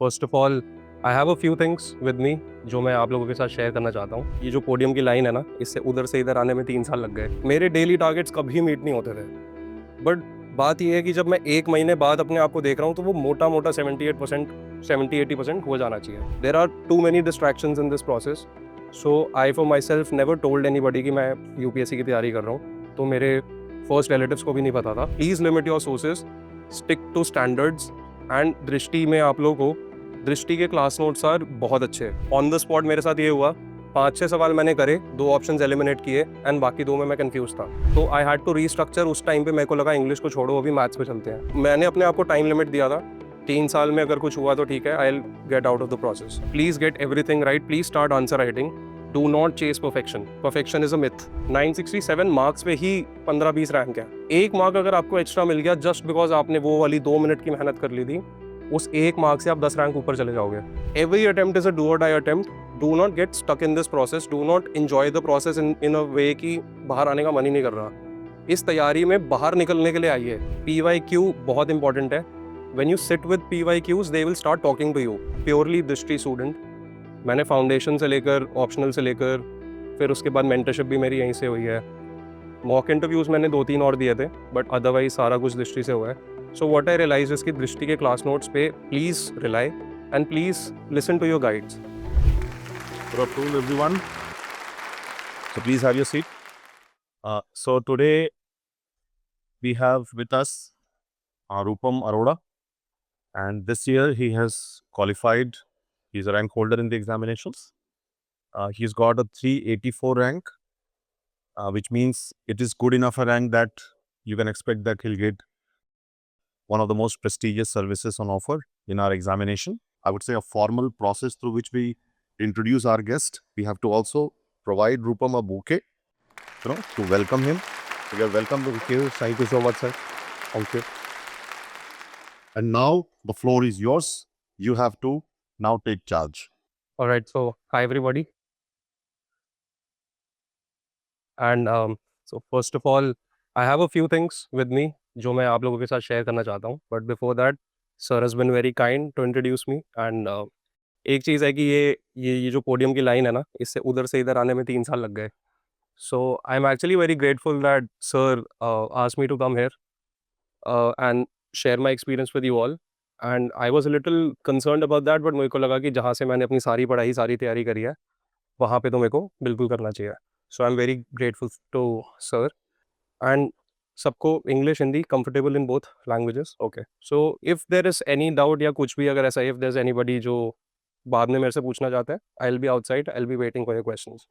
First of all I have a few things with me जो मैं आप लोगों के साथ शेयर करना चाहता हूँ। ये जो पोडियम की लाइन है ना, इससे उधर से इधर आने में 3 साल लग गए। मेरे डेली टारगेट्स कभी मीट नहीं होते थे, बट बात ये है कि जब मैं 1 महीने बाद अपने आप को देख रहा हूँ तो वो मोटा मोटा 70-80% हो जाना चाहिए। There are too many distractions in this process, so I for myself never told anybody कि मैं यूपीएससी की तैयारी कर रहा हूँ। तो मेरे फर्स्ट रिलेटिव्स को भी नहीं पता था। Please limit your sources, stick to standards. And Drishti में आप लोगों को, दृष्टि के क्लास नोट्स आर बहुत अच्छे। ऑन द स्पॉट मेरे साथ ये हुआ, 5-6 सवाल मैंने करे, 2 ऑप्शंस एलिमिनेट किए एंड बाकी 2 में मैं कंफ्यूज था। तो आई हैड टू रीस्ट्रक्चर। उस टाइम पे मेरे को लगा इंग्लिश को छोड़ो, अभी मैथ्स पे चलते हैं। मैंने अपने आप को टाइम लिमिट दिया था, 3 साल में अगर कुछ हुआ तो ठीक है, I will get out of the process. Please get everything right, please start answer writing, do not chase perfection. Perfection is a myth. 967 marks पे ही 15-20 रैंक है। 1 मार्क अगर आपको एक्स्ट्रा मिल गया जस्ट बिकॉज आपने वो वाली 2 मिनट की मेहनत कर ली थी, उस 1 मार्क से आप 10 रैंक ऊपर चले जाओगे। Every attempt is a do और die attempt. Do not get stuck in this process, do not enjoy the process in a way कि बाहर आने का मन ही नहीं कर रहा। इस तैयारी में बाहर निकलने के लिए आइए। PYQ बहुत इंपॉर्टेंट है। When you sit with PYQs they will start talking to you. Purely Drishti student, मैंने फाउंडेशन से लेकर ऑप्शनल से लेकर फिर उसके बाद मेंटरशिप भी मेरी यहीं से हुई है। मॉक इंटरव्यूज़ मैंने 2-3 और दिए थे, बट अदरवाइज सारा कुछ दृष्टि से हुआ है। सो व्हाट आई रियलाइज इसकी दृष्टि के क्लास नोट्स पे please rely and please listen to your guides. Good afternoon, everyone. So please have your seat. So today we have with us Rupam Arora, and this year he has qualified. He's a rank holder in the examinations. He's got a 384 rank, which means it is good enough a rank that you can expect that he'll get one of the most prestigious services on offer in our examination. I would say a formal process through which we introduce our guest. We have to also provide Rupam a bouquet, to welcome him. So you're welcome to here. Thank you so much, sir. Thank you. And now the floor is yours. You have to now take charge. Alright, so hi everybody. And so first of all, I have a few things with me जो मैं आप लोगों के साथ share करना चाहता हूँ। But before that, sir has been very kind to introduce me. And एक चीज़ है कि ये जो पोडियम की लाइन है ना, इससे उधर से इधर आने में 3 साल लग गए। So I am actually very grateful that sir asked me to come here and share my experience with you all. And I was a little concerned about that, but मेरे को लगा कि जहाँ से मैंने अपनी सारी पढ़ाई, सारी तैयारी करी है, वहाँ पे तो मेरे को बिल्कुल करना चाहिए। So I am very grateful to sir. And सबको English Hindi comfortable in both languages? Okay. So if there is any doubt या कुछ भी अगर ऐसा, इफ़ देर इज़ एनीबडी जो बाद में मेरे से पूछना चाहता है, I will be outside, I will be waiting for your questions.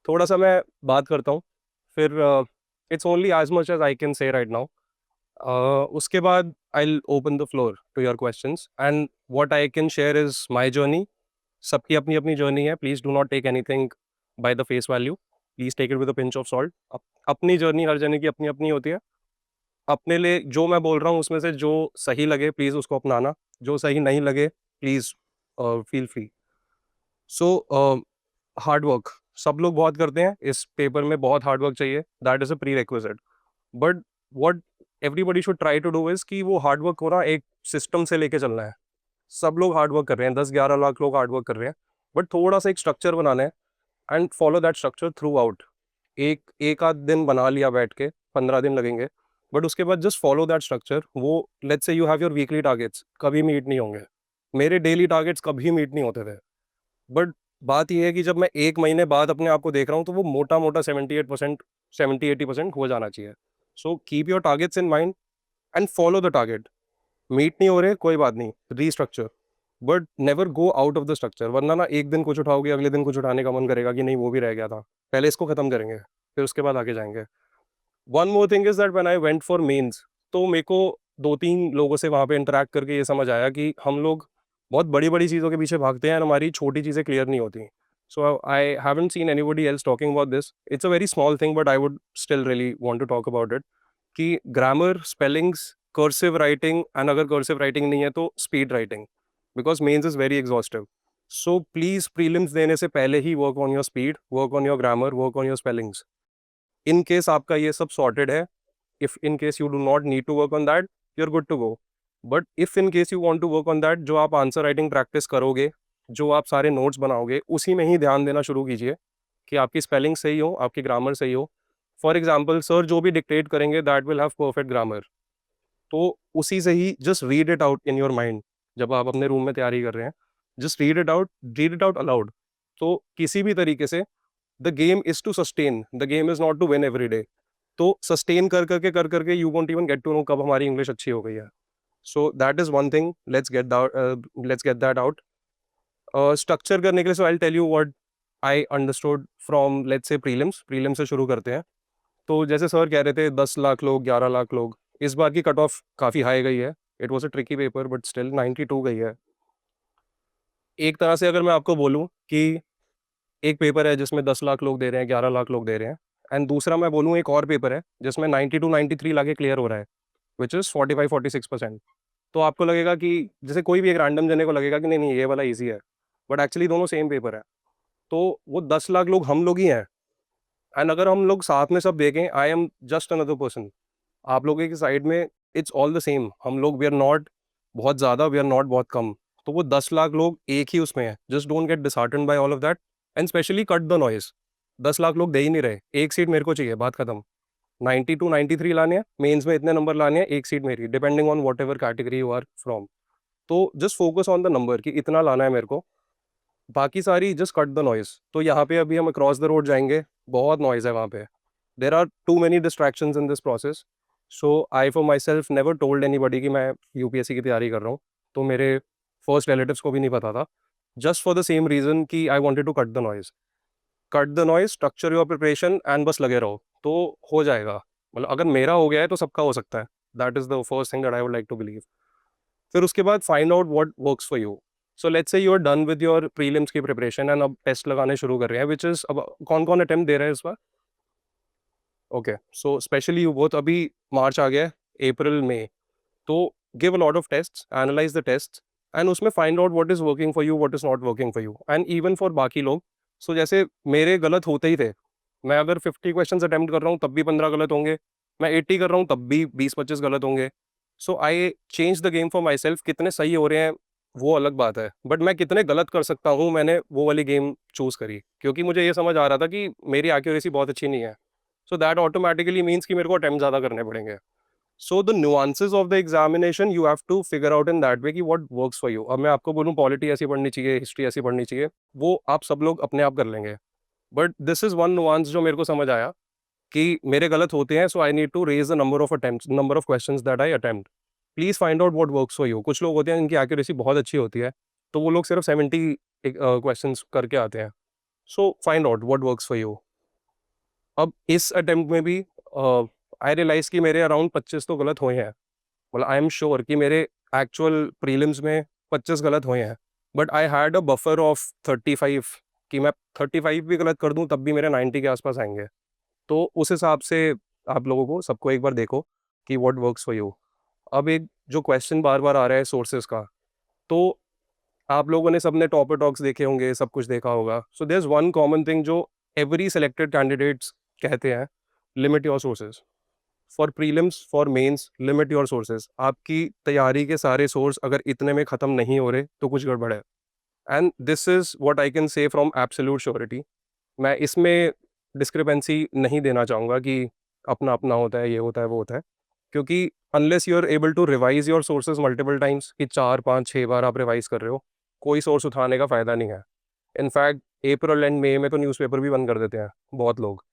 थोड़ा सा मैं बात करता हूँ, फिर it's only as much as I can say right now. उसके बाद I will open the floor to your questions and what I can share is my journey. सबकी अपनी अपनी जर्नी है। Please do not take anything by the face value, please take it with a pinch of salt. अपनी journey, हर journey की अपनी अपनी होती है। अपने लिए जो मैं बोल रहा हूँ उसमें से जो सही लगे प्लीज़ उसको अपनाना, जो सही नहीं लगे please feel free. So hard work सब लोग बहुत करते हैं, इस पेपर में बहुत हार्ड वर्क चाहिए, that is a prerequisite. But what everybody should try to do is कि वो हार्ड वर्क को ना एक सिस्टम से लेके चलना है। सब लोग हार्ड वर्क कर रहे हैं, 10-11 लाख लोग हार्ड वर्क कर रहे हैं, बट थोड़ा सा एक स्ट्रक्चर बनाना है and follow that structure through out. एक आध दिन बना लिया बैठ के, 15 दिन लगेंगे, बट उसके बाद जस्ट फॉलो दैट स्ट्रक्चर। वो let's say you have your weekly targets, कभी मीट नहीं होंगे। मेरे डेली टारगेट्स कभी मीट नहीं होते थे, बट बात ये है कि जब मैं 1 महीने बाद अपने आप को देख रहा हूँ तो वो मोटा मोटा 70-80% हो जाना चाहिए। So keep your targets in mind and follow the target. Meet नहीं हो रहे कोई बात नहीं, restructure, but never go out of the structure. वरना ना एक दिन कुछ उठाओगे, अगले दिन कुछ उठाने का मन करेगा कि नहीं वो भी रह गया था, पहले इसको खत्म करेंगे फिर उसके बाद आगे जाएंगे। One more thing is that when I went for mains, तो मेरे को 2-3 लोगों से वहाँ पे इंटरेक्ट करके ये समझ आया कि हम लोग बहुत बड़ी बड़ी चीज़ों के पीछे भागते हैं और हमारी छोटी चीज़ें क्लियर नहीं होती। So I haven't seen anybody else talking about this. It's a very small thing but I would still really want to talk about it, कि grammar, spellings, cursive writing, and अगर कर्सिव राइटिंग नहीं है तो speed writing, because mains is very exhaustive. So please prelims देने से पहले ही work on your speed, work on your grammar, work on your spellings. In case आपका ये सब सॉर्टेड है, if in case you do not need to work on that, you are good to go. But if in case you want to work on that, जो आप answer writing practice करोगे, जो आप सारे नोट्स बनाओगे, उसी में ही ध्यान देना शुरू कीजिए कि आपकी स्पेलिंग सही हो, आपकी ग्रामर सही हो। फॉर एग्जाम्पल सर जो भी डिक्टेट करेंगे that will have perfect grammar, तो उसी से ही just read it out in your mind. जब आप अपने रूम में तैयारी कर रहे हैं, just read it out aloud. तो किसी भी तरीके से the game is to sustain, the game is not to win every day. तो सस्टेन कर करके you won't even get to know कब हमारी इंग्लिश अच्छी हो गई है। So that is one thing, let's get that out. Structure करने के लिए, so I tell you what I understood from let's से प्रीलिम्स से शुरू करते हैं। तो जैसे सर कह रहे थे 10 लाख लोग, 11 लाख लोग, इस बार की कट ऑफ काफ़ी हाई गई है। It was a tricky paper but still 92 गई है। एक तरह से अगर मैं आपको बोलूं कि एक पेपर है जिसमें 10 लाख लोग दे रहे हैं, 11 लाख लोग दे रहे हैं, एंड दूसरा मैं बोलूं एक और पेपर है जिसमें 92 93 लाके क्लियर हो रहा है, विच इज़ 45 46%। तो आपको लगेगा कि जैसे कोई भी एक रैंडम जने को लगेगा कि नहीं नहीं ये वाला ईजी है, बट एक्चुअली दोनों सेम पेपर है। तो वो 10 लाख लोग हम लोग ही हैं। एंड अगर हम लोग साथ में सब देखें, I am just another person. आप लोगों की साइड में इट्स ऑल द सेम। हम लोग वी आर नॉट बहुत ज़्यादा, वी आर नॉट बहुत कम। तो वो 10 लाख लोग एक ही उसमें हैं। Just don't get disheartened by all of that, and specially cut the noise. 10 lakh लोग दे ही नहीं रहे, एक सीट मेरे को चाहिए, बात खत्म। 92 93 लाने हैं, मेंस में इतने नंबर लाने हैं, एक सीट मेरी, depending on whatever category you are from. तो just focus on the number कि इतना लाना है मेरे को, बाकी सारी जस्ट कट द नॉइज। तो यहाँ पे अभी हम अक्रॉस द रोड जाएंगे, बहुत नॉइज है वहाँ पे। There are too many distractions in this process. So I for myself never told anybody कि मैं यूपीएससी की तैयारी कर रहा हूँ। तो मेरे फर्स्ट रिलेटिव्स को भी नहीं पता था, just for the same reason कि I wanted to cut the noise, structure your preparation and बस लगे रहो, तो हो जाएगा। मतलब अगर मेरा हो गया है तो सबका हो सकता है। That is the first thing that I would like to believe. फिर उसके बाद find out what works for you. So let's say you are done with your prelims की प्रिपरेशन एंड अब टेस्ट लगाने शुरू कर रहे हैं, विच इज़ अब कौन कौन अटेम्प्ट दे रहे हैं इस बार? Okay, so specially you both, अभी मार्च आ गया है, अप्रैल में। तो give a lot of test, analyse the test, and उसमें find out what is working for you, what is not working for you, and even for बाकी लोग। सो जैसे मेरे गलत होते ही थे। मैं अगर 50 क्वेश्चन अटैम्प्ट कर रहा हूँ तब भी 15 गलत होंगे, मैं 80 कर रहा हूँ तब भी 20 25 गलत होंगे। So I change the game for myself. कितने सही हो रहे हैं वो अलग बात है, बट मैं कितने गलत कर सकता हूँ, मैंने वो वाली गेम चूज़ करी, क्योंकि मुझे ये समझ आ रहा था कि मेरी एक्यूरेसी बहुत अच्छी नहीं है। सो दैट ऑटोमेटिकली मीन्स कि मेरे को अटैम्प्ट ज़्यादा करने पड़ेंगे। So the nuances of the examination you have to figure out in that way कि व्हाट वर्क्स फॉर यू। अब मैं आपको बोलूँ पॉलिटी ऐसी पढ़नी चाहिए, हिस्ट्री ऐसी पढ़नी चाहिए, वो आप सब लोग अपने आप कर लेंगे। But this is one nuance जो मेरे को समझ आया कि मेरे गलत होते हैं। So I need to raise the number of attempts, number of questions that I attempt. Please find out what works for you. कुछ लोग होते हैं जिनकी एक्यूरेसी बहुत अच्छी होती है, तो वो लोग सिर्फ 70 क्वेश्चंस करके आते हैं। So find out what works for you. अब इस अटेम्प्ट में भी आई रियलाइज़ कि मेरे अराउंड 25 तो गलत हुए हैं। मतलब आई एम श्योर कि मेरे एक्चुअल प्रीलिम्स में 25 गलत हुए हैं, but I had a buffer of 35 कि मैं 35 भी गलत कर दूं तब भी मेरे 90 के आसपास आएंगे। तो उस हिसाब से आप लोगों को सबको एक बार देखो कि व्हाट वर्क्स फॉर यू। अब एक जो क्वेश्चन बार बार आ रहा है सोर्सेज का, तो आप लोगों ने सबने टॉपर टॉक्स देखे होंगे, सब कुछ देखा होगा। So there is one common thing जो एवरी सेलेक्टेड कैंडिडेट्स कहते हैं, limit your sources. For prelims, for mains, limit your sources. आपकी तैयारी के सारे सोर्स अगर इतने में ख़त्म नहीं हो रहे तो कुछ गड़बड़ है। And this is what I can से फ्रॉम एब्सोल्यूट श्योरिटी। मैं इसमें डिस्क्रिपेंसी नहीं देना चाहूँगा कि अपना अपना होता है, ये होता है, वो होता है, क्योंकि unless you are able to revise your sources multiple times, कि 4 5 6 बार आप रिवाइज कर रहे हो, कोई सोर्स उठाने का फ़ायदा नहीं है। इनफैक्ट अप्रैल एंड मई में तो न्यूज़पेपर भी बंद कर देते हैं बहुत लोग,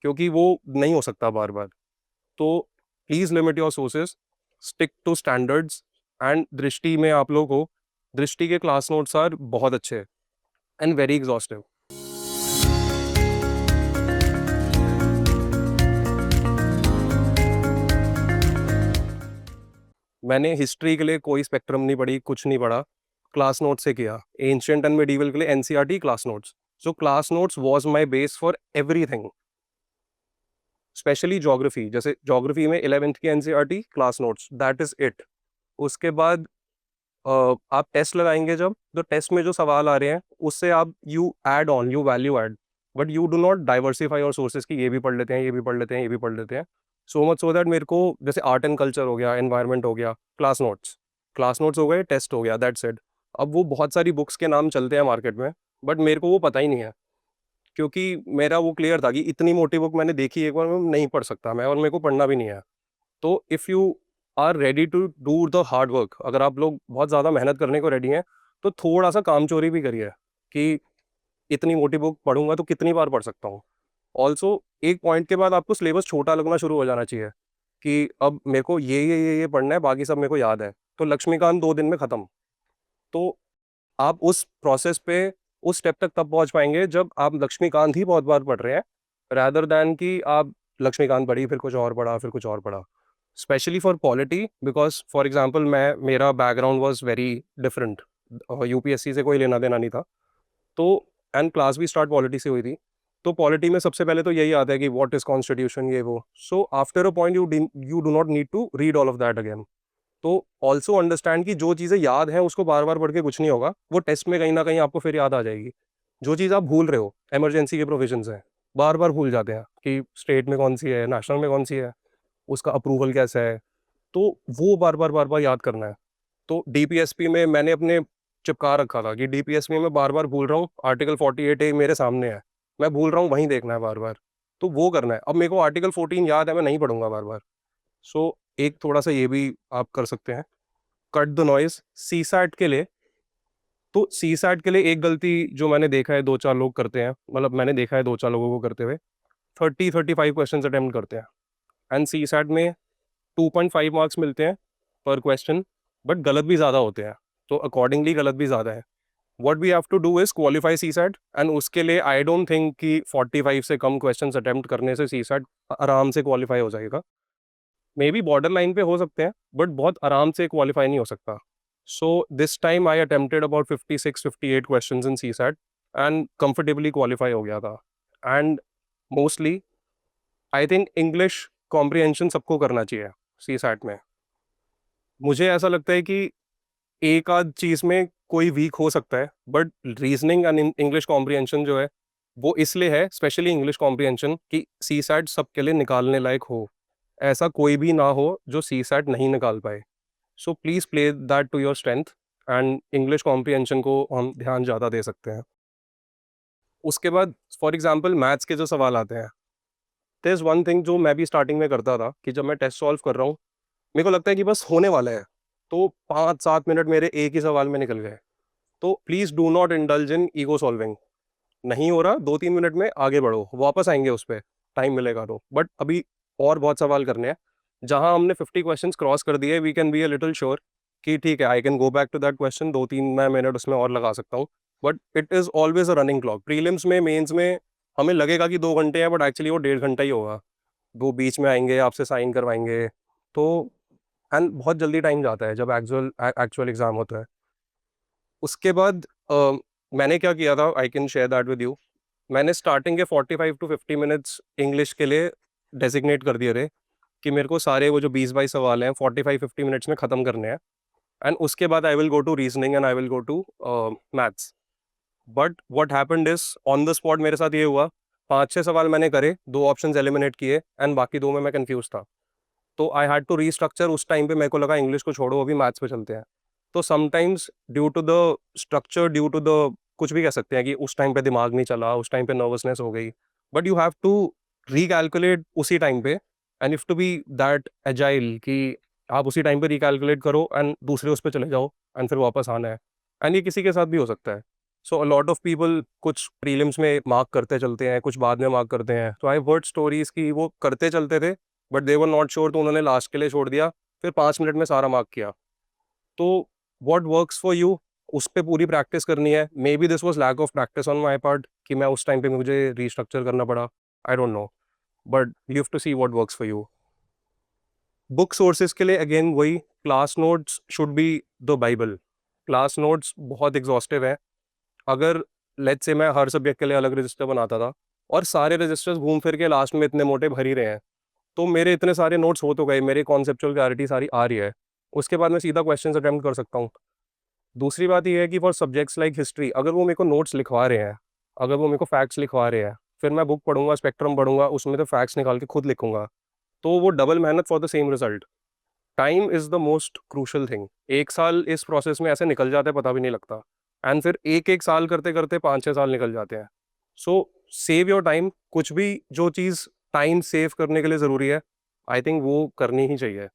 क्योंकि वो नहीं हो सकता बार बार। तो please limit your sources, stick to standards. And Drishti में आप लोग हो, दृष्टि के क्लास नोट्स आर बहुत अच्छे एंड वेरी एग्जॉस्टिव। मैंने हिस्ट्री के लिए कोई स्पेक्ट्रम नहीं पढ़ी, कुछ नहीं पढ़ा, क्लास नोट से किया। एंशियंट एंड मिडीवल के लिए NCERT class notes. So class notes was my base for everything, specially geography. जैसे ज्योग्राफी में 11th की NCERT class notes, that is it. उसके बाद आप टेस्ट लगाएंगे जब, तो टेस्ट में जो सवाल आ रहे हैं उससे आप you add on, you value add, but you do not diversify your sources कि ये भी पढ़ लेते हैं, ये भी पढ़ लेते हैं, ये भी पढ़ लेते हैं। सो मच सो दैट मेरे को जैसे आर्ट एंड कल्चर हो गया, एनवायरनमेंट हो गया, क्लास नोट्स। क्लास नोट्स हो गए, टेस्ट हो गया, दैट्स इट। अब वो बहुत सारी बुक्स के नाम चलते हैं मार्केट में, बट मेरे को वो पता ही नहीं है, क्योंकि मेरा वो क्लियर था कि इतनी मोटी बुक मैंने देखी एक बार में नहीं पढ़ सकता मैं, और मेरे को पढ़ना भी नहीं है। तो if you are ready to do the hard work, अगर आप लोग बहुत ज़्यादा मेहनत करने को रेडी हैं, तो थोड़ा सा काम चोरी भी करिए कि इतनी मोटी बुक पढ़ूंगा तो कितनी बार पढ़ सकता हूँ। ऑल्सो एक पॉइंट के बाद आपको सिलेबस छोटा लगना शुरू हो जाना चाहिए कि अब मेरे को ये पढ़ना है, बाकी सब मेरे को याद है। तो लक्ष्मीकांत 2 दिन में ख़त्म। तो आप उस प्रोसेस पे उस स्टेप तक तब पहुंच पाएंगे जब आप लक्ष्मीकांत ही बहुत बार पढ़ रहे हैं, रैदर दैन कि आप लक्ष्मीकांत पढ़ी फिर कुछ और पढ़ा फिर कुछ और पढ़ा। Specially for polity, because for example मैं, मेरा background was very different, UPSC से कोई लेना देना नहीं था। तो एंड क्लास भी स्टार्ट पॉलिटी से हुई थी। तो पॉलिटी में सबसे पहले तो यही आता है कि व्हाट इज कॉन्स्टिट्यूशन, ये वो। So after a point you do not need to read all of that again. तो ऑल्सो अंडरस्टैंड कि जो चीज़ें याद हैं उसको बार बार पढ़ के कुछ नहीं होगा, वो टेस्ट में कहीं ना कहीं आपको फिर याद आ जाएगी। जो चीज़ आप भूल रहे हो, इमरजेंसी के प्रोविजंस हैं, बार बार भूल जाते हैं कि स्टेट में कौन सी है, नेशनल में कौन सी है, उसका अप्रूवल कैसा है। तो वो बार बार याद करना है। तो डीपीएसपी में मैंने अपने चिपका रखा था कि डीपीएसपी में बार बार भूल रहा हूँ, आर्टिकल 48A मेरे सामने है, मैं भूल रहा हूँ, वहीं देखना है बार बार। तो वो करना है। अब मेरे को आर्टिकल 14 याद है, मैं नहीं पढ़ूंगा बार बार। सो एक थोड़ा सा ये भी आप कर सकते हैं, cut the noise. CSAT के लिए, तो सी सैट के लिए एक गलती जो मैंने देखा है 2-4 लोग करते हैं, मतलब मैंने देखा है 2-4 लोगों को करते हुए, 30-35 क्वेश्चन अटेम्प्ट करते हैं। एंड सी सैट में 2.5 मार्क्स मिलते हैं पर क्वेश्चन, बट गलत भी ज़्यादा होते हैं, तो अकॉर्डिंगली गलत भी ज़्यादा है। What we have to do is qualify CSAT, and उसके लिए आई डोंट थिंक कि 45 से कम क्वेश्चन अटेम्प्ट करने से सी सैट आराम से क्वालिफाई हो जाएगा। मे बी बॉर्डर लाइन पे हो सकते हैं, बट बहुत आराम से क्वालिफाई नहीं हो सकता। So this time I attempted about 56-58 questions in CSAT and comfortably qualify हो गया था। And mostly I think English comprehension सबको करना चाहिए सी सैट में। मुझे ऐसा लगता है कि एक आध चीज़ में कोई वीक हो सकता है, but reasoning and English comprehension जो है वो इसलिए है, स्पेशली इंग्लिश कॉम्प्रिहेंशन, कि सी सैट सबके लिए निकालने लायक हो। ऐसा कोई भी ना हो जो सी सैट नहीं निकाल पाए। So please play that to your strength, and English comprehension को हम ध्यान ज़्यादा दे सकते हैं। उसके बाद फॉर एग्जांपल मैथ्स के जो सवाल आते हैं, देयर इज़ वन थिंग जो मैं भी स्टार्टिंग में करता था कि जब मैं टेस्ट सॉल्व कर रहा हूँ, मेरे को लगता है कि बस होने वाला है, तो 5-7 मिनट मेरे एक ही सवाल में निकल गए। तो please do not indulge in ego solving. नहीं हो रहा, 2-3 मिनट में आगे बढ़ो, वापस आएँगे उस पे, टाइम मिलेगा तो। बट अभी और बहुत सवाल करने हैं। जहाँ हमने 50 क्वेश्चंस क्रॉस कर दिए, we can be a little sure कि ठीक है, I can go back to that question, 2-3 मैं मिनट उसमें और लगा सकता हूँ। But it is always a running clock. Prelims में, मेंस में हमें लगेगा कि 2 घंटे हैं, बट एक्चुअली वो 1.5 घंटा ही होगा। वो बीच में आएँगे, आपसे साइन करवाएँगे, तो एंड बहुत जल्दी टाइम जाता है जब एक्चुअल एग्ज़ाम होता है। उसके बाद मैंने क्या किया था, आई can share that with you. मैंने स्टार्टिंग के 45 टू 50 मिनट्स इंग्लिश के लिए डेजिग्नेट कर दिए थे कि मेरे को सारे वो जो 20-22 सवाल हैं 45-50 मिनट्स में ख़त्म करने हैं। एंड उसके बाद I will go to reasoning and I will go to maths. But what happened is, on the spot मेरे साथ ये हुआ, 5-6 सवाल मैंने करे, 2 ऑप्शंस एलिमिनेट किए, एंड बाकी 2 में मैं कंफ्यूज था। तो आई हैड टू रीस्ट्रक्चर। उस टाइम पे मेरे को लगा इंग्लिश को छोड़ो, अभी मैथ्स पे चलते हैं। तो sometimes due to the structure, due to the, कुछ भी कह सकते हैं कि उस टाइम पे दिमाग नहीं चला, उस टाइम पे नर्वसनेस हो गई, but you have to recalculate उसी टाइम पे, and if to be that agile कि आप उसी टाइम पे रिकैलकुलेट करो एंड दूसरे उस पे चले जाओ एंड फिर वापस आना है। एंड ये किसी के साथ भी हो सकता है। सो अ लॉट ऑफ पीपल कुछ प्रीलिम्स में मार्क करते चलते हैं, कुछ बाद में मार्क करते हैं। तो आई वर्ड स्टोरीज की वो करते चलते थे, but they were not sure, तो उन्होंने लास्ट के लिए छोड़ दिया, फिर 5 मिनट में सारा मार्क किया। तो व्हाट वर्क्स फॉर यू, उस पे पूरी प्रैक्टिस करनी है। Maybe this was lack of practice on my part कि मैं उस टाइम पे मुझे रीस्ट्रक्चर करना पड़ा, I don't know, but you have to see what works for you. Book sources के लिए अगेन वही, class notes should be the Bible. Class notes बहुत एग्जॉस्टिव है। अगर लेट्स से मैं हर सब्जेक्ट के लिए अलग रजिस्टर बनाता था, और सारे रजिस्टर्स घूम फिर के लास्ट में इतने मोटे भर ही रहे हैं, तो मेरे इतने सारे नोट्स हो तो गए, मेरे कॉन्सेप्चुअल क्लैरिटी सारी आ रही है, उसके बाद मैं सीधा क्वेश्चंस अटेम्प्ट कर सकता हूँ। दूसरी बात ये है कि फॉर सब्जेक्ट्स लाइक हिस्ट्री, अगर वो मेरे को नोट्स लिखवा रहे हैं, अगर वो मेरे को फैक्ट्स लिखवा रहे हैं, फिर मैं बुक पढ़ूंगा, स्पेक्ट्रम पढ़ूंगा, उसमें तो फैक्ट्स निकाल के खुद लिखूंगा, तो वो डबल मेहनत for the same result. Time is the most crucial thing. 1 साल इस प्रोसेस में ऐसे निकल जाता है, पता भी नहीं लगता, एंड फिर 1-1 साल करते-करते 5-6 साल निकल जाते हैं। सो सेव योर टाइम, कुछ भी जो चीज़ टाइम सेव करने के लिए ज़रूरी है, आई थिंक वो करनी ही चाहिए।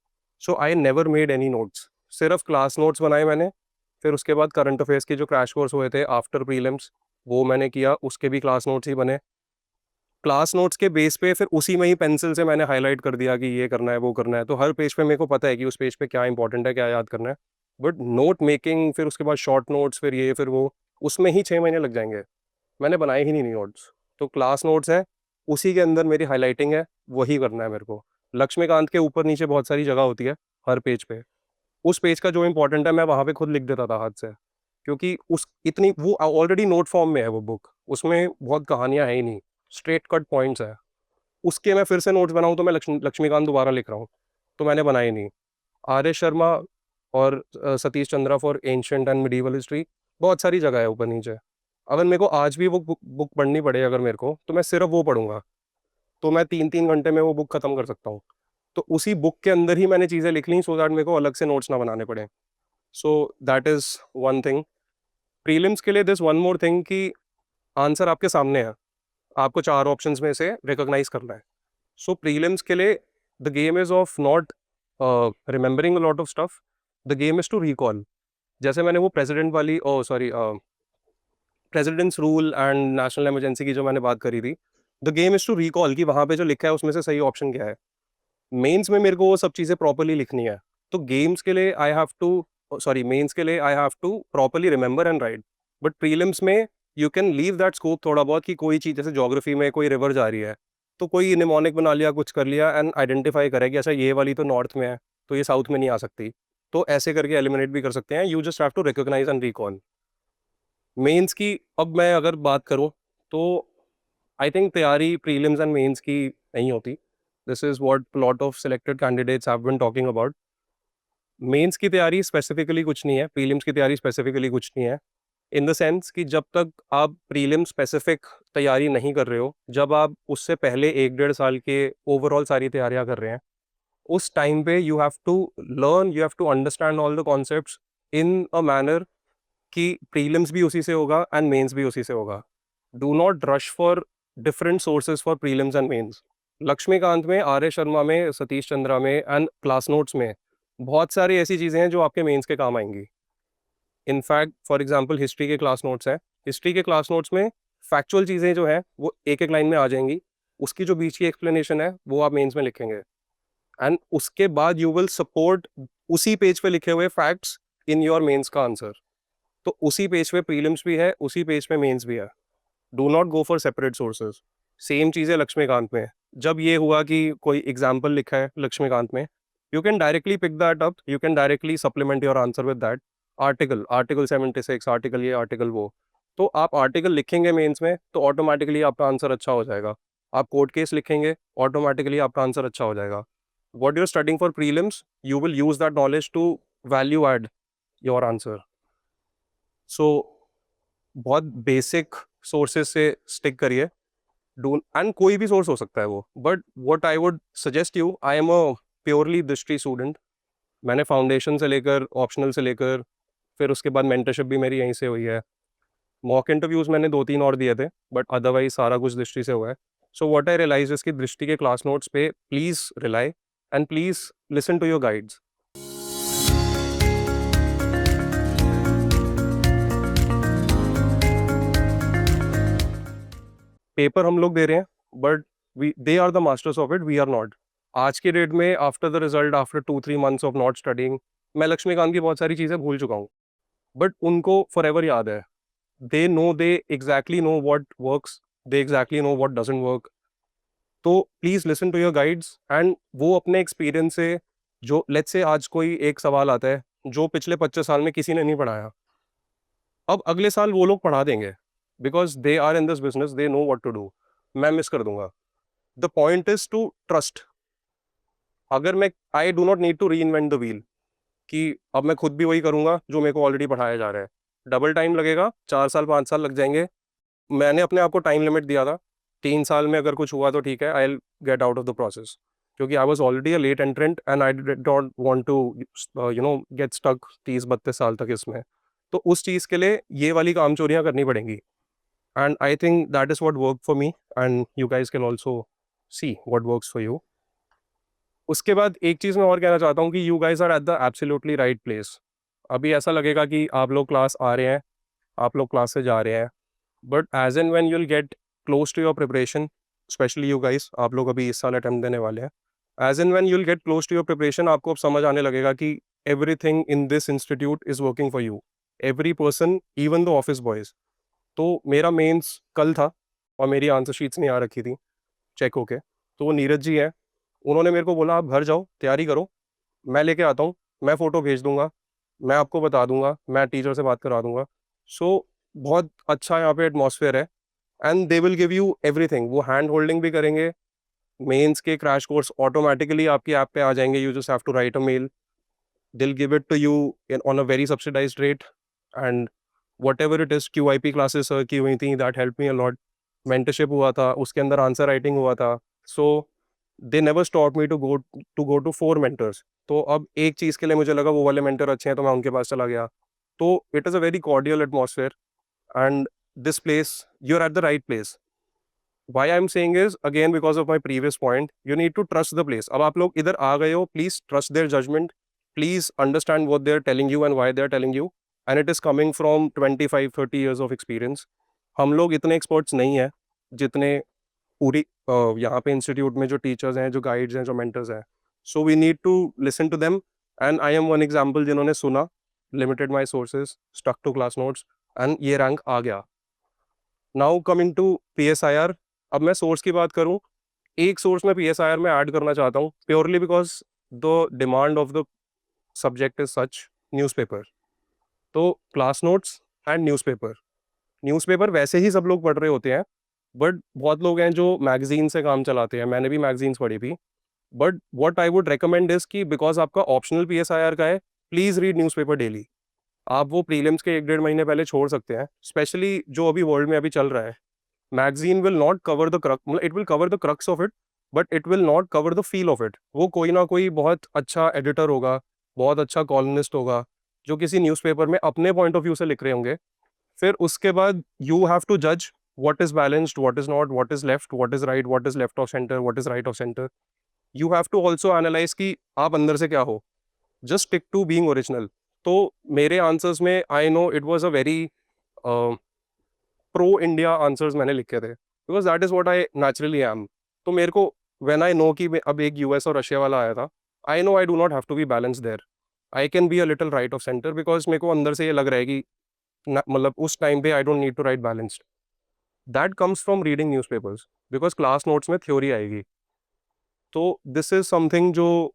So I never made any notes, सिर्फ क्लास नोट्स बनाए मैंने, फिर उसके बाद करंट अफेयर्स के जो क्रैश कोर्स हुए थे आफ्टर प्रीलिम्स, वो मैंने किया, उसके भी क्लास नोट्स ही बने। क्लास नोट्स के बेस पे फिर उसी में ही पेंसिल से मैंने हाइलाइट कर दिया कि ये करना है, वो करना है, तो हर पेज पे मेरे को पता है कि उस पेज पे क्या इंपॉर्टेंट है, क्या याद करना है। बट नोट मेकिंग, फिर उसके बाद शॉर्ट नोट्स, फिर ये, फिर वो, उसमें ही 6 महीने लग जाएँगे। मैंने बनाए ही नहीं नोट्स। तो क्लास नोट्स है, उसी के अंदर मेरी हाइलाइटिंग है, वही करना है मेरे को। लक्ष्मीकांत के ऊपर-नीचे बहुत सारी जगह होती है, हर पेज पे। उस पेज का जो इम्पोर्टेंट है, मैं वहाँ पे खुद लिख देता था हाथ से। क्योंकि उस इतनी वो ऑलरेडी नोट फॉर्म में है वो बुक, उसमें बहुत कहानियाँ हैं ही नहीं, स्ट्रेट कट पॉइंट्स हैं। उसके मैं फिर से नोट्स बनाऊँ तो मैं लक्ष्मीकांत दोबारा लिख रहा हूँ, तो मैंने बनाए नहीं। आर एस शर्मा और Satish Chandra for ancient and medieval history, बहुत सारी जगह है ऊपर-नीचे। अगर मेरे को आज भी वो बुक पढ़नी पड़े अगर मेरे को, तो मैं सिर्फ़ वो पढ़ूँगा, तो मैं 3-3 घंटे में वो बुक खत्म कर सकता हूँ। तो उसी बुक के अंदर ही मैंने चीज़ें लिख ली सो दैट मेरे को अलग से नोट्स ना बनाने पड़े। सो that is one thing. Prelims के लिए दिस वन मोर थिंग कि आंसर आपके सामने है, आपको 4 ऑप्शंस में से रिकॉग्नाइज़ करना है। सो प्रीलिम्स के लिए the game is of not remembering a lot of stuff, the game is to recall. जैसे मैंने वो प्रेसिडेंट वाली sorry presidents rule and national emergency की जो मैंने बात करी थी, the game is to recall कि वहाँ पे जो लिखा है उसमें से सही ऑप्शन क्या है। मेंस में मेरे को वो सब चीज़ें प्रॉपर्ली लिखनी है। तो गेम्स के लिए I have to sorry mains के लिए I have to properly remember and write. But prelims में you can leave that scope थोड़ा बहुत कि कोई चीज़ जैसे ज्योग्राफी में कोई रिवर जा रही है, तो कोई निमोनिक बना लिया, कुछ कर लिया एंड आइडेंटिफाई करे कि अच्छा ये वाली तो नॉर्थ में है, तो ये साउथ में नहीं आ सकती। तो ऐसे करके एलिमिनेट भी कर सकते हैं। You just have to recognise and recall. Mains की अब मैं अगर बात करूँ, तो आई थिंक तैयारी प्रीलिम्स एंड मेंस की नहीं होती। This is what lot of selected candidates have been talking about. Mains की तैयारी स्पेसिफिकली कुछ नहीं है, प्रीलिम्स की तैयारी स्पेसिफिकली कुछ नहीं है। इन द सेंस कि जब तक आप प्रीलिम स्पेसिफिक तैयारी नहीं कर रहे हो, जब आप उससे पहले 1 डेढ़ साल के ओवरऑल सारी तैयारियाँ कर रहे हैं, उस टाइम पे you have to learn, you have to understand all the concepts in a manner कि प्रीलिम्स भी उसी से होगा एंड मेंस भी उसी से होगा। Do not rush for different sources for prelims and mains. Laxmikanth में, आर एस शर्मा में, सतीश चंद्रा में एंड क्लास नोट्स में बहुत सारी ऐसी चीज़ें हैं जो आपके मेंस के काम आएंगी। इनफैक्ट फॉर एग्जांपल हिस्ट्री के क्लास नोट्स हैं, हिस्ट्री के क्लास नोट्स में फैक्चुअल चीज़ें जो हैं वो एक एक लाइन में आ जाएंगी, उसकी जो बीच की एक्सप्लेनेशन है वो आप मेंस में लिखेंगे, एंड उसके बाद यू विल सपोर्ट उसी पेज पे लिखे हुए फैक्ट्स इन योर मेंस का आंसर। तो उसी पेज पे प्रीलिम्स भी है, उसी पेज पे मेंस भी है। Do not go for separate sources. Same चीज़ है लक्ष्मीकांत में। जब ये हुआ कि कोई एग्जाम्पल लिखा है लक्ष्मीकांत में, you can directly pick that up, you can directly supplement your answer with that article, article 76, article ये, आर्टिकल वो। तो आप आर्टिकल लिखेंगे मेंस में तो ऑटोमेटिकली आपका आंसर अच्छा हो जाएगा। आप कोर्ट केस लिखेंगे, ऑटोमेटिकली आपका आंसर अच्छा हो जाएगा। What you're studying for prelims, you will use that knowledge to value add your answer. So बहुत बेसिक सोर्सेज से स्टिक करिए। डू एंड कोई भी सोर्स हो सकता है वो, but what I would suggest you, I am a purely Drishti student. मैंने फाउंडेशन से लेकर ऑप्शनल से लेकर फिर उसके बाद मेंटरशिप भी मेरी यहीं से हुई है। मॉक इंटरव्यूज़ मैंने 2-3 और दिए थे, बट अदरवाइज सारा कुछ दृष्टि से हुआ है। सो व्हाट आई रियलाइज इसकी दृष्टि के क्लास नोट्स पे please rely and please listen to your guides. Paper हम लोग दे रहे हैं, but we they are the masters of it, we are not. आज के डेट में after the result, after 2-3 months of not studying, मैं लक्ष्मीकांत की बहुत सारी चीज़ें भूल चुका हूँ, बट उनको फॉरएवर याद है। They know, they exactly know what works, they exactly know what doesn't work. तो please listen to your guides and वो अपने एक्सपीरियंस से, जो लेट्स से आज कोई एक सवाल आता है जो पिछले 25 साल में किसी ने नहीं पढ़ाया, अब अगले साल वो लोग पढ़ा देंगे, because they are in this business, they know what to do. मैं मिस कर दूंगा। The point is to trust. अगर मैं, I do not need to reinvent the wheel कि अब मैं खुद भी वही करूंगा जो मेरे को ऑलरेडी पढ़ाया जा रहा है। डबल टाइम लगेगा, 4 साल 5 साल लग जाएंगे। मैंने अपने आप को टाइम लिमिट दिया था, 3 साल में अगर कुछ हुआ तो ठीक है, I will get out of the process. क्योंकि I was already a late entrant and I did not want to get stuck 30-32 साल तक इसमें। तो उस चीज़ के लिए ये वाली काम चोरियाँ करनी पड़ेंगी, and I think that is what work for me, and you guys can also see what works for you. उसके बाद एक चीज़ मैं और कहना चाहता हूँ कि you guys are at the absolutely right place. अभी ऐसा लगेगा कि आप लोग क्लास आ रहे हैं, आप लोग क्लास से जा रहे हैं, but as and when you'll get close to your preparation, especially you guys, आप लोग अभी इस साल अटेम्प्ट देने वाले हैं, as and when you'll get close to your preparation, आपको अब समझ आने लगेगा कि everything in this institute is working for you, every person, even the office boys. तो मेरा मेंस कल था और मेरी आंसर शीट्स नहीं आ रखी थी चेक होके, तो वो नीरज जी हैं, उन्होंने मेरे को बोला आप घर जाओ, तैयारी करो, मैं लेके आता हूँ, मैं फ़ोटो भेज दूँगा, मैं आपको बता दूँगा, मैं टीचर से बात करा दूँगा। सो बहुत अच्छा यहाँ पे एटमॉस्फेयर है, and they will give you everything. वो हैंड होल्डिंग भी करेंगे, मेंस के क्रैश कोर्स ऑटोमैटिकली आपकी ऐप पे आ जाएँगे, you just have to write a mail, they will give it to you in on a very subsidised rate, and whatever it is, QIP classes sir की हुई थी, that helped me a lot. Mentorship हुआ था, उसके अंदर answer writing हुआ था। So they never stop me to go to 4 mentors. तो अब एक चीज़ के लिए मुझे लगा वो वाले मेंटर अच्छे हैं, तो मैं उनके पास चला गया। तो it is a very cordial atmosphere, and this place, you are at the right place. Why I am saying is again because of my previous point, you need to trust the place. अब आप लोग इधर आ गए हो, please trust their judgement, please understand what they are telling you and why they are telling you, and it is coming from 25-30 years of experience. हम लोग इतने एक्सपर्ट्स नहीं हैं जितने पूरी यहाँ पे इंस्टीट्यूट में जो टीचर्स हैं, जो गाइड्स हैं, जो मेंटर्स हैं। So we need to listen to them, and I am one example जिन्होंने सुना, limited my sources, stuck to class notes, and ये रैंक आ गया। नाउ कमिंग टू पीएसआईआर, अब मैं सोर्स की बात करूँ, एक सोर्स मैं पीएसआईआर में ऐड करना चाहता हूँ, purely because the demand of the subject is such, newspaper. तो class notes and newspaper, newspaper वैसे ही सब लोग पढ़ रहे होते हैं, बट बहुत लोग हैं जो मैगजीन से काम चलाते हैं, मैंने भी मैगजीन्स पढ़ी थी। But what I would recommend is कि बिकॉज आपका ऑप्शनल पीएसआईआर का है, प्लीज़ रीड न्यूज़पेपर डेली। आप वो प्रीलिम्स के 1-1.5 महीने पहले छोड़ सकते हैं, स्पेशली जो अभी वर्ल्ड में अभी चल रहा है। Magazine will not cover the crux, मतलब it will cover the crux of it, but it will not cover the feel of it. वो कोई ना कोई बहुत अच्छा एडिटर होगा, बहुत अच्छा कॉलमिस्ट होगा, जो किसी न्यूज़पेपर में अपने पॉइंट ऑफ व्यू से लिख रहे होंगे। फिर उसके बाद यू हैव टू जज what is balanced, what is not, what is left, what is right, what is left of centre, what is right of centre. You have to also analyse कि आप अंदर से क्या हो, just stick to being original. तो मेरे answers में I know it was a very pro India answers मैंने लिखे थे, because that is what I naturally am. तो मेरे को व्हेन आई नो कि अब एक यूएस और रशिया वाला आया था, I know I do not have to be balance there, I can be a little right of centre, because मेरे को अंदर से ये लग रहा है कि मतलब उस टाइम पे I don't need to write balanced. That comes from reading newspapers, because class notes में थ्योरी आएगी। तो दिस इज समथिंग जो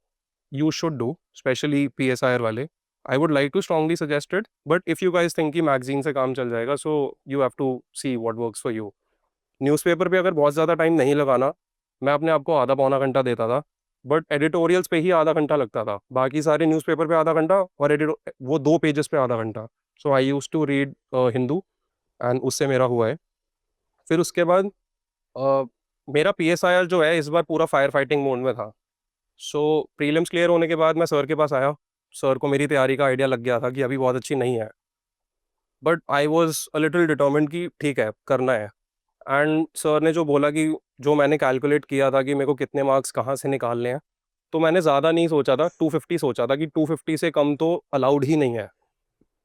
you should do, specially PSIR वाले। I would like to strongly suggest it, but if you guys think कि magazine से काम चल जाएगा, so you have to see what works for you. Newspaper पे अगर बहुत ज़्यादा टाइम नहीं लगाना, मैं अपने आप को आधा पौना घंटा देता था, बट एडिटोरियल्स पे ही आधा घंटा लगता था, बाकी सारे न्यूज़पेपर पे आधा घंटा, और वो 2 पेजेस पे आधा घंटा। So I used to read Hindu, and उससे मेरा हुआ है। फिर उसके बाद अ, मेरा पीएसआईआर जो है इस बार पूरा फायर फाइटिंग मोड में था। सो प्रीलिम्स क्लियर होने के बाद मैं सर के पास आया, सर को मेरी तैयारी का आइडिया लग गया था कि अभी बहुत अच्छी नहीं है, but I was a little determined कि ठीक है, करना है। एंड सर ने जो बोला कि जो मैंने कैलकुलेट किया था कि मेरे को कितने मार्क्स कहाँ से निकालने हैं, तो मैंने ज़्यादा नहीं सोचा था, 250 सोचा था कि 250 से कम तो अलाउड ही नहीं है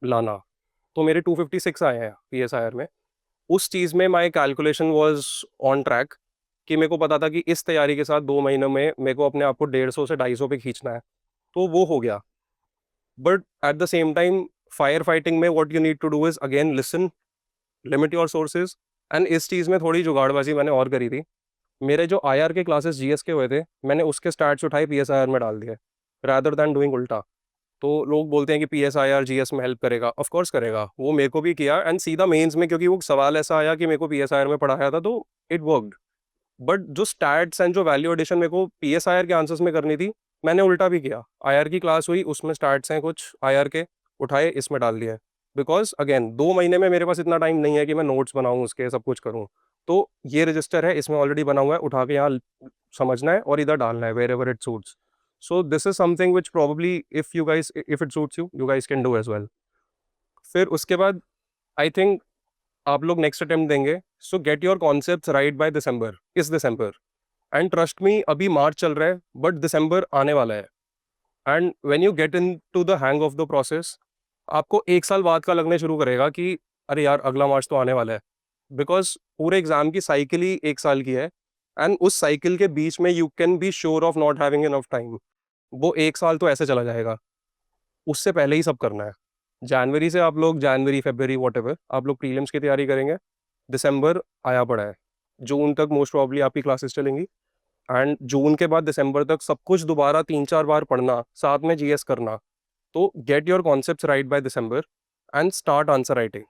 लाना। तो मेरे 256 आए हैं पीएसआईआर में। उस चीज़ में my calculation was on track, कि मेरे को पता था कि इस तैयारी के साथ 2 महीनों में मेरे को अपने आप को 150 से 250 पे खींचना है, तो वो हो गया। But at the same time fire fighting में what you need to do is again listen, limit your sources, and इस चीज़ में थोड़ी जुगाड़बाजी मैंने और करी थी। मेरे जो आईआर के क्लासेस जीएस के हुए थे, मैंने उसके स्टार्ट्स उठाए पीएसआईआर में डाल दिए, रादर दैन डूइंग उल्टा। तो लोग बोलते हैं कि पीएसआईआर जीएस में हेल्प करेगा, ऑफ कोर्स करेगा, वो मेरे को भी किया, एंड सीधा मेंस में क्योंकि वो सवाल ऐसा आया कि मेरे को पीएसआईआर में पढ़ाया था, तो इट वर्कड। बट जो स्टैट्स एंड जो वैल्यू एडिशन मेरे को पीएसआईआर के आंसर्स में करनी थी, मैंने उल्टा भी किया। आईआर की क्लास हुई, उसमें स्टैट्स हैं कुछ आईआर के, उठाए इसमें डाल दिए, बिकॉज अगेन 2 महीने में मेरे पास इतना टाइम नहीं है कि मैं नोट्स बनाऊँ उसके, सब कुछ करूँ। तो ये रजिस्टर है, इसमें ऑलरेडी बना हुआ है, उठा के यहाँ समझना है और इधर डालना है wherever it suits. So this is something which probably if you guys if it suits you guys can do as well. फिर उसके बाद आई थिंक आप लोग नेक्स्ट अटेम्प्ट देंगे. सो gate your concept right by दिसंबर, इस दिसंबर. And trust me, अभी मार्च चल रहा है बट दिसंबर आने वाला है. And when you get into the hang of the process, आपको एक साल बाद का लगने शुरू करेगा कि अरे यार अगला मार्च तो आने वाला है. बिकॉज पूरे एग्जाम की साइकिल ही एक साल की है. एंड उस साइकिल के बीच में you can be sure of not having enough time. वो एक साल तो ऐसे चला जाएगा. उससे पहले ही सब करना है. जनवरी से आप लोग, जनवरी फरवरी वॉट एवर, आप लोग प्रीलिम्स की तैयारी करेंगे. दिसंबर आया पड़ा है. जून तक मोस्ट प्रॉब्ली आपकी क्लासेस चलेंगी. एंड जून के बाद दिसंबर तक सब कुछ दोबारा 3-4 बार पढ़ना, साथ में जीएस करना. तो get your concepts right by December and start answer writing.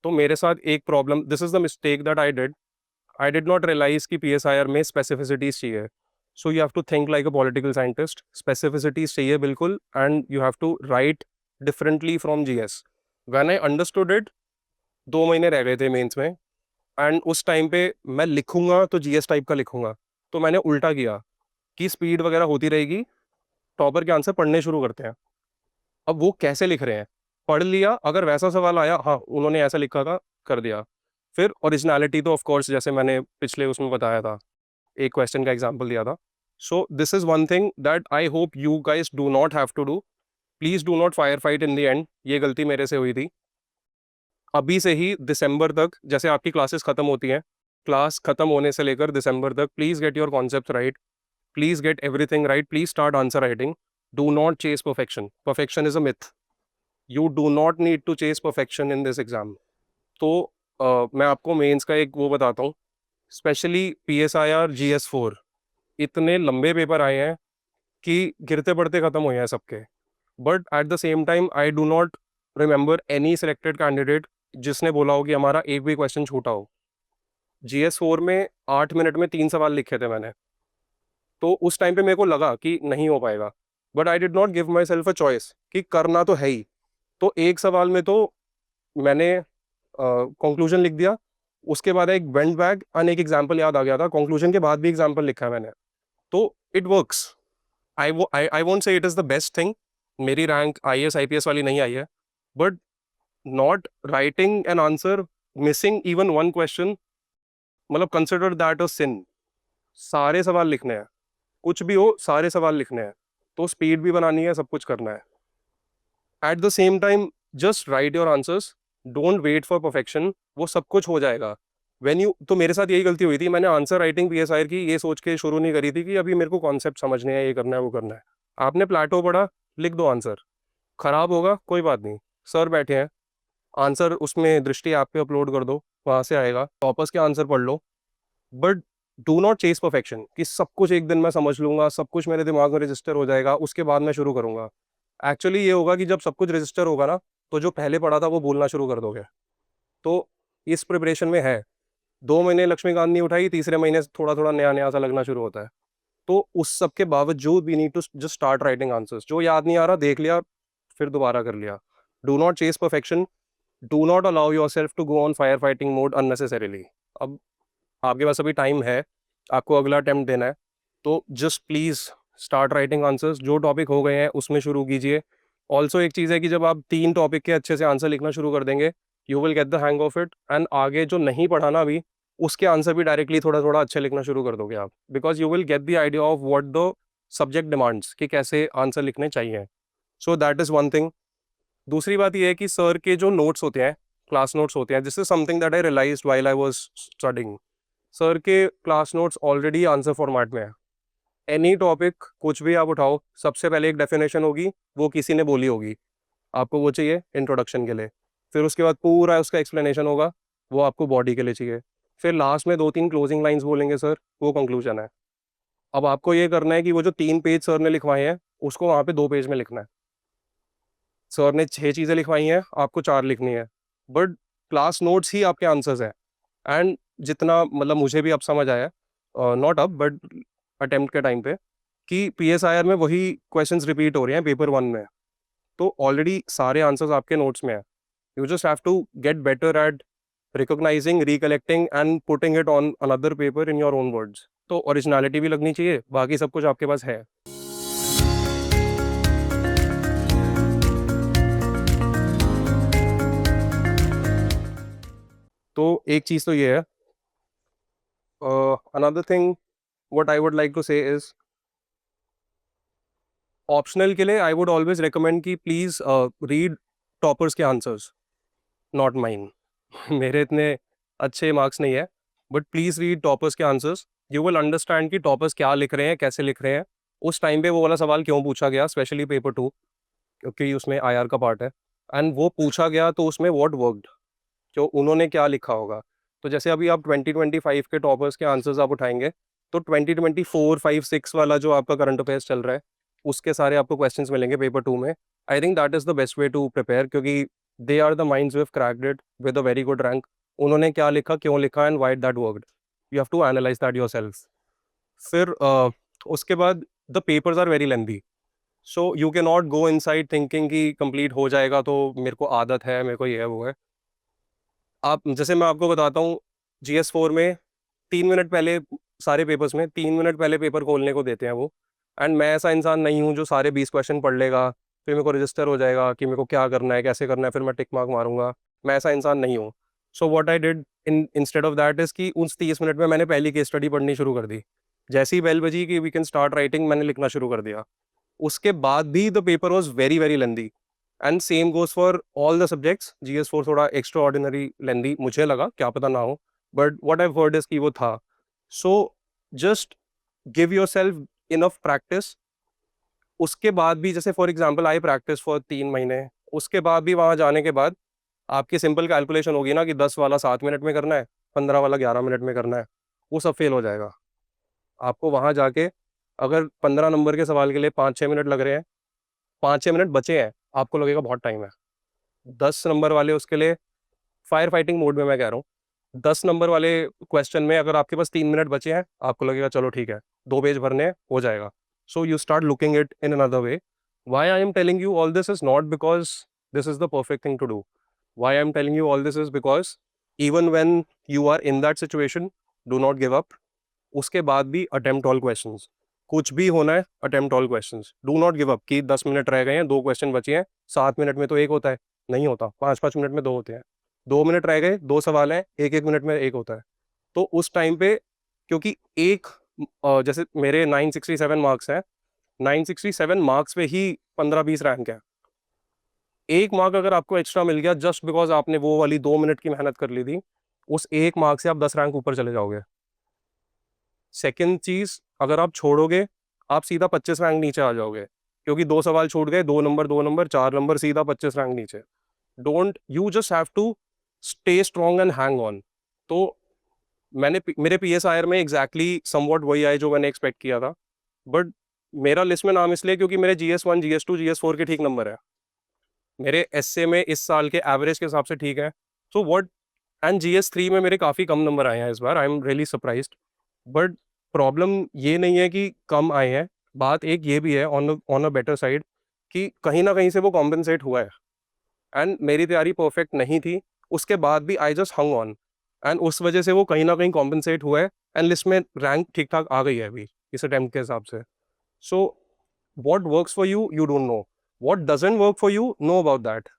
तो मेरे साथ एक problem, this is the mistake that I did not realise कि पीएसआईआर में स्पेसिफिसिटीज चाहिए. So you have to think like a political scientist. Specificities चाहिए बिल्कुल. And you have to write differently from GS. When I understood it, 2 महीने रह गए थे mains में. एंड उस टाइम पे मैं लिखूंगा तो जीएस टाइप का लिखूंगा. तो मैंने उल्टा किया कि स्पीड वगैरह होती रहेगी, टॉपर के आंसर पढ़ने शुरू करते हैं. अब वो कैसे लिख रहे हैं, पढ़ लिया, अगर वैसा सवाल आया, हाँ उन्होंने ऐसा लिखा था, कर दिया. फिर ओरिजिनलिटी तो ऑफ कोर्स जैसे मैंने पिछले उसमें बताया था, एक क्वेश्चन का एग्जांपल दिया था. So this is one thing that I hope you guys do not have to do. Please do not fire fight in the end. ये गलती मेरे से हुई थी. अभी से ही दिसंबर तक, जैसे आपकी क्लासेस खत्म होती हैं, क्लास खत्म होने से लेकर दिसंबर तक, please get your concept right. Please get everything right. Please start answer writing. Do not chase perfection. Perfection is a myth. You do not need to chase perfection in this exam. तो मैं आपको mains का एक वो बताता हूँ. Specially PSIR GS4, इतने लंबे पेपर आए हैं कि गिरते पड़ते खत्म हुए हैं सबके. But at the same time I do not remember any selected candidate जिसने बोला हो कि हमारा एक भी क्वेश्चन छूटा हो. GS4 में 8 मिनट में 3 सवाल लिखे थे मैंने. तो उस टाइम पे मेरे को लगा कि नहीं हो पाएगा. But I did not give my self a choice कि करना तो है ही. तो एक सवाल में तो मैंने कंक्लूजन लिख दिया. उसके बाद एक वेंट बैक एंड एक एग्जाम्पल याद आ गया था. कंक्लूजन के बाद भी एग्जाम्पल लिखा है मैंने. तो it works. I won't say it is the best thing. मेरी रैंक IAS IPS वाली नहीं आई है. But not writing an answer, missing even one question, मतलब कंसिडर दैट अ सिन. सारे सवाल लिखने हैं, कुछ भी हो सारे सवाल लिखने हैं. तो स्पीड भी बनानी है, सब कुछ करना है. At the same time just write your answers. Don't wait for perfection. वो सब कुछ हो जाएगा व्हेन यू. तो मेरे साथ यही गलती हुई थी. मैंने आंसर राइटिंग पीएसआईआर की ये सोच के शुरू नहीं करी थी कि अभी मेरे को कॉन्सेप्ट समझने हैं, ये करना है, वो करना है. आपने प्लेटो पढ़ा, लिख दो आंसर. खराब होगा कोई बात नहीं, सर बैठे हैं. आंसर उसमें दृष्टि ऐप पे अपलोड कर दो, वहाँ से आएगा. टॉपर्स के आंसर पढ़ लो. But do not chase perfection कि सब कुछ एक दिन मैं समझ लूंगा, सब कुछ मेरे दिमाग में रजिस्टर हो जाएगा, उसके बाद मैं शुरू करूंगा. एक्चुअली ये होगा कि जब सब कुछ रजिस्टर होगा ना, तो जो पहले पढ़ा था वो भूलना शुरू कर दोगे. तो इस प्रिपरेशन में है. 2 महीने लक्ष्मीकांत नहीं उठाई, तीसरे महीने थोड़ा थोड़ा नया नया सा लगना शुरू होता है. तो उस सब के बावजूद we need to just start writing answers. जो याद नहीं आ रहा देख लिया, फिर दोबारा कर लिया. Do not chase perfection. Do not allow yourself to go on fire fighting mode unnecessarily. अब आपके पास अभी टाइम है, आपको अगला अटेम्प्ट देना है. तो just please start writing answers. जो टॉपिक हो गए हैं उसमें शुरू कीजिए. ऑल्सो एक चीज़ है कि जब आप 3 टॉपिक के अच्छे से आंसर लिखना शुरू कर देंगे, you will gate the hang of it. And आगे जो नहीं पढ़ाना अभी, उसके आंसर भी डायरेक्टली थोड़ा थोड़ा अच्छे लिखना शुरू कर दोगे आप. Because you will get the idea of what the subject demands कि कैसे आंसर लिखने चाहिए. So that is one thing. दूसरी बात यह है कि सर के जो नोट्स होते हैं, क्लास नोट्स होते हैं, this is something that I realised while I was studying. Sir के class notes already answer format में है. एनी टॉपिक कुछ भी आप उठाओ, सबसे पहले एक डेफिनेशन होगी, वो किसी ने बोली होगी, आपको वो चाहिए इंट्रोडक्शन के लिए. फिर उसके बाद पूरा उसका एक्सप्लेनेशन होगा, वो आपको बॉडी के लिए चाहिए. फिर लास्ट में 2-3 क्लोजिंग लाइंस बोलेंगे सर, वो कंक्लूजन है. अब आपको ये करना है कि वो जो 3 पेज सर ने लिखवाए हैं, उसको वहाँ पे 2 पेज में लिखना है. सर ने 6 चीज़ें लिखवाई हैं, आपको 4 लिखनी है. बट क्लास नोट्स ही आपके आंसर्स हैं. एंड जितना मतलब मुझे भी अब समझ आया, नॉट अब बट अटेम्प्ट के टाइम पे, कि पीएसआईआर में वही क्वेश्चंस रिपीट हो रहे हैं पेपर 1 में. तो ऑलरेडी सारे आंसर्स आपके नोट्स में है. You just have to get better at recognising, recollecting and putting it on another paper in your own words. तो ओरिजिनलिटी भी लगनी चाहिए, बाकी सब कुछ आपके पास है। तो एक चीज़ तो ये है। Another thing what I would like to say is, optional के लिए आई वुड ऑलवेज रिकमेंड कि प्लीज़ रीड टॉपर्स के आंसर्स, नॉट माइन। मेरे इतने अच्छे मार्क्स नहीं है, बट प्लीज़ रीड टॉपर्स के आंसर्स। यू विल अंडरस्टैंड कि टॉपर्स क्या लिख रहे हैं, कैसे लिख रहे हैं, उस टाइम पे वो वाला सवाल क्यों पूछा गया, स्पेशली पेपर 2, क्योंकि उसमें आईआर का पार्ट है। एंड वो पूछा गया तो उसमें व्हाट वर्कड, जो उन्होंने क्या लिखा होगा। तो जैसे अभी आप 2025 के टॉपर्स के आंसर्स आप उठाएंगे, तो 2024, 5, 6 वाला जो आपका करंट अफेयर्स चल रहा है, उसके सारे आपको क्वेश्चंस मिलेंगे पेपर 2 में। I think that is the best way to prepare, क्योंकि they are the minds who have cracked it with a very good rank. उन्होंने क्या लिखा, क्यों लिखा, and why that worked, you have to analyse that yourself. फिर उसके बाद the papers are very lengthy, so you can not go inside thinking कि complete हो जाएगा, तो मेरे को आदत है, मेरे को ये है वो है। आप जैसे मैं आपको बताता हूँ, GS4 में 3 मिनट पहले, सारे पेपर्स में 3 मिनट पहले पेपर खोलने को देते हैं वो। एंड मैं ऐसा इंसान नहीं हूँ जो सारे 20 क्वेश्चन पढ़ लेगा, फिर मेरे को रजिस्टर हो जाएगा कि मेरे को क्या करना है, कैसे करना है, फिर मैं टिक मार्क मारूंगा। मैं ऐसा इंसान नहीं हूँ। So what I did instead of that is कि उस 30 मिनट में मैंने पहली केस स्टडी पढ़नी शुरू कर दी। जैसे ही बेल बजी कि वी कैन स्टार्ट राइटिंग, मैंने लिखना शुरू कर दिया। उसके बाद भी the paper was very very lengthy, and same goes for all the subjects. GS4 थोड़ा एक्स्ट्रा ऑर्डिनरी लेंदी मुझे लगा, क्या पता ना हो, but what I heard is कि वो था। So just give your self enough practice. उसके बाद भी, जैसे for example I practice for 3 महीने, उसके बाद भी वहाँ जाने के बाद आपकी सिंपल कैलकुलेशन होगी ना कि 10 वाला 7 मिनट में करना है, 15 वाला 11 मिनट में करना है, वो सब फेल हो जाएगा। आपको वहाँ जाके, अगर 15 नंबर के सवाल के लिए 5-6 मिनट लग रहे हैं, 5-6 मिनट बचे हैं, आपको लगेगा बहुत टाइम है। 10 नंबर वाले उसके लिए, फायर फाइटिंग मोड में मैं कह रहा हूँ, 10 नंबर वाले क्वेश्चन में अगर आपके पास 3 मिनट बचे हैं, आपको लगेगा चलो ठीक है, 2 पेज भरने हैं, हो जाएगा। So you start looking it in another way. Why I am telling you all this is not because this is the perfect thing to do. Why I am telling you all this is because even when you are in that situation, do not give up. उसके बाद भी attempt all questions, कुछ भी होना है, attempt all questions, do not give up कि 10 minute रह गए हैं, 2 क्वेश्चन बचे हैं, 7 मिनट में तो एक होता है, नहीं होता, 5-5 मिनट में 2 होते हैं। 2 मिनट रह गए, 2 सवाल हैं, 1-1 मिनट में एक होता है। तो उस टाइम पे, क्योंकि एक जैसे मेरे 967 मार्क्स हैं, 967 मार्क्स पे ही 15-20 रैंक है। एक मार्क अगर आपको एक्स्ट्रा मिल गया जस्ट बिकॉज आपने वो वाली 2 मिनट की मेहनत कर ली थी, उस एक मार्क से आप 10 रैंक ऊपर चले जाओगे। सेकेंड चीज, अगर आप छोड़ोगे, आप सीधा 25 रैंक नीचे आ जाओगे, क्योंकि 2 सवाल छूट गए, 2 नंबर 2 नंबर 4 नंबर, सीधा 25 रैंक नीचे। Don't, you just have to stay strong and hang on. तो मेरे PSIR में एग्जैक्टली समवॉट वही आए जो मैंने एक्सपेक्ट किया था, बट मेरा लिस्ट में नाम इसलिए क्योंकि मेरे GS1, GS2, GS4 के ठीक नंबर है, मेरे एसए में इस साल के एवरेज के हिसाब से ठीक है। सो व्हाट, एंड GS3 में मेरे काफ़ी कम नंबर आए हैं इस बार, I am really surprised. But problem ये नहीं है कि कम आए हैं, बात एक ये भी है ऑन अ बेटर साइड कि कहीं ना कहीं से वो कॉम्पनसेट हुआ है। एंड मेरी तैयारी परफेक्ट नहीं थी, उसके बाद भी I just hung on, and उस वजह से वो कहीं ना कहीं कॉम्पनसेट हुआ है, एंड लिस्ट में रैंक ठीक ठाक आ गई है अभी इस अटैम्प्ट के हिसाब से। So what works for you, you don't know, what doesn't work for you, no about that.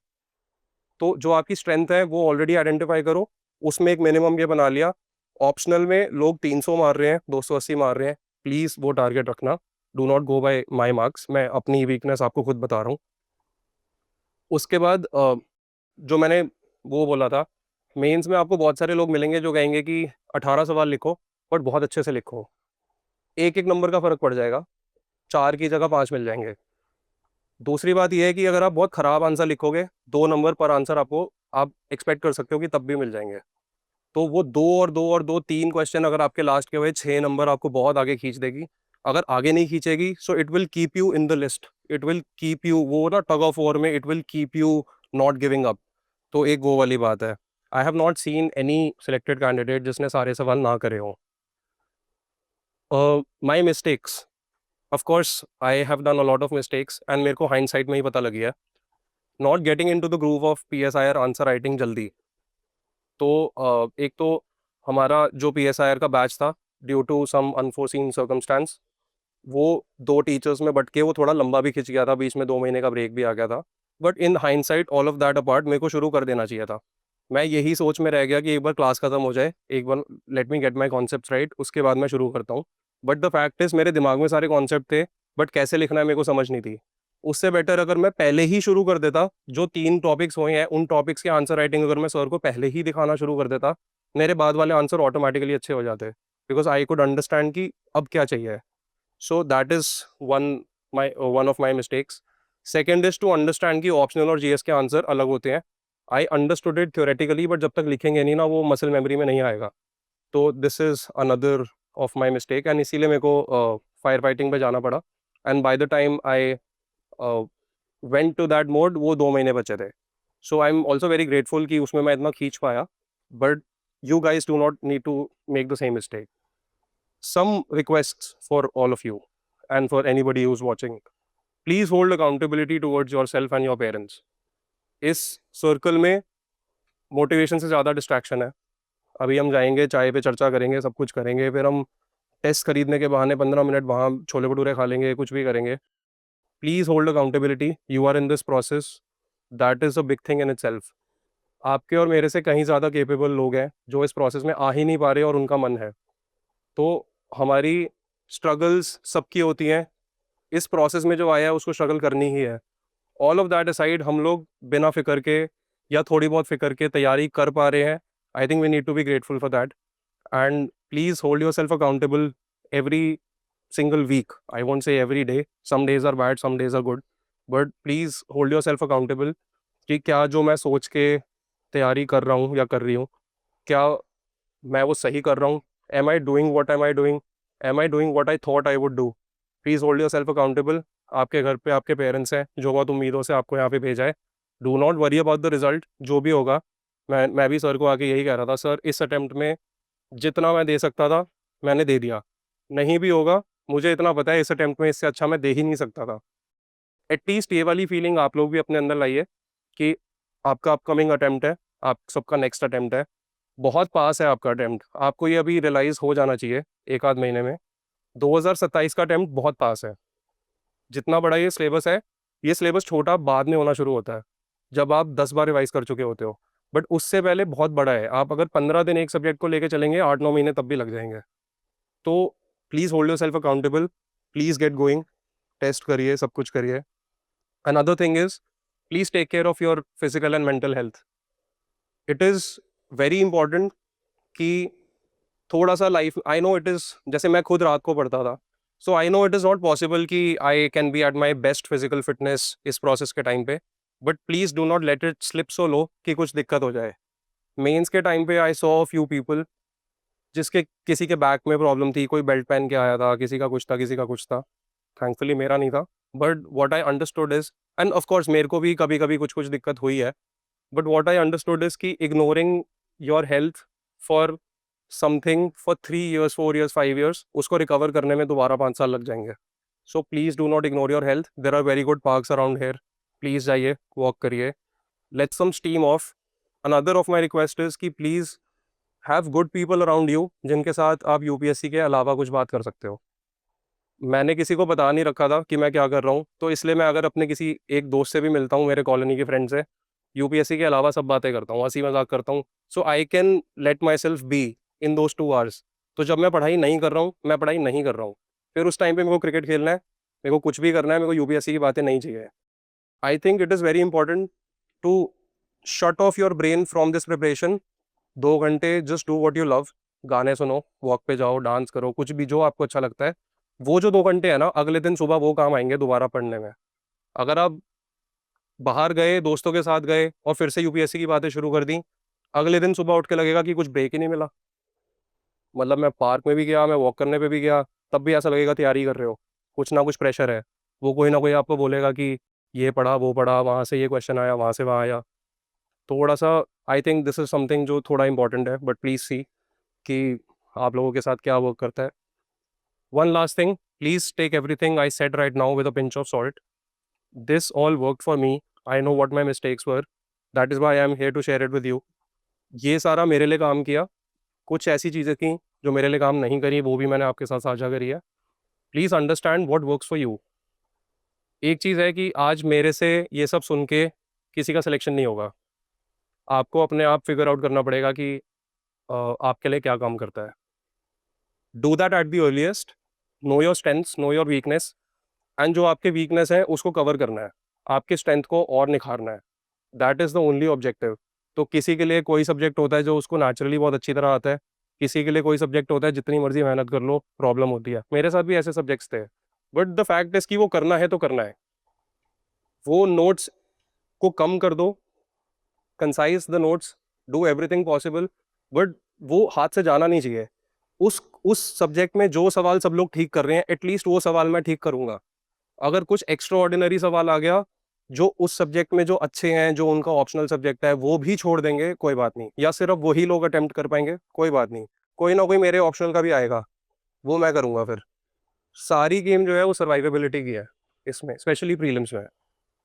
तो जो आपकी स्ट्रेंथ है वो ऑलरेडी आइडेंटिफाई करो, उसमें एक मिनिमम ये बना लिया। ऑप्शनल में लोग 300 मार रहे हैं, 280 मार रहे हैं, प्लीज़ वो टारगेट रखना। Do not go bye my marks, मैं अपनी वीकनेस आपको खुद बता रहा हूँ। उसके बाद जो मैंने वो बोला था, मेंस में आपको बहुत सारे लोग मिलेंगे जो कहेंगे कि 18 सवाल लिखो, बट बहुत अच्छे से लिखो, 1-1 नंबर का फ़र्क पड़ जाएगा, 4 की जगह 5 मिल जाएंगे। दूसरी बात यह है कि अगर आप बहुत ख़राब आंसर लिखोगे, 2 नंबर पर आंसर आपको, आप एक्सपेक्ट कर सकते हो कि तब भी मिल जाएंगे। तो वो 2 और 2 3 क्वेश्चन अगर आपके लास्ट के हुए, 6 नंबर आपको बहुत आगे खींच देगी। अगर आगे नहीं खींचेगी, so it will keep you in the list, it will keep you, वो ना टग ऑफ वॉर में, it will keep you not giving up. तो एक वो वाली बात है। I have not seen any selected candidate जिसने सारे सवाल ना करे हों। My mistakes, of course I have done a lot of mistakes, and मेरे को हाइंडसाइट में ही पता लगी है। Not getting into the groove of PSIR answer writing जल्दी। तो एक तो हमारा जो PSIR का बैच था, due to some unforeseen circumstance वो 2 टीचर्स में बट के वो थोड़ा लंबा भी खिंच गया था, बीच में 2 महीने का ब्रेक भी आ गया था। But in hindsight all of that apart मेरे को शुरू कर देना चाहिए था। मैं यही सोच में रह गया कि एक बार क्लास खत्म हो जाए, एक बार let me get my concepts right, उसके बाद मैं शुरू करता हूँ। बट द फैक्ट इज़ मेरे दिमाग में सारे कॉन्सेप्ट थे, बट कैसे लिखना है मेरे को समझ नहीं थी। उससे बेटर अगर मैं पहले ही शुरू कर देता, जो 3 टॉपिक्स हुए हैं उन टॉपिक्स के आंसर राइटिंग अगर मैं सर को पहले ही दिखाना शुरू कर देता, मेरे बाद वाले आंसर ऑटोमेटिकली अच्छे हो जाते, बिकॉज आई कुड अंडरस्टैंड कि अब क्या चाहिए। So that is one of my mistakes. Second is to understand कि ऑप्शनल और जीएस के आंसर अलग होते हैं। I understood it theoretically, but जब तक लिखेंगे नहीं ना वो मसल मेमोरी में नहीं आएगा। तो this is another of my mistake, and इसीलिए मेरे को फायर फाइटिंग पे जाना पड़ा। And by the time I went to that mode वो 2 महीने बचे थे। So I am also very grateful कि उसमें मैं इतना खींच पाया, but you guys do not need to make the same mistake. Some requests for all of you and for anybody who's watching. Please hold accountability towards yourself and your parents. इस circle में motivation से ज़्यादा distraction है। अभी हम जाएंगे, चाय पे चर्चा करेंगे, सब कुछ करेंगे, फिर हम टेस्ट खरीदने के बहाने 15 मिनट वहाँ छोले भटूरे खा लेंगे, कुछ भी करेंगे। Please hold accountability, you are in this process, that is a big thing in itself. आपके और मेरे से कहीं ज़्यादा केपेबल लोग हैं जो इस प्रोसेस में आ ही नहीं पा रहे और उनका मन है। तो हमारी स्ट्रगल्स सबकी होती हैं, इस प्रोसेस में जो आया है उसको स्ट्रगल करनी ही है। ऑल ऑफ दैट असाइड हम लोग बिना फिक्र के या थोड़ी बहुत फिक्र के तैयारी कर पा रहे हैं। I think we need to be grateful for that, and please hold yourself accountable every single week. I won't say every day. Some days are bad, some days are good. But please hold yourself accountable कि क्या जो मैं सोच के तैयारी कर रहा हूँ या कर रही हूँ, क्या मैं वो सही कर रहा हूँ? Am I doing what am I doing? Am I doing what I thought I would do? Please hold yourself accountable. आपके घर पे आपके पेरेंट्स हैं जो बहुत उम्मीदों से आपको यहाँ पे भेजा है। Do not worry about the result, जो भी होगा। मैं भी सर को आके यही कह रहा था, सर इस अटेम्प्ट में जितना मैं दे सकता था मैंने दे दिया, नहीं भी होगा मुझे इतना पता है इस अटेम्प्ट में इससे अच्छा मैं दे ही नहीं सकता था। एटलीस्ट ये वाली फीलिंग आप लोग भी अपने अंदर लाइए कि आपका अपकमिंग अटेम्प्ट है, आप सबका नेक्स्ट अटेम्प्ट है, बहुत पास है आपका अटेम्प्ट। आपको ये अभी रियलाइज़ हो जाना चाहिए एक आध महीने में, 2027 का अटेम्प्ट बहुत पास है। जितना बड़ा ये सिलेबस है, ये सिलेबस छोटा बाद में होना शुरू होता है, जब आप 10 बार रिवाइज़ कर चुके होते हो। बट उससे पहले बहुत बड़ा है। आप अगर 15 दिन एक सब्जेक्ट को लेके चलेंगे, 8-9 महीने तब भी लग जाएँगे। तो please hold yourself accountable, please get going, test करिए, सब कुछ करिए। Another thing is please take care of your physical and mental health. It is very important कि थोड़ा सा life, I know it is, जैसे मैं खुद रात को पढ़ता था, so I know it is not possible कि I can be at my best physical fitness इस प्रोसेस के टाइम पे, but please do not let it slip so low कि कुछ दिक्कत हो जाए। मेंस के टाइम पे आई सॉ फ्यू पीपल जिसके किसी के बैक में प्रॉब्लम थी, कोई बेल्ट पहन के आया था, किसी का कुछ था, किसी का कुछ था। थैंकफुली मेरा नहीं था। But what I understood is, and of course मेरे को भी कभी-कभी कुछ-कुछ दिक्कत हुई है, but what I understood is कि ignoring your health for something for 3 years, 4 years, 5 years, उसको रिकवर करने में दोबारा 5 साल लग जाएँगे। So please do not ignore your health. There are very good parks around here. Please जाइए, वॉक करिए, let some steam off. Another of my request is कि please have good people around you जिनके साथ आप UPSC के अलावा कुछ बात कर सकते हो। मैंने किसी को बता नहीं रखा था कि मैं क्या कर रहा हूँ, तो इसलिए मैं अगर अपने किसी एक दोस्त से भी मिलता हूँ, मेरे कॉलोनी के फ्रेंड से, यूपीएससी के अलावा सब बातें करता हूँ, हँसी मज़ाक करता हूँ। So I can let myself be in those 2 hours. तो जब मैं पढ़ाई नहीं कर रहा हूँ, मैं पढ़ाई नहीं कर रहा हूँ। फिर उस टाइम पे मेरे को क्रिकेट खेलना है, मेरे को कुछ भी करना है, मेरे को यूपीएससी की बातें नहीं चाहिए। I think it is very important to shut off your brain from this preparation. 2 घंटे just do what you love. गाने सुनो, वॉक पे जाओ, डांस करो, कुछ भी जो आपको अच्छा लगता है। वो जो 2 घंटे हैं ना, अगले दिन सुबह वो काम आएँगे दोबारा पढ़ने में। अगर आप बाहर गए, दोस्तों के साथ गए और फिर से यूपीएससी की बातें शुरू कर दी, अगले दिन सुबह उठ के लगेगा कि कुछ ब्रेक ही नहीं मिला। मतलब मैं पार्क में भी गया, मैं वॉक करने पे भी गया, तब भी ऐसा लगेगा तैयारी कर रहे हो, कुछ ना कुछ प्रेशर है। वो कोई ना कोई आपको बोलेगा कि ये पढ़ा, वो पढ़ा, वहाँ से ये क्वेश्चन आया, वहाँ से वहाँ आया। थोड़ा-सा I think this is something जो थोड़ा इम्पोर्टेंट है, बट प्लीज़ सी कि आप लोगों के साथ क्या वर्क करता है। One last thing, please take everything I said right now with a pinch of salt. This all worked for me. I know what my mistakes were. That is why I am here to share it with you. ये सारा मेरे लिए काम किया। कुछ ऐसी चीज़ें थी जो मेरे लिए काम नहीं करी वो भी मैंने आपके साथ साझा करी है। Please understand what works for you. एक चीज़ है कि आज मेरे से ये सब सुन के किसी का सिलेक्शन नहीं होगा। आपको अपने आप फिगर आउट करना पड़ेगा कि आपके लिए क्या काम करता है। Do that at the earliest. Know your strengths, know your weakness, and जो आपके वीकनेस है उसको कवर करना है, आपके स्ट्रेंथ को और निखारना है। That is the only objective. तो किसी के लिए कोई सब्जेक्ट होता है जो उसको नेचुरली बहुत अच्छी तरह आता है, किसी के लिए कोई सब्जेक्ट होता है जितनी मर्जी मेहनत कर लो प्रॉब्लम होती है। मेरे साथ भी ऐसे सब्जेक्ट्स थे, बट द फैक्ट इज़ कि वो करना है तो करना है। वो नोट्स को कम कर दो, concise the notes, do everything possible, but वो हाथ से जाना नहीं चाहिए। उस सब्जेक्ट में जो सवाल सब लोग ठीक कर रहे हैं, एटलीस्ट वो सवाल मैं ठीक करूंगा। अगर कुछ एक्स्ट्रा ऑर्डिनरी सवाल आ गया जो उस सब्जेक्ट में जो अच्छे हैं, जो उनका ऑप्शनल सब्जेक्ट है, वो भी छोड़ देंगे, कोई बात नहीं, या सिर्फ वही लोग अटेम्प्ट कर पाएंगे, कोई बात नहीं, कोई ना कोई मेरे ऑप्शनल का भी आएगा, वो मैं करूंगा। फिर सारी गेम जो है वो सर्वाइवेबिलिटी की है, इसमें स्पेशली प्रीलिम्स में।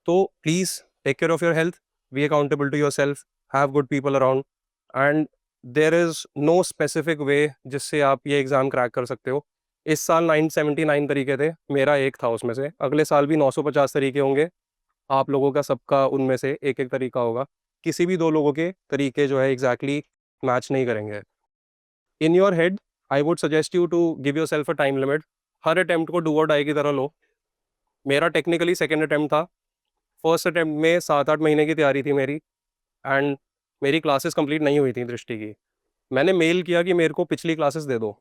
तो please take care of your health, be accountable to yourself, have good people around, and there is no specific way जिससे आप ये एग्ज़ाम क्रैक कर सकते हो। इस साल 979 तरीके थे, मेरा एक था उसमें से। अगले साल भी 950 तरीके होंगे, आप लोगों का सबका उनमें से एक एक तरीका होगा। किसी भी दो लोगों के तरीके जो है एग्जैक्टली मैच नहीं करेंगे। In your head I would suggest you to give yourself a time limit. हर अटेम्प्ट को डू और डाई की तरह लो। मेरा टेक्निकली सेकेंड अटेम्प्ट था। फर्स्ट अटेम्प्ट में 7-8 महीने की तैयारी थी मेरी, एंड मेरी क्लासेस कंप्लीट नहीं हुई थी दृष्टि की। मैंने मेल किया कि मेरे को पिछली क्लासेस दे दो।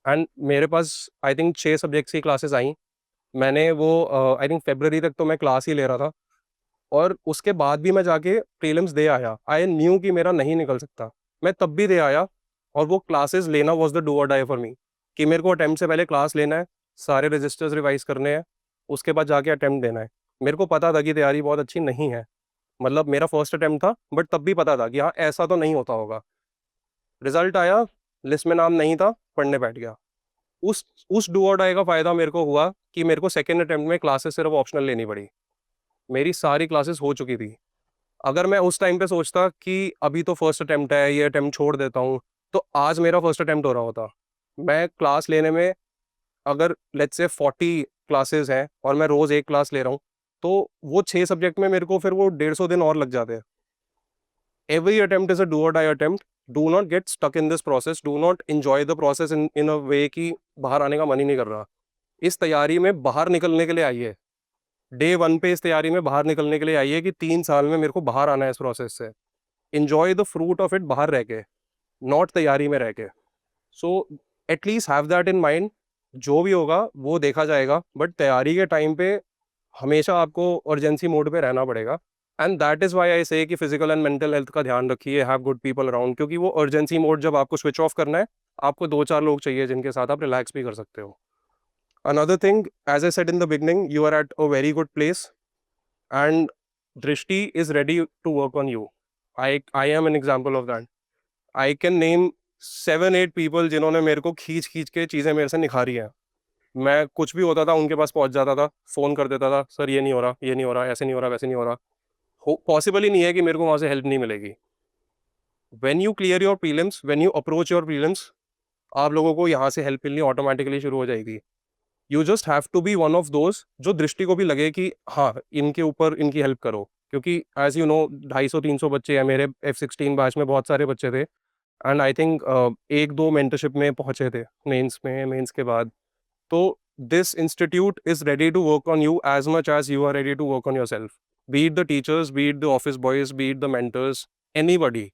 एंड मेरे पास आई थिंक 6 सब्जेक्ट्स की क्लासेस आई। मैंने वो आई थिंक फरवरी तक तो मैं क्लास ही ले रहा था, और उसके बाद भी मैं जाके प्रीलिम्स दे आया। आई न्यू कि मेरा नहीं निकल सकता, मैं तब भी दे आया। और वो क्लासेस लेना वॉज द डू और डाई फॉर मी, कि मेरे को अटेम्प्ट से पहले क्लास लेना है, सारे रजिस्टर्स रिवाइज करने हैं, उसके बाद जाके अटेम्प्ट देना है। मेरे को पता था कि तैयारी बहुत अच्छी नहीं है, मतलब मेरा फर्स्ट अटेम्प्ट था, बट तब भी पता था कि हाँ ऐसा तो नहीं होता होगा। रिजल्ट आया, लिस्ट में नाम नहीं था, पढ़ने बैठ गया। उस डू और डाई का फ़ायदा मेरे को हुआ कि मेरे को सेकेंड अटेम्प्ट में क्लासेस सिर्फ ऑप्शनल लेनी पड़ी। मेरी सारी क्लासेस हो चुकी थी। अगर मैं उस टाइम पे सोचता कि अभी तो फर्स्ट अटेम्प्ट है, ये अटेम्प्ट छोड़ देता हूँ, तो आज मेरा फर्स्ट अटेम्प्ट हो रहा होता। मैं क्लास लेने में, अगर लेट्स से 40 क्लासेस हैं और मैं रोज़ एक क्लास ले रहा हूँ, तो वो 6 सब्जेक्ट में मेरे को फिर वो 150 दिन और लग जाते हैं। Every attempt is a do और die attempt. Do not get stuck in this process, do not enjoy the process in a way कि बाहर आने का मन ही नहीं कर रहा। इस तैयारी में बाहर निकलने के लिए आइए। डे 1 पे इस तैयारी में बाहर निकलने के लिए आइए कि 3 साल में मेरे को बाहर आना है इस प्रोसेस से। Enjoy the fruit of it बाहर रह के, नॉट तैयारी में रह के। So at least have that in mind. जो भी होगा वो देखा जाएगा, बट तैयारी के टाइम पे हमेशा आपको अर्जेंसी मोड पे रहना पड़ेगा। एंड दैट इज़ वाई आई से कि फिजिकल एंड मेंटल हेल्थ का ध्यान रखिए, हैव गुड पीपल अराउंड, क्योंकि वो अर्जेंसी मोड जब आपको स्विच ऑफ करना है, आपको 2-4 लोग चाहिए जिनके साथ आप रिलैक्स भी कर सकते हो। Another thing, as I said in the beginning, you are at a very good place, and Drishti is ready to work on you. I am an example of that. I can name 7-8 people जिन्होंने मेरे को खींच खींच के चीज़ें मेरे से निखारी हैं। मैं कुछ भी होता था उनके पास पहुंच जाता था, फ़ोन कर देता था, सर ये नहीं हो रहा, ये नहीं हो रहा, ऐसे नहीं हो रहा, वैसे नहीं हो रहा। पॉसिबल ही नहीं है कि मेरे को वहाँ से हेल्प नहीं मिलेगी। When you clear your prelims, when you approach your prelims, आप लोगों को यहाँ से हेल्प मिलनी ऑटोमेटिकली शुरू हो जाएगी। You just have to be one of those जो दृष्टि को भी लगे कि हाँ इनके ऊपर इनकी हेल्प करो। क्योंकि एज यू नो 250-300 बच्चे हैं मेरे F16 बैच में, बहुत सारे बच्चे थे। एंड आई थिंक 1-2 मेंटरशिप में पहुंचे थे मेंस के बाद। तो this institute is ready to work on you as much as you are ready to work on yourself, be it the teachers, be it the office boys, be it the mentors, anybody.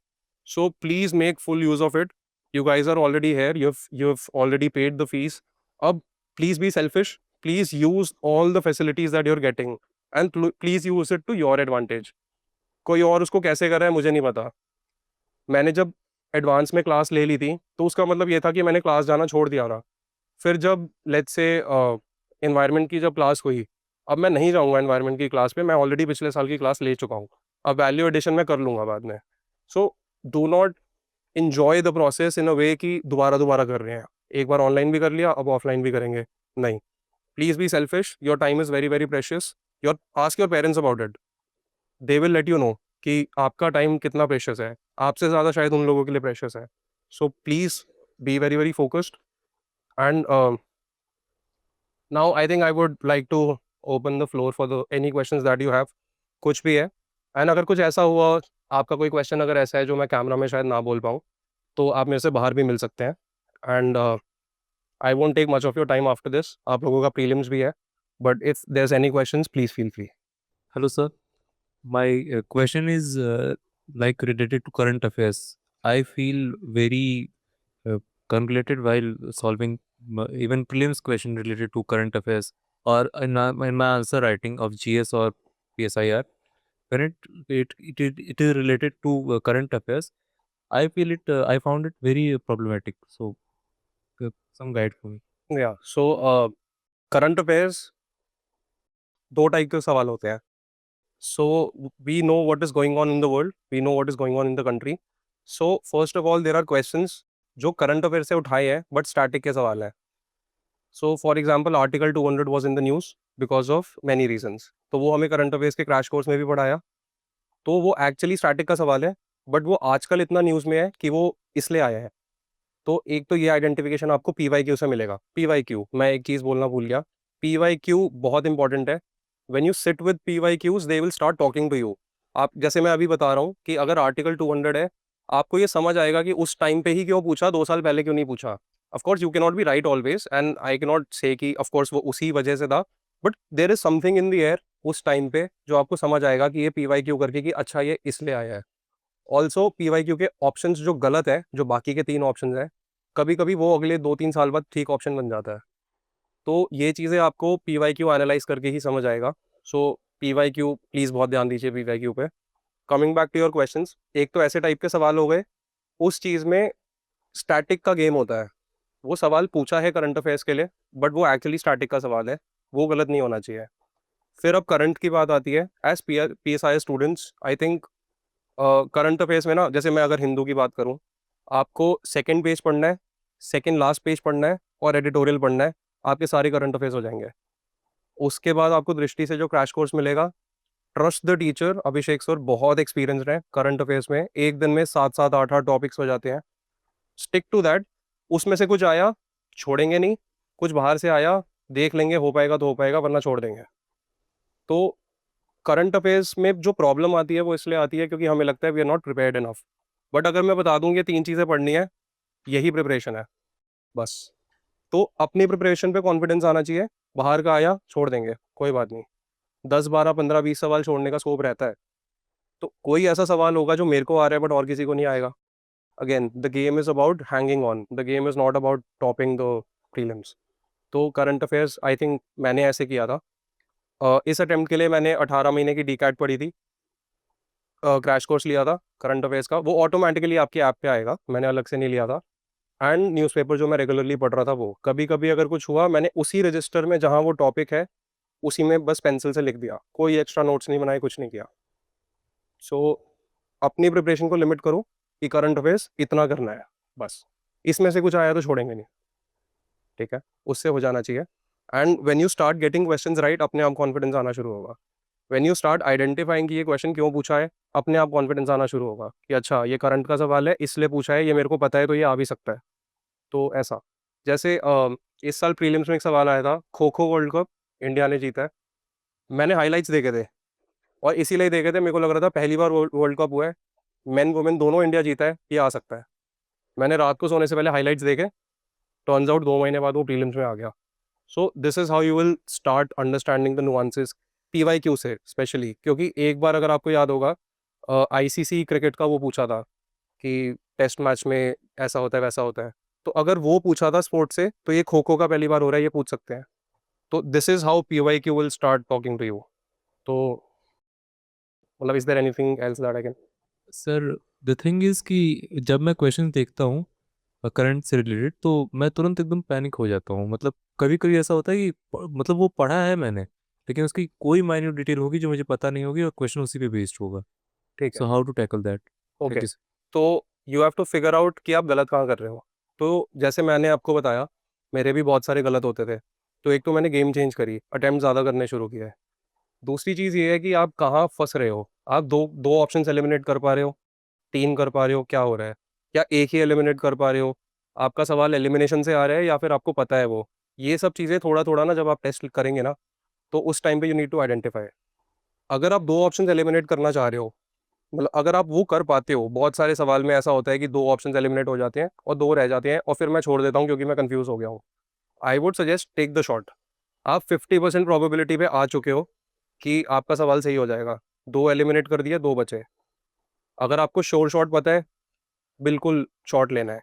So please make full use of it. You guys are already here, you've already paid the fees. अब please be selfish, please use all the facilities that you're getting, and please use it to your advantage. कोई और उसको कैसे कर रहा है मुझे नहीं पता। मैंने जब एडवांस में क्लास ले ली थी तो उसका मतलब ये था कि मैंने क्लास जाना छोड़ दिया था। फिर जब लेट्स से एनवायरनमेंट की जब क्लास हुई, अब मैं नहीं जाऊँगा एनवायरनमेंट की क्लास पे, मैं ऑलरेडी पिछले साल की क्लास ले चुका हूँ। अब वैल्यू एडिशन मैं कर लूँगा बाद में। So do not enjoy the process in a way कि दोबारा कर रहे हैं। एक बार ऑनलाइन भी कर लिया, अब ऑफलाइन भी करेंगे, नहीं। Please be selfish, your time is very very precious. Your ask your parents about it, they will let you know कि आपका टाइम कितना प्रेशियस है, आपसे ज़्यादा शायद उन लोगों के लिए प्रेशियस है. So please be very very focused. And now I think I would like to open the floor for the any questions that you have. कुछ भी है. एंड अगर कुछ ऐसा हुआ, आपका कोई क्वेश्चन अगर ऐसा है जो मैं कैमरा में शायद ना बोल पाऊँ, तो आप मेरे से बाहर भी मिल सकते हैं. And I won't take much of your time after this. आप लोगों का प्रीलिम्स भी है, but if there is any questions please feel free. Hello, sir. My question is like related to current affairs. I feel very calculated while solving even prelims question related to current affairs or in my answer writing of GS or PSIR. When it is related to current affairs, I feel it. I found it very problematic. So, some guide for me. या so current affairs दो type के सवाल होते हैं. So we know what is going on in the world, we know what is going on in the country. So first of all there are questions जो current affair से उठाए हैं but static के सवाल है. So for example article 200 was in the news because of many reasons. तो वो हमें करंट अफेयर्स के क्रैश कोर्स में भी पढ़ाया. तो वो एक्चुअली स्टैटिक का सवाल है, बट वो आजकल इतना न्यूज़ में है कि वो इसलिए आया है. तो एक तो ये आइडेंटिफिकेशन आपको PYQ से मिलेगा. PYQ, मैं एक चीज़ बोलना भूल गया. PYQ बहुत इंपॉर्टेंट है. When you sit with PYQs they will start talking to you. आप जैसे मैं अभी बता रहा हूँ कि अगर आर्टिकल 200 है, आपको ये समझ आएगा कि उस टाइम पे ही क्यों पूछा, 2 साल पहले क्यों नहीं पूछा. Of course you can not be right always and I can not say कि ऑफ कोर्स वो उसी वजह से था, but there is something in the air उस टाइम पे जो आपको समझ आएगा कि ये PYQ करके कि अच्छा ये इसलिए आया है. ऑल्सो PYQ के ऑप्शंस जो गलत है, जो बाकी के 3 ऑप्शंस हैं, कभी कभी वो अगले 2-3 साल बाद ठीक ऑप्शन बन जाता है. तो ये चीज़ें आपको PYQ एनालाइज करके ही समझ आएगा. सो PYQ प्लीज़ बहुत ध्यान दीजिए PYQ पे. Coming back to your questions, एक तो ऐसे टाइप के सवाल हो गए, उस चीज़ में स्टैटिक का गेम होता है. वो सवाल पूछा है करंट अफेयर्स के लिए, बट वो एक्चुअली स्टैटिक का सवाल है, वो गलत नहीं होना चाहिए. फिर अब करंट की बात आती है. As PSI students I think current affairs में ना, जैसे मैं अगर हिंदू की बात करूँ, आपको सेकंड पेज पढ़ना है, सेकंड लास्ट पेज पढ़ना है और एडिटोरियल पढ़ना है, आपके सारे करंट अफेयर्स हो जाएंगे. उसके बाद आपको दृष्टि से जो क्रैश कोर्स मिलेगा, trust the teacher. Abhishek sir बहुत एक्सपीरियंसड है करंट अफेयर्स में, एक दिन में 7-7 8-8 टॉपिक्स हो जाते हैं. Stick to that. उसमें से कुछ आया छोड़ेंगे नहीं, कुछ बाहर से आया देख लेंगे, हो पाएगा तो हो पाएगा वरना छोड़ देंगे. तो करंट अफेयर्स में जो प्रॉब्लम आती है वो इसलिए आती है क्योंकि हमें लगता है we are not prepared enough. But अगर मैं बता दूं ये 3 चीज़ें पढ़नी है, यही प्रिपरेशन है बस. तो अपनी प्रिपरेशन पे कॉन्फिडेंस आना चाहिए. बाहर का आया छोड़ देंगे, कोई बात नहीं. 10 12 15 20 सवाल छोड़ने का स्कोप रहता है. तो कोई ऐसा सवाल होगा जो मेरे को आ रहा है बट और किसी को नहीं आएगा. Again the game is about hanging on, the game is not about topping the prelims. तो करंट अफेयर्स आई थिंक मैंने ऐसे किया था. इस अटेम्प्ट के लिए मैंने 18 महीने की DCAT पढ़ी थी, क्रैश कोर्स लिया था करंट अफेयर्स का. वो ऑटोमेटिकली आपके ऐप पे आएगा, मैंने अलग से नहीं लिया था. एंड न्यूज़पेपर जो मैं रेगुलरली पढ़ रहा था, वो कभी कभी अगर कुछ हुआ मैंने उसी रजिस्टर में जहाँ वो टॉपिक है उसी में बस पेंसिल से लिख दिया, कोई एक्स्ट्रा नोट्स नहीं बनाए, कुछ नहीं किया. सो अपनी प्रिपरेशन को लिमिट करो कि करंट अफेयर्स इतना करना है बस. इसमें से कुछ आया तो छोड़ेंगे नहीं, ठीक है, उससे हो जाना चाहिए. And when you start getting questions right, अपने आप कॉन्फिडेंस आना शुरू होगा. व्हेन यू स्टार्ट आइडेंटिफाइंग कि ये क्वेश्चन क्यों पूछा है, अपने आप कॉन्फिडेंस आना शुरू होगा कि अच्छा ये करंट का सवाल है इसलिए पूछा है, ये मेरे को पता है तो ये आ भी सकता है. तो ऐसा, जैसे इस साल प्रीलिम्स में एक सवाल आया था, kho kho world cup India ने जीता है. मैंने हाइलाइट्स देखे थे और इसीलिए देखे थे, मेरे को लग रहा था पहली बार वर्ल्ड कप हुआ है, मेन वुमेन दोनों इंडिया जीता है, ये आ सकता है. मैंने रात को सोने से पहले हाइलाइट्स देखे, टर्न्स आउट 2 महीने बाद वो प्रीलिम्स में आ गया. So this is how you will start understanding the nuances PYQ से स्पेशली. क्योंकि एक बार अगर आपको याद होगा, ICC क्रिकेट का वो पूछा था कि टेस्ट मैच में ऐसा होता है वैसा होता है. तो अगर वो पूछा था स्पोर्ट से, तो ये खो खो का पहली बार हो रहा है, ये पूछ सकते हैं. तो this is how PYQ will start talking to you. तो मतलब is there anything else that I can. Sir, the thing is कि जब मैं क्वेश्चन देखता हूँ करंट से रिलेटेड तो मैं तुरंत एकदम पैनिक हो जाता हूँ. मतलब कभी कभी ऐसा होता है कि मतलब वो पढ़ा है मैंने, लेकिन उसकी कोई माइन्यूट डिटेल होगी जो मुझे पता नहीं होगी और क्वेश्चन उसी पे बेस्ड होगा. ठीक है, so how to tackle that? Okay. Thank you. तो you have to figure out कि आप गलत कहाँ कर रहे हो. तो जैसे मैंने आपको बताया, मेरे भी बहुत सारे गलत होते थे. तो एक तो मैंने गेम चेंज करी, अटेम्प्ट ज़्यादा करने शुरू किए. दूसरी चीज़ ये है कि आप कहाँ फंस रहे हो। आप दो दो ऑप्शंस एलिमिनेट कर पा रहे हो, 3 कर पा रहे हो, क्या हो रहा है? या एक ही एलिमिनेट कर पा रहे हो? आपका सवाल एलिमिनेशन से आ रहा है या फिर आपको पता है वो? ये सब चीज़ें थोड़ा-थोड़ा ना जब आप टेस्ट करेंगे ना, तो उस टाइम पे यू नीड टू आइडेंटिफाई। अगर आप 2 ऑप्शंस एलिमिनेट करना चाह रहे हो, मतलब अगर आप वो कर पाते हो, बहुत सारे सवाल में ऐसा होता है कि 2 ऑप्शंस एलिमिनेट हो जाते हैं और 2 रह जाते हैं और फिर मैं छोड़ देता हूँ क्योंकि मैं कन्फ्यूज़ हो गया हूँ। I would suggest take the shot. आप 50% प्रोबेबिलिटी पे आ चुके हो कि आपका सवाल सही हो जाएगा। 2 एलिमिनेट कर दिए, 2 बचे। अगर आपको श्योर शॉट पता है, बिल्कुल शॉट लेना है।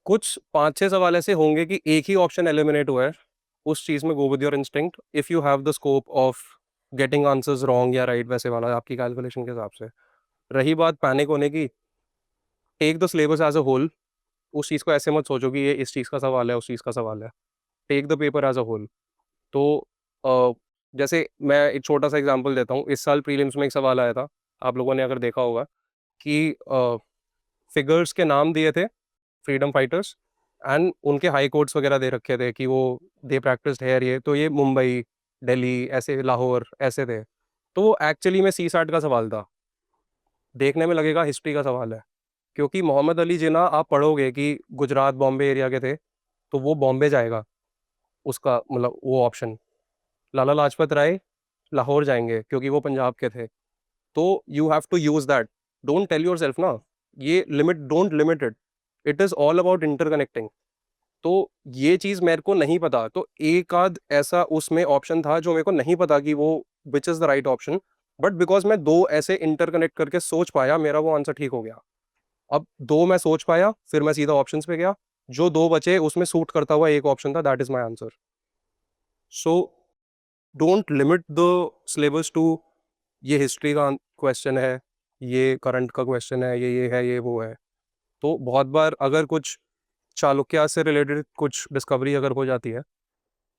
कुछ 5-6 सवाल ऐसे होंगे कि एक ही ऑप्शन एलिमिनेट हुआ है, उस चीज़ में go with your instinct if you have the scope of getting answers wrong या राइट, वैसे वाला आपकी कैलकुलेशन के हिसाब से। रही बात पैनिक होने की, take the syllabus as a whole. उस चीज़ को ऐसे मत सोचो कि ये इस चीज़ का सवाल है, उस चीज़ का सवाल है। Take the paper as a whole. तो अ, जैसे मैं एक छोटा-सा एग्ज़ाम्पल देता हूँ। इस साल प्रीलिम्स में एक सवाल आया था, आप लोगों ने अगर देखा होगा कि फिगर्स के नाम दिए थे फ्रीडम फाइटर्स एंड उनके हाई कोर्ट्स वगैरह दे रखे थे कि वो दे प्रैक्टिस्ड हेयर, ये तो ये मुंबई, दिल्ली, ऐसे लाहौर ऐसे थे। तो वो एक्चुअली में सीसैट का सवाल था। देखने में लगेगा हिस्ट्री का सवाल है, क्योंकि मोहम्मद अली जिन्ना आप पढ़ोगे कि गुजरात बॉम्बे एरिया के थे, तो वो बॉम्बे जाएगा, उसका मतलब वो ऑप्शन। लाला लाजपत राय लाहौर जाएंगे क्योंकि वो पंजाब के थे। तो you have to use that. Don't tell yourself ना, ये limit, don't limit it. It is all about interconnecting. तो ये चीज़ मेरे को नहीं पता, तो एक आध ऐसा उसमें ऑप्शन था जो मेरे को नहीं पता कि वो which is the right option, but because मैं दो ऐसे इंटरकनेक्ट करके सोच पाया, मेरा वो आंसर ठीक हो गया। अब दो मैं सोच पाया, फिर मैं सीधा ऑप्शंस पे गया, जो दो बचे उसमें सूट करता हुआ एक ऑप्शन था, that is my answer. So don't limit the syllabus to ये हिस्ट्री का क्वेश्चन है, ये करंट का क्वेश्चन है, ये है, ये वो है। तो बहुत बार अगर कुछ चालुक्य से रिलेटेड कुछ डिस्कवरी अगर हो जाती है,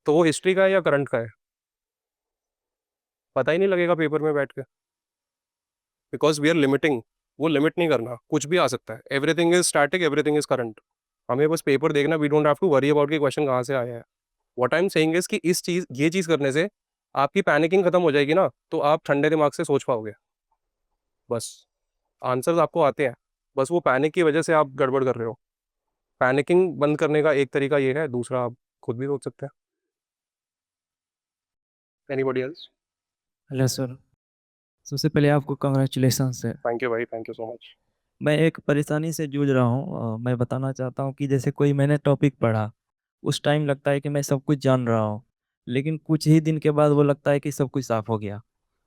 तो वो हिस्ट्री का है या करंट का है, पता ही नहीं लगेगा पेपर में बैठ के, बिकॉज वी आर लिमिटिंग। वो लिमिट नहीं करना, कुछ भी आ सकता है। Everything is static, everything is current. हमें बस पेपर देखना, we don't have to worry about कि क्वेश्चन कहाँ से आया है। What I am saying is कि इस चीज़, ये चीज़ करने से आपकी पैनिकिंग खत्म हो जाएगी ना, तो आप ठंडे दिमाग से सोच पाओगे। बस आंसर्स आपको आते हैं, बस वो पैनिक की वजह से आप गड़बड़ कर रहे हो। पैनिकिंग बंद करने का एक तरीका ये है, दूसरा आप खुद भी सोच सकते हैं। Anybody else? हेलो सर, सबसे पहले आपको कंग्रेचुलेशंस है। थैंक यू भाई, थैंक यू सो मच। मैं एक परेशानी से जूझ रहा हूँ। मैं बताना चाहता हूँ कि जैसे कोई मैंने टॉपिक पढ़ा, उस टाइम लगता है कि मैं सब कुछ जान रहा हूँ, लेकिन कुछ ही दिन के बाद वो लगता है कि सब कुछ साफ हो गया।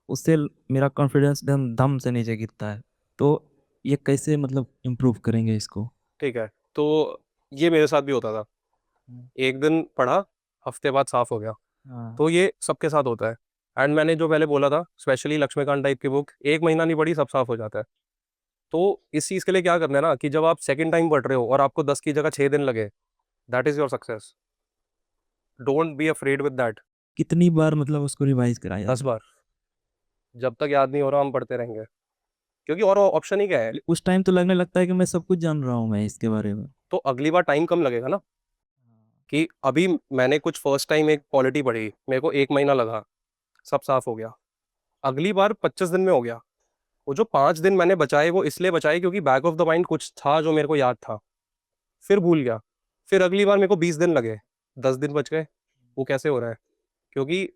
उससे मेरा कॉन्फिडेंस धम धम से नीचे गिरता है। तो ये कैसे मतलब इम्प्रूव करेंगे इसको? ठीक है, तो ये मेरे साथ भी होता था। एक दिन पढ़ा, हफ्ते बाद साफ हो गया। हाँ। तो ये सबके साथ होता है। एंड मैंने जो पहले बोला था, स्पेशली लक्ष्मीकांत टाइप की बुक, एक महीना नहीं पढ़ी सब साफ हो जाता है। तो इस चीज़ के लिए क्या करना है ना, कि जब आप सेकंड टाइम पढ़ रहे हो और आपको 10 की जगह 6 दिन लगे, that is your success. Don't be afraid with that. कितनी बार मतलब उसको रिवाइज कराया? 10 बार, जब तक याद नहीं हो रहा हम पढ़ते रहेंगे, क्योंकि और ऑप्शन ही क्या है। उस टाइम तो लगने लगता है कि मैं सब कुछ जान रहा हूँ मैं इसके बारे में। तो अगली बार टाइम कम लगेगा ना, कि अभी मैंने कुछ फर्स्ट टाइम एक पॉलिटी पढ़ी, मेरे को 1 महीना लगा, सब साफ हो गया। अगली बार 25 दिन में हो गया। वो जो 5 दिन मैंने बचाए, वो इसलिए बचाए क्योंकि बैक ऑफ द माइंड कुछ था जो मेरे को याद था, फिर भूल गया। फिर अगली बार मेरे को 20 दिन लगे, 10 दिन बच गए। वो कैसे हो रहा है? क्योंकि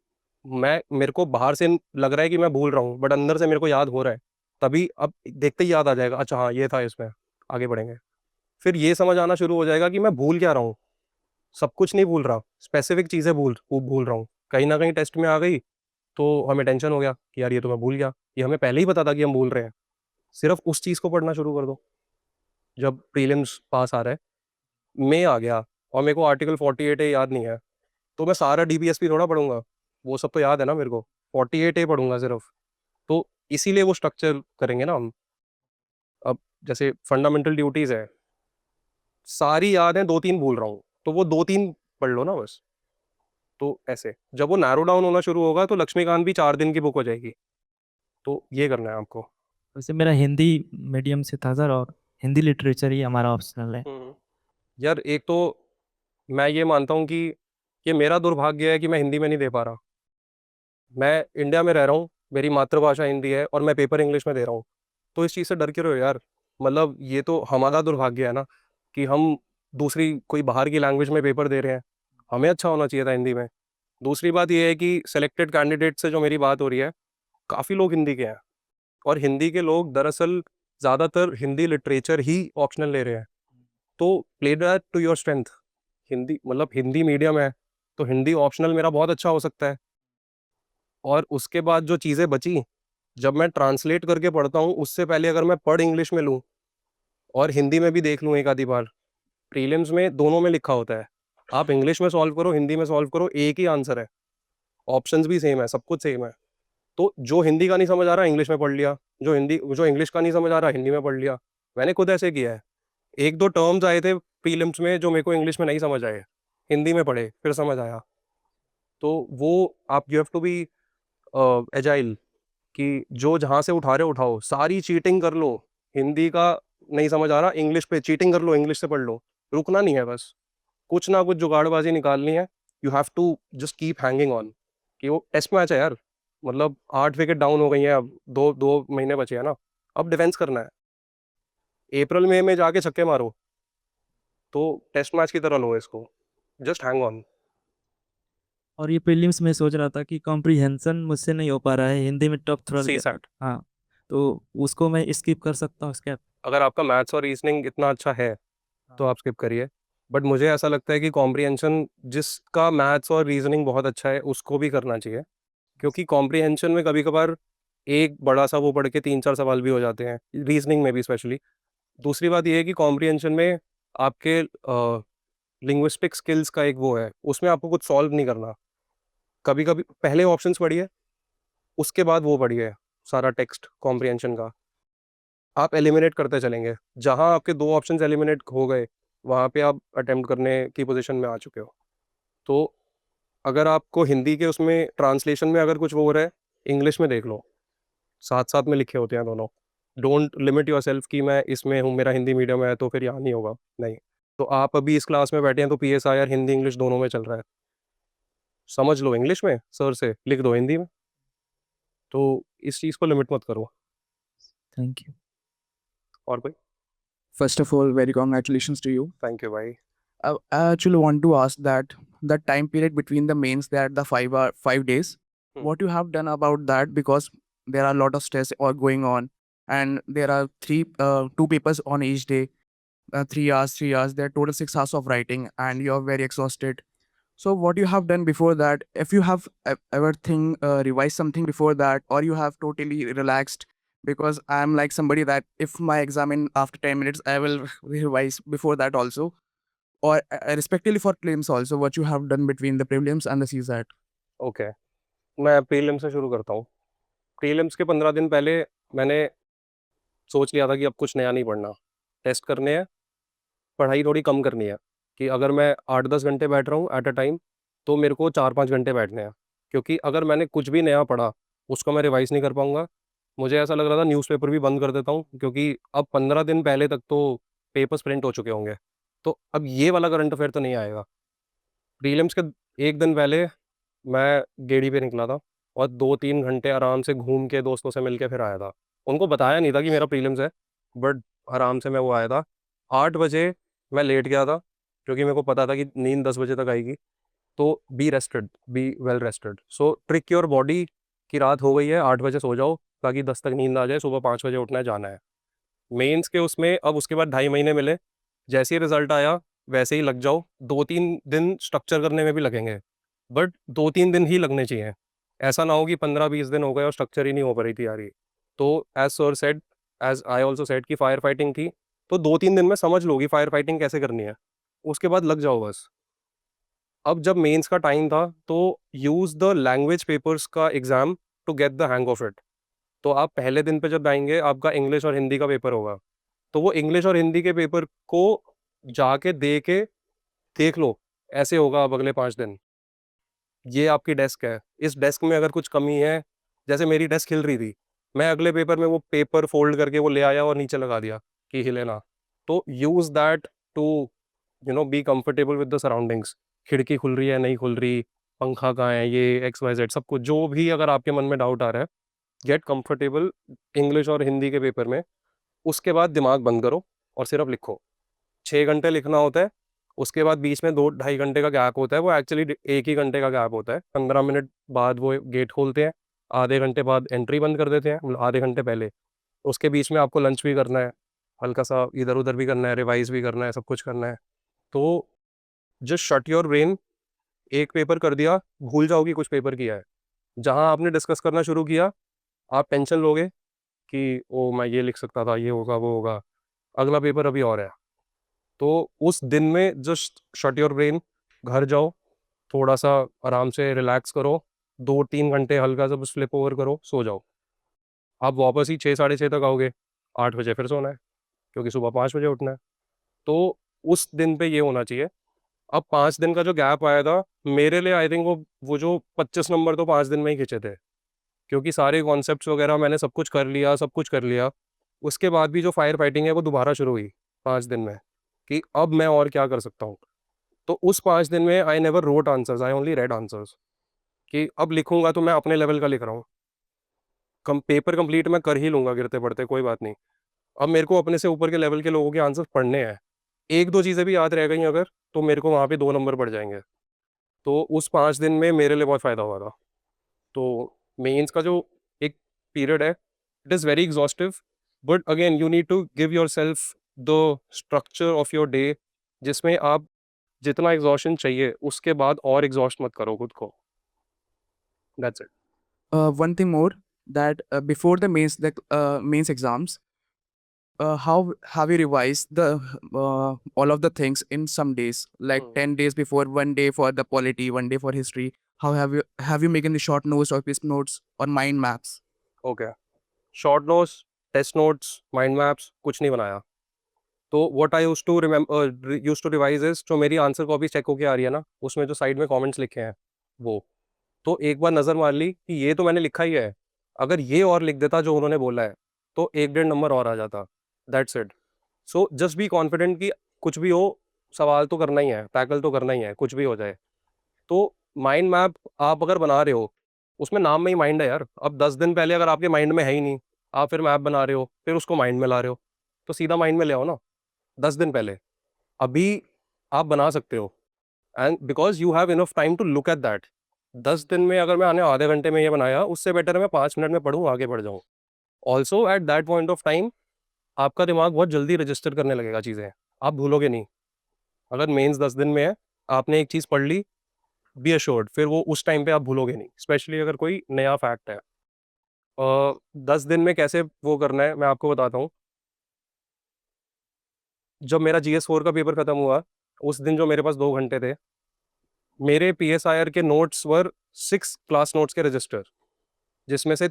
मैं, मेरे को बाहर से लग रहा है कि मैं भूल रहा हूँ, बट अंदर से मेरे को याद हो रहा है। तभी अब देखते ही याद आ जाएगा, अच्छा हाँ ये था इसमें, आगे बढ़ेंगे। फिर ये समझ आना शुरू हो जाएगा कि मैं भूल क्या रहा हूँ। सब कुछ नहीं भूल रहा, स्पेसिफिक चीज़ें भूल रहा हूँ। कहीं ना कहीं टेस्ट में आ गई तो हमें टेंशन हो गया कि यार ये तो मैं भूल गया, ये हमें पहले ही पता था कि हम भूल रहे हैं। सिर्फ उस चीज़ को पढ़ना शुरू कर दो। जब प्रीलिम्स पास आ रहा है, मैं आ गया और मेरे को आर्टिकल 48 ए याद नहीं है, तो मैं सारा डीबीएसपी थोड़ा पढ़ूंगा, वो सब तो याद है ना मेरे को। 48 ए पढ़ूंगा सिर्फ। तो इसीलिए वो स्ट्रक्चर करेंगे ना हम। अब जैसे फंडामेंटल ड्यूटीज़ है, सारी याद है, 2-3 भूल रहा हूँ, तो वो 2-3 पढ़ लो ना बस। तो ऐसे जब वो नैरो डाउन होना शुरू होगा, तो लक्ष्मीकांत भी 4 दिन की बुक हो जाएगी। तो ये करना है आपको। वैसे मेरा हिंदी मीडियम से था सर, और हिंदी लिटरेचर ही हमारा ऑप्शनल है। यार एक तो मैं ये मानता हूँ कि ये मेरा दुर्भाग्य है कि मैं हिंदी में नहीं दे पा रहा। मैं इंडिया में रह रहा हूँ, मेरी मातृभाषा हिंदी है और मैं पेपर इंग्लिश में दे रहा हूँ, तो इस चीज़ से डर क्यों रहे हो यार? मतलब ये तो हमारा दुर्भाग्य है ना कि हम दूसरी कोई बाहर की लैंग्वेज में पेपर दे रहे हैं। हमें अच्छा होना चाहिए था हिंदी में। दूसरी बात ये है कि सेलेक्टेड कैंडिडेट से जो मेरी बात हो रही है, काफ़ी लोग हिंदी के हैं और हिंदी के लोग दरअसल ज़्यादातर हिंदी लिटरेचर ही ऑप्शनल ले रहे हैं। तो play that to your strength. Hindi मतलब हिंदी मीडियम है, तो हिंदी ऑप्शनल मेरा बहुत अच्छा हो सकता है। और उसके बाद जो चीज़ें बची, जब मैं ट्रांसलेट करके पढ़ता हूँ, उससे पहले अगर मैं पढ़ इंग्लिश में लूँ और हिंदी में भी देख लूँ एक आधी बार, प्रीलिम्स में दोनों में लिखा होता है। आप इंग्लिश में सॉल्व करो, हिंदी में सॉल्व करो, एक ही आंसर है। ऑप्शंस भी सेम है, सब कुछ सेम है। तो जो हिंदी का नहीं समझ आ रहा, इंग्लिश में पढ़ लिया, जो इंग्लिश का नहीं समझ आ रहा, हिंदी में पढ़ लिया। मैंने खुद ऐसे किया है। 1-2 टर्म्स आए थे प्रीलिम्स में जो मेरे को इंग्लिश में नहीं समझ आए, हिंदी में पढ़े, फिर समझ आया। तो वो आप you have to be agile कि जो जहाँ से उठा रहे हो उठाओ, सारी चीटिंग कर लो। हिंदी का नहीं समझ आ रहा, इंग्लिश पे चीटिंग कर लो, इंग्लिश से पढ़ लो। रुकना नहीं है बस, कुछ ना कुछ जुगाड़बाजी निकालनी है। You have to just keep hanging on कि वो टेस्ट मैच है यार। मतलब 8 विकेट डाउन हो गई हैं, अब 2 महीने बचे हैं ना, अब डिफेंस करना है। अप्रैल मई में जाके छक्के मारो, तो टेस्ट मैच की तरह लो इसको, जस्ट हैंग ऑन। और ये प्रीलिम्स में सोच रहा था कि कॉम्प्रिहेंशन मुझसे नहीं हो पा रहा है, हिंदी में टफ थोड़ा सी सैट, हाँ, तो उसको मैं स्किप कर सकता हूँ स्कैप? अगर आपका मैथ्स और रीजनिंग इतना अच्छा है तो आप स्किप करिए। बट मुझे ऐसा लगता है कि कॉम्प्रिहेंशन, जिसका मैथ्स और रीजनिंग बहुत अच्छा है उसको भी करना चाहिए, क्योंकि कॉम्प्रिहेंशन में कभी कभार एक बड़ा सा वो पढ़ के 3-4 सवाल भी हो जाते हैं, रीजनिंग में भी स्पेशली। दूसरी बात ये है कि कॉम्प्रिहेंशन में आपके लिंग्विस्टिक स्किल्स का एक वो है, उसमें आपको कुछ सॉल्व नहीं करना। कभी कभी पहले ऑप्शंस पढ़िए, उसके बाद वो पढ़िए सारा टेक्स्ट कॉम्प्रिहेंशन का। आप एलिमिनेट करते चलेंगे, जहाँ आपके 2 ऑप्शंस एलिमिनेट हो गए, वहाँ पे आप अटेम्प्ट करने की पोजीशन में आ चुके हो। तो अगर आपको हिंदी के उसमें ट्रांसलेशन में अगर कुछ वो हो रहा है, इंग्लिश में देख लो, साथ-साथ में लिखे होते हैं दोनों। डोंट लिमिट योरसेल्फ कि मैं इसमें हूँ, मेरा हिंदी मीडियम है तो फिर यहाँ नहीं होगा, नहीं। तो आप अभी इस क्लास में बैठे हैं तो पीएसआईआर हिंदी इंग्लिश दोनों में चल रहा है। समझ लो इंग्लिश में सर से, लिख दो हिंदी में। तो इस चीज़ को लिमिट मत करो। Thank you. और कोई? First of all, very congratulations to you. Thank you भाई। I actually want to ask that the time period between the mains, that the 5 days, Hmm. what you have done about that, because there are a lot of stress all going on, and there are 2 papers on each day, 3 hours. There are total 6 hours of writing, and you are very exhausted. So what you have done before that? If you have ever revised something before that, or you have totally relaxed? Because I'm like somebody that if my exam in after 10 minutes, I will revise before that also, or respectively for prelims also, what you have done between the prelims and the CSAT. Okay, मैं prelims से शुरू करता हूँ। Prelims के 15 दिन पहले मैंने सोच लिया था कि अब कुछ नया नहीं पढ़ना, टेस्ट करने हैं, पढ़ाई थोड़ी कम करनी है। कि अगर मैं 8-10 घंटे बैठ रहा हूँ एट अ टाइम, तो मेरे को 4-5 घंटे बैठने हैं, क्योंकि अगर मैंने कुछ भी नया पढ़ा, उसको मैं रिवाइज़ नहीं कर पाऊँगा। मुझे ऐसा लग रहा था न्यूज़पेपर भी बंद कर देता हूँ, क्योंकि अब 15 दिन पहले तक तो पेपर्स प्रिंट हो चुके होंगे, तो अब ये वाला करंट अफेयर तो नहीं आएगा। प्रीलिम्स के 1 दिन पहले मैं गेड़ी पे निकला था और 2-3 घंटे आराम से घूम के दोस्तों से मिल के फिर आया था। उनको बताया नहीं था कि मेरा प्रीलिम्स है, बट आराम से मैं वो आया था। 8 बजे मैं लेट गया था, क्योंकि मेरे को पता था कि नींद 10 बजे तक आएगी। तो be rested, be well rested. So trick your body कि रात हो गई है, 8 बजे सो जाओ ताकि 10 तक नींद आ जाए, सुबह 5 बजे उठना है, जाना है। मेंस के उसमें अब उसके बाद 2.5 महीने मिले, जैसे ही रिज़ल्ट आया वैसे ही लग जाओ। 2-3 दिन स्ट्रक्चर करने में भी लगेंगे, बट 2-3 दिन ही लगने चाहिए। ऐसा ना हो कि 15-20 दिन हो गए और स्ट्रक्चर ही नहीं हो पा रही तैयारी। तो as sir said, as I also said कि फायर फाइटिंग थी, तो 2-3 दिन में समझ लो कि फायर फाइटिंग कैसे करनी है, उसके बाद लग जाओ बस। अब जब मेंस का टाइम था, तो यूज़ द लैंग्वेज पेपर्स का exam to get the hang of it. तो आप पहले दिन पे जब आएँगे, आपका इंग्लिश और हिंदी का पेपर होगा, तो वो इंग्लिश और हिंदी के पेपर को जाके दे के देख लो, ऐसे होगा अब अगले 5 दिन। ये आपकी डेस्क है, इस डेस्क में अगर कुछ कमी है, जैसे मेरी डेस्क हिल रही थी, मैं अगले पेपर में वो पेपर फ़ोल्ड करके वो ले आया और नीचे लगा दिया कि हिले ना। तो use that to be comfortable with the surroundings. खिड़की खुल रही है, नहीं खुल रही, पंखा कहाँ है, ये XYZ सब कुछ, जो भी अगर आपके मन में डाउट आ रहा है, गेट कंफर्टेबल इंग्लिश और हिंदी के पेपर में। उसके बाद दिमाग बंद करो और सिर्फ लिखो। 6 घंटे लिखना होता है, उसके बाद बीच में 2-2.5 घंटे का गैप होता है, वो एक्चुअली 1 ही घंटे का गैप होता है। 15 मिनट बाद वो गेट खोलते हैं, आधे घंटे बाद एंट्री बंद कर देते हैं, मतलब आधे घंटे पहले। उसके बीच में आपको लंच भी करना है, हल्का सा इधर उधर भी करना है, रिवाइज भी करना है, सब कुछ करना है। तो जस्ट शट योर ब्रेन। एक पेपर कर दिया, भूल जाओ कि कुछ पेपर किया है। जहाँ आपने डिस्कस करना शुरू किया, आप टेंशन लोगे कि ओ मैं ये लिख सकता था, ये होगा वो होगा, अगला पेपर अभी और है। तो उस दिन में जस्ट शट योर ब्रेन, घर जाओ, थोड़ा सा आराम से रिलैक्स करो, 2-3 घंटे हल्का सा बस फ्लिप ओवर करो, सो जाओ। आप वापस ही 6-6:30 तक आओगे, 8 बजे फिर सोना है, क्योंकि सुबह 5 बजे उठना है। तो उस दिन पे ये होना चाहिए। अब 5 दिन का जो गैप आया था, मेरे लिए आई थिंक वो जो 25 नंबर तो 5 दिन में ही खिंचे थे, क्योंकि सारे कॉन्सेप्ट्स वगैरह मैंने सब कुछ कर लिया, सब कुछ कर लिया। उसके बाद भी जो फायर फाइटिंग है वो दोबारा शुरू हुई 5 दिन में, कि अब मैं और क्या कर सकता हूँ। तो उस 5 दिन में I never wrote answers, I only read answers, कि अब लिखूंगा तो मैं अपने लेवल का लिख रहा हूँ। पेपर कंप्लीट मैं कर ही लूंगा गिरते पड़ते, कोई बात नहीं। अब मेरे को अपने से ऊपर के लेवल के लोगों के आंसर्स पढ़ने हैं। एक दो चीज़ें भी याद रह गई अगर, तो मेरे को वहाँ पे 2 नंबर बढ़ जाएंगे। तो उस 5 दिन में मेरे लिए बहुत फ़ायदा हुआ था। तो मेंस का जो एक पीरियड है, it is very exhaustive, but again you need to give yourself the structure of your day, जिसमें आप जितना एग्जॉशन चाहिए उसके बाद और एग्जॉस्ट मत करो खुद को। That's it. One thing more, that before the mains exams, how have you revised the all of the things in some days, like Hmm. 10 days before, one day for the polity, one day for history? How have you making the short notes or crisp notes or mind maps? Okay, short notes, test notes, mind maps कुछ नहीं बनाया। तो what I used to revise is, जो मेरी answer copy check होके आ रही है ना, उसमें जो साइड में कमेंट्स लिखे हैं वो, तो एक बार नज़र मार ली कि ये तो मैंने लिखा ही है, अगर ये और लिख देता जो उन्होंने बोला है तो 1-1.5 नंबर और आ जाता। That's it. So just be confident कि कुछ भी हो, सवाल तो करना ही है, टैकल तो करना ही है, कुछ भी हो जाए। तो माइंड मैप आप अगर बना रहे हो, उसमें नाम में ही माइंड है यार। अब 10 दिन पहले अगर आपके माइंड में है ही नहीं, आप फिर मैप बना रहे हो, फिर उसको माइंड में ला रहे हो, तो सीधा माइंड में ले आओ ना 10 दिन पहले। अभी आप बना सकते हो, and because you have enough time to look at that. 10 दिन में अगर मैं आने आधे घंटे में ये बनाया, उससे बेटर है मैं 5 मिनट में पढ़ूँ, आगे बढ़ जाऊँ। Also at that point of time आपका दिमाग बहुत जल्दी रजिस्टर करने लगेगा चीज़ें, आप भूलोगे नहीं। अगर मेंस 10 दिन में है, आपने एक चीज़ पढ़ ली, बी अश्योर्ड फिर वो उस टाइम पे आप भूलोगे नहीं, स्पेशली अगर कोई नया फैक्ट है। 10 दिन में कैसे वो करना है मैं आपको बताता हूँ। जब मेरा GS4 का पेपर ख़त्म हुआ, उस दिन जो मेरे पास 2 घंटे थे, मेरे PSIR के नोट्स वर 6 क्लास नोट्स के रजिस्टर, जिसमें से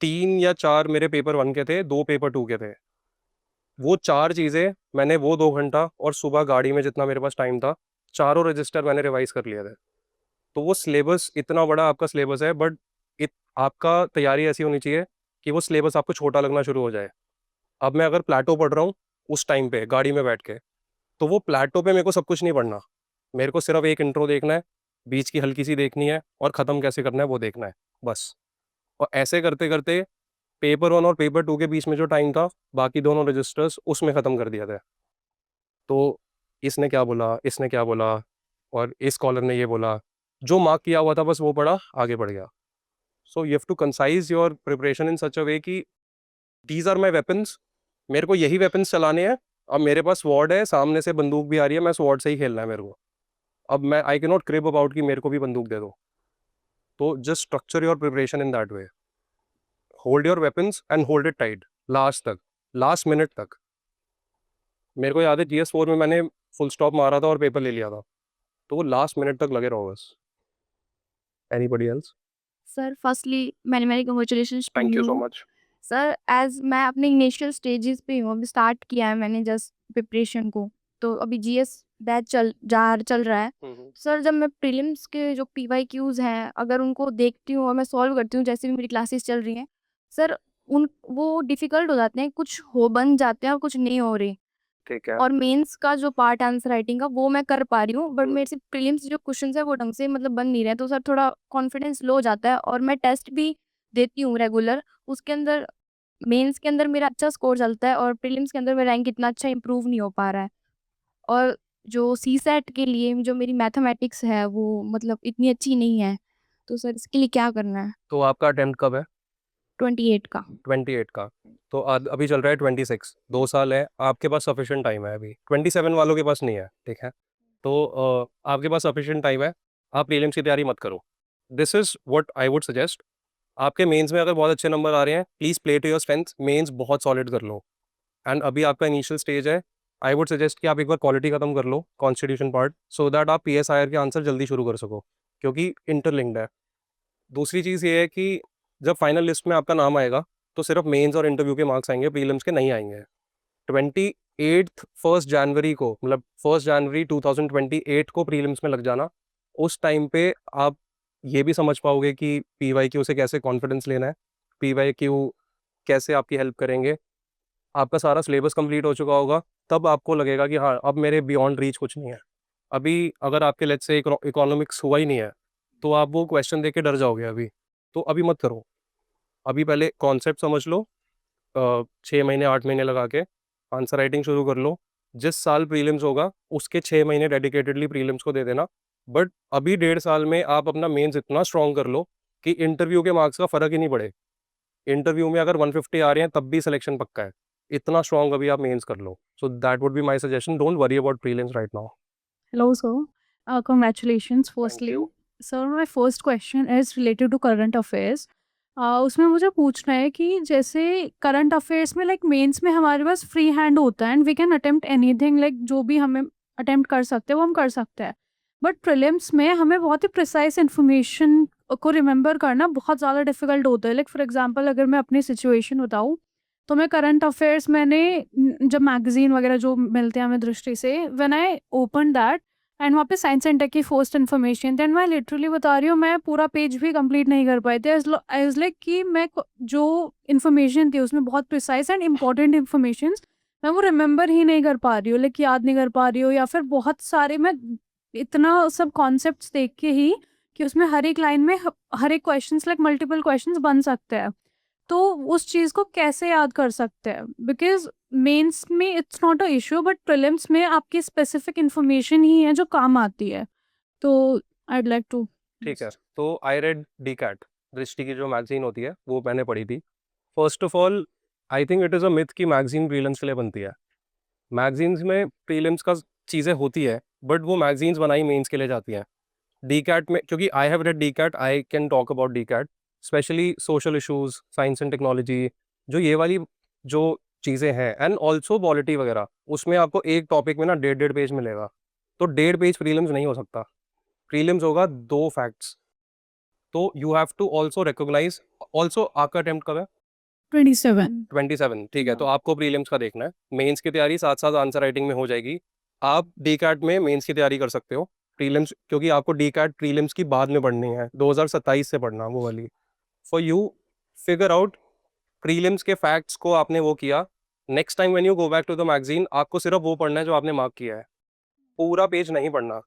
3 या 4 मेरे पेपर 1 के थे, 2 पेपर 2 के थे। वो 4 चीज़ें मैंने वो 2 घंटा और सुबह गाड़ी में जितना मेरे पास टाइम था, चारों रजिस्टर मैंने रिवाइज कर लिए थे। तो वो सिलेबस इतना बड़ा आपका सिलेबस है, बट आपका तैयारी ऐसी होनी चाहिए कि वो सिलेबस आपको छोटा लगना शुरू हो जाए। अब मैं अगर प्लेटो पढ़ रहा हूँ उस टाइम पे गाड़ी में बैठ के, तो वो प्लेटो पे मेरे को सब कुछ नहीं पढ़ना, मेरे को सिर्फ एक इंट्रो देखना है, बीच की हल्की सी देखनी है, और ख़त्म कैसे करना है वो देखना है बस। और ऐसे करते करते पेपर 1 और पेपर 2 के बीच में जो टाइम था, बाकी दोनों रजिस्टर्स उसमें ख़त्म कर दिया था। तो इसने क्या बोला, इसने क्या बोला, और इस कॉलर ने ये बोला, जो मार्क किया हुआ था बस वो पढ़ा, आगे बढ़ गया। So you have to concise your preparation in such a way कि दीज आर माई वेपन्स, मेरे को यही वेपन्स चलाने हैं। अब मेरे पास स्वॉर्ड है, सामने से बंदूक भी आ रही है, मैं स्वॉर्ड से ही खेलना है मेरे को। अब मैं आई कैन नॉट क्रिप अबाउट कि मेरे को भी बंदूक दे दो। तो just structure your preparation in that way, hold your weapons and hold it tight last तक, लास्ट मिनट तक। मेरे को याद है GS4 में मैंने फुल स्टॉप मारा था और पेपर ले लिया था, तो वो लास्ट मिनट तक लगे रहो बस। Anybody else? Sir firstly many many congratulations to thank you so you much. Sir. As मैं अपने इनिशियल स्टेजेस पे हूँ, अभी स्टार्ट किया है मैंने जस्ट प्रिपरेशन को, तो अभी GS बैच चल रहा है। सर जब मैं प्रीलिम्स के जो PYQs हैं अगर उनको देखती हूँ और मैं सॉल्व करती हूँ, जैसे भी मेरी क्लासेस चल रही हैं सर, उन वो डिफ़िकल्ट हो जाते हैं, कुछ हो बन जाते हैं और कुछ नहीं हो रहे। ठीक है। और मेंस का जो पार्ट आंसर राइटिंग का वो मैं कर पा रही हूँ, बट हुँ। मेरे से प्रीलिम्स जो क्वेश्चंस है वो ढंग से मतलब बन नहीं रहे, तो सर थोड़ा कॉन्फिडेंस लो हो जाता है। और मैं टेस्ट भी देती हूँ रेगुलर, उसके अंदर मेंस के अंदर मेरा अच्छा स्कोर चलता है और प्रीलिम्स के अंदर मेरा रैंक इतना अच्छा इंप्रूव नहीं हो पा रहा है। और जो सीसेट के लिए जो मेरी मैथमेटिक्स है वो मतलब इतनी अच्छी नहीं है, तो सर इसके लिए क्या करना है? तो आपका अटेम्प्ट कब है? 28 का। 28 का। तो अभी चल रहा है 26, 2 साल है, आपके पास सफिशिएंट टाइम है अभी। 27 वालों के पास नहीं है, ठीक है? तो आपके पास सफिशिएंट टाइम है, आप प्रीलिम्स की तैयारी मत करो। This is what I would suggest. आपके मेंस में अगर बहुत अच्छे नंबर आ रहे हैं, please play to your strengths, mains बहुत सॉलिड कर लो। एंड अभी आपका इनिशियल स्टेज है, आई वुड सजेस्ट कि आप एक बार क्वालिटी खत्म कर लो, कॉन्स्टिट्यूशन पार्ट, सो दैट आप पीएसआईआर के आंसर जल्दी शुरू कर सको, क्योंकि इंटरलिंक्ड है। दूसरी चीज़ ये है कि जब फाइनल लिस्ट में आपका नाम आएगा, तो सिर्फ मेंस और इंटरव्यू के मार्क्स आएंगे, प्रीलिम्स के नहीं आएंगे। 28th 1 जनवरी को, मतलब 1 जनवरी 2028 को प्रीलिम्स में लग जाना। उस टाइम पे आप ये भी समझ पाओगे कि पीवाईक्यू से कैसे कॉन्फिडेंस लेना है, पीवाईक्यू कैसे आपकी हेल्प करेंगे। आपका सारा सिलेबस कंप्लीट हो चुका होगा, तब आपको लगेगा कि हाँ, अब मेरे बियॉन्ड रीच कुछ नहीं है। अभी अगर आपके लेट्स से इकोनॉमिक्स हुआ ही नहीं है, तो आप वो क्वेश्चन देख के डर जाओगे अभी। तो अभी मत करो। अभी पहले कॉन्सेप्ट समझ लो, 6 महीने 8 महीने लगा के आंसर राइटिंग शुरू कर लो। जिस साल प्रीलिम्स होगा, उसके 6 महीने डेडिकेटेडली प्रीलिम्स को दे देना। बट अभी 1.5 साल में आप अपना मेंस इतना स्ट्रॉन्ग कर लो कि इंटरव्यू के मार्क्स का फ़र्क ही नहीं पड़े। इंटरव्यू में अगर 150 आ रहे हैं, तब भी सिलेक्शन पक्का है। इतना स्ट्रॉन्ग अभी आप मेंस कर लो। So that would be my suggestion, don't worry about prelims right now. Hello, sir. Congratulations, thank firstly. You. Sir, my first question is related to current affairs. उसमें मुझे पूछना है कि जैसे करंट अफेयर्स में लाइक मेंस में हमारे पास फ्री हैंड होता है and we can attempt anything, like जो भी हमें अटेम्प्ट कर सकते हैं वो हम कर सकते हैं। बट प्रीलिम्स में हमें बहुत ही प्रिसाइज इन्फॉर्मेशन को रिमेंबर करना बहुत ज़्यादा डिफिकल्ट होता है। लाइक फॉर एग्जांपल अगर मैं अपनी सिचुएशन बताऊँ, तो मैं करंट अफेयर्स मैंने जब मैगजीन वगैरह जो मिलते हैं हमें दृष्टि से, when I open that and वहाँ पे साइंस एंड टेक की फर्स्ट इन्फॉर्मेशन, देन मैं लिटरली बता रही हूँ मैं पूरा पेज भी कंप्लीट नहीं कर पाई थी। आई वाज लाइक कि मैं जो इन्फॉर्मेशन थी उसमें बहुत प्रिसाइज एंड इंपॉर्टेंट इन्फॉर्मेशन मैं वो रिमेंबर ही नहीं कर पा रही हूँ, लाइक याद नहीं कर पा रही हूँ, या फिर बहुत सारे मैं इतना सब कॉन्सेप्ट्स देख के ही कि उसमें हर एक लाइन में हर एक क्वेश्चन लाइक मल्टीपल क्वेश्चन बन सकते हैं, तो उस चीज़ को कैसे याद कर सकते हैं? बिकॉज मेंस में it's not a issue, but prelims में आपकी स्पेसिफिक इन्फॉर्मेशन ही है जो काम आती है। तो आई लाइक टू। ठीक है, तो आई रेड डीकैट, दृष्टि की जो मैगजीन होती है, वो मैंने पढ़ी थी। First of all, I think it is a myth कि मैगजीन प्रीलिम्स के लिए बनती है। मैगजीन्स में प्रीलिम्स का चीज़ें होती है, बट वो मैगजीन्स बनाई मेंस के लिए जाती हैं। डीकैट में, क्योंकि I have read DCAT, I can talk about DCAT, specially social issues, science and technology, जो ये वाली जो चीज़ें हैं, एंड ऑल्सो पॉलिटी वगैरह, उसमें आपको एक टॉपिक में ना 1.5 पेज मिलेगा। तो 1.5 पेज प्रीलिम्स नहीं हो सकता। प्रीलिम्स होगा 2 फैक्ट्स। तो you have to also recognise. Also आपका अटेम्प्ट कब है? 27। 27, ठीक है। तो आपको प्रीलिम्स का देखना है, मेंस की तैयारी साथ साथ आंसर राइटिंग में हो जाएगी। आप डीकैट में मेंस की तैयारी कर सकते हो, प्रीलिम्स, क्योंकि आपको डीकैट प्रीलिम्स की बाद में पढ़नी है, 2027 से पढ़ना वो वाली। For you figure out prelims के फैक्ट्स को आपने वो किया, next time when you go back to the magazine, आपको सिर्फ वो पढ़ना है जो आपने मार्क किया है, पूरा पेज नहीं पढ़ना।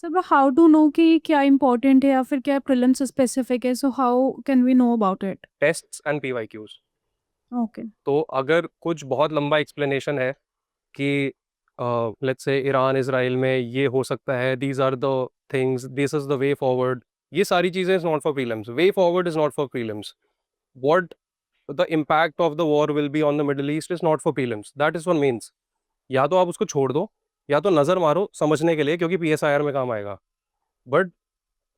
सर हाउ टू नो कि क्या इम्पोर्टेंट है या फिर क्या प्रीलिम्स स्पेसिफिक है, so how can we know about it? Tests and PYQs. Okay. तो अगर कुछ बहुत लंबा एक्सप्लेनेशन है कि लेट्स से ईरान इजराइल में ये हो सकता है, these are the things, this is the way forward, ये सारी चीज़ें is not for prelims. Way forward is not for prelims. What the impact of the war will be on the middle East is not for prelims, that is for mains. या तो आप उसको छोड़ दो, या तो नज़र मारो समझने के लिए, क्योंकि पीएसआईआर में काम आएगा। बट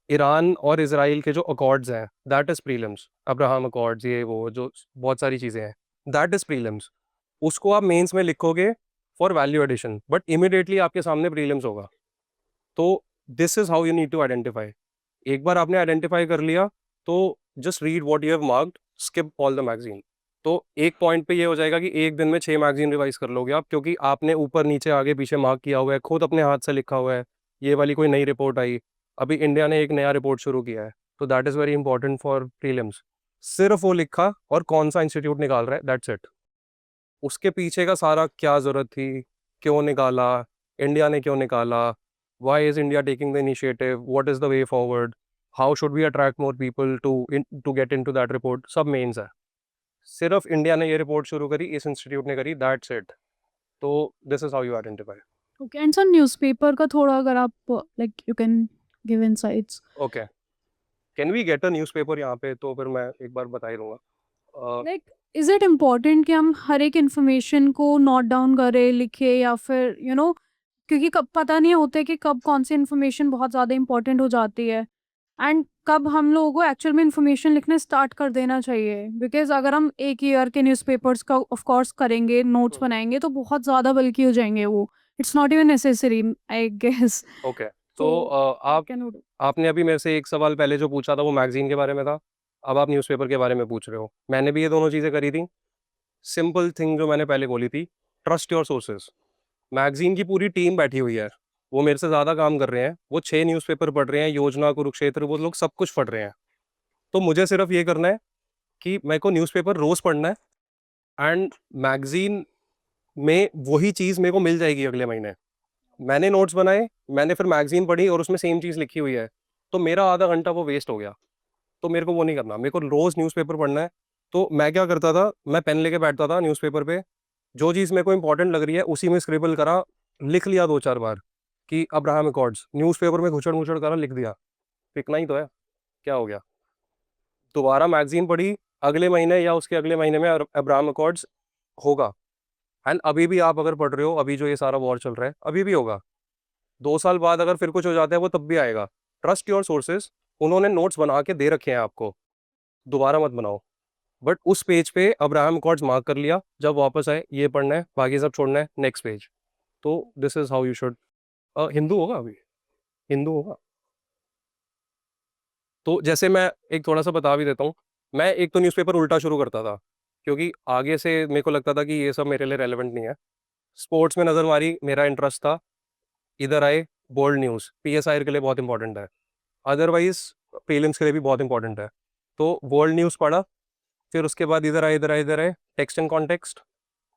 ईरान और इजराइल के जो अकॉर्ड्स हैं, that is prelims. Abraham accords, ये वो जो बहुत सारी चीज़ें हैं, दैट इज प्रीलिम्स। उसको आप मेंस में लिखोगे for value addition, but immediately आपके सामने प्रीलिम्स होगा। तो this is how you need to identify. एक बार आपने आइडेंटिफाई कर लिया, तो just read what you have marked, skip all the magazine. तो एक पॉइंट पे ये हो जाएगा कि एक दिन में 6 मैगजीन रिवाइज कर लोगे आप, क्योंकि आपने ऊपर नीचे आगे पीछे मार्क किया हुआ है, खुद अपने हाथ से लिखा हुआ है। ये वाली कोई नई रिपोर्ट आई, अभी इंडिया ने एक नया रिपोर्ट शुरू किया है, तो that is very important for prelims. सिर्फ वो लिखा और कौन सा इंस्टीट्यूट निकाल रहा है, दैट्स इट। उसके पीछे का सारा क्या ज़रूरत थी, क्यों निकाला, इंडिया ने क्यों निकाला, why is India taking the initiative, what is the way forward, how should we attract more people to get into that report, सब मेंस है। सिर्फ इंडिया ने ये रिपोर्ट शुरू करी, इस इंस्टीट्यूट ने करी, दैट्स इट। तो this is how you identify. Okay, and sir newspaper का थोड़ा अगर आप like you can give insights. Okay, can we get a newspaper यहाँ पे? तो फिर मैं एक बार बता ही दूंगा। लाइक इज इट इम्पोर्टेंट कि हम हर एक इन्फॉर्मेशन को नोट डाउन करें, लिखे, या फिर क्योंकि कब पता नहीं होता कि कब कौन सी इन्फॉर्मेशन बहुत ज़्यादा इंपॉर्टेंट हो जाती है, एंड कब हम लोगों को एक्चुअल में इन्फॉर्मेशन लिखना स्टार्ट कर देना चाहिए। बिकॉज अगर हम एक ईयर के न्यूज़पेपर्स का ऑफ कोर्स करेंगे, नोट्स बनाएंगे, तो बहुत ज़्यादा बल्कि हो जाएंगे वो। It's not even necessary, I guess. Okay, तो आपने अभी मेरे से एक सवाल पहले जो पूछा था वो मैगजीन के बारे में था, अब आप न्यूज़पेपर के बारे में पूछ रहे हो। मैंने भी ये दोनों चीज़ें करी थी। सिंपल थिंग जो मैंने पहले बोली थी, ट्रस्ट योर सोर्सेज। मैगजीन की पूरी टीम बैठी हुई है, वो मेरे से ज़्यादा काम कर रहे हैं, वो 6 न्यूज़पेपर पढ़ रहे हैं, योजना, कुरुक्षेत्र, वो लोग सब कुछ पढ़ रहे हैं। तो मुझे सिर्फ ये करना है कि मेरे को न्यूज़पेपर रोज़ पढ़ना है, एंड मैगजीन में वही चीज़ मेरे को मिल जाएगी अगले महीने। मैंने नोट्स बनाए, मैंने फिर मैगजीन पढ़ी और उसमें सेम चीज़ लिखी हुई है, तो मेरा आधा घंटा वो वेस्ट हो गया। तो मेरे को वो नहीं करना, मेरे को रोज़ न्यूज़पेपर पढ़ना है। तो मैं क्या करता था, मैं पेन लेके बैठता था न्यूज़पेपर पे, जो चीज़ मेरे को इंपॉर्टेंट लग रही है उसी में स्क्रिबल करा, लिख लिया 2-4 बार कि अब्राहम अकॉर्ड्स, न्यूज़पेपर में घुसड़ मुचड़ करा, लिख दिया, लिखना ही तो है, क्या हो गया। दोबारा मैगजीन पढ़ी, अगले महीने या उसके अगले महीने में अब्राहम अकॉर्ड्स होगा। एंड अभी भी आप अगर पढ़ रहे हो, अभी जो ये सारा वॉर चल रहा है अभी भी होगा। 2 साल बाद अगर फिर कुछ हो जाता है वो तब भी आएगा। ट्रस्ट योर सोर्सेज, उन्होंने नोट्स बना के दे रखे हैं आपको, दोबारा मत बनाओ। बट उस पेज पे अब्राहम अकॉर्ड्स मार्क कर लिया, जब वापस आए ये पढ़ना है, बाकी सब छोड़ना है, नेक्स्ट पेज। तो this is how you should. Hindu होगा अभी, हिंदू होगा। तो जैसे मैं एक थोड़ा सा बता भी देता हूँ, मैं एक तो न्यूज़पेपर उल्टा शुरू करता था, क्योंकि आगे से मेरे को लगता था कि ये सब मेरे लिए रेलेवेंट नहीं है। स्पोर्ट्स में नज़र मारी, मेरा इंटरेस्ट था, इधर आए, बोल्ड न्यूज़ पीएसआई के लिए बहुत इंपॉर्टेंट है, अदरवाइज प्रीलिम्स के लिए भी बहुत इंपॉर्टेंट है। तो वर्ल्ड न्यूज़ पढ़ा, फिर उसके बाद इधर आए टेक्स्ट एंड कॉन्टेक्स्ट,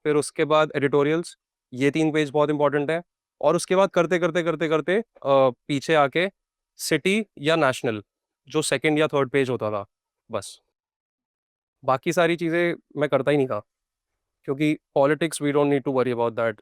फिर उसके बाद एडिटोरियल्स, ये 3 पेज बहुत इंपॉर्टेंट है। और उसके बाद करते करते करते करते पीछे आके सिटी या नेशनल, जो सेकंड या थर्ड पेज होता था, बस। बाकी सारी चीज़ें मैं करता ही नहीं था, क्योंकि politics we don't need to worry about that.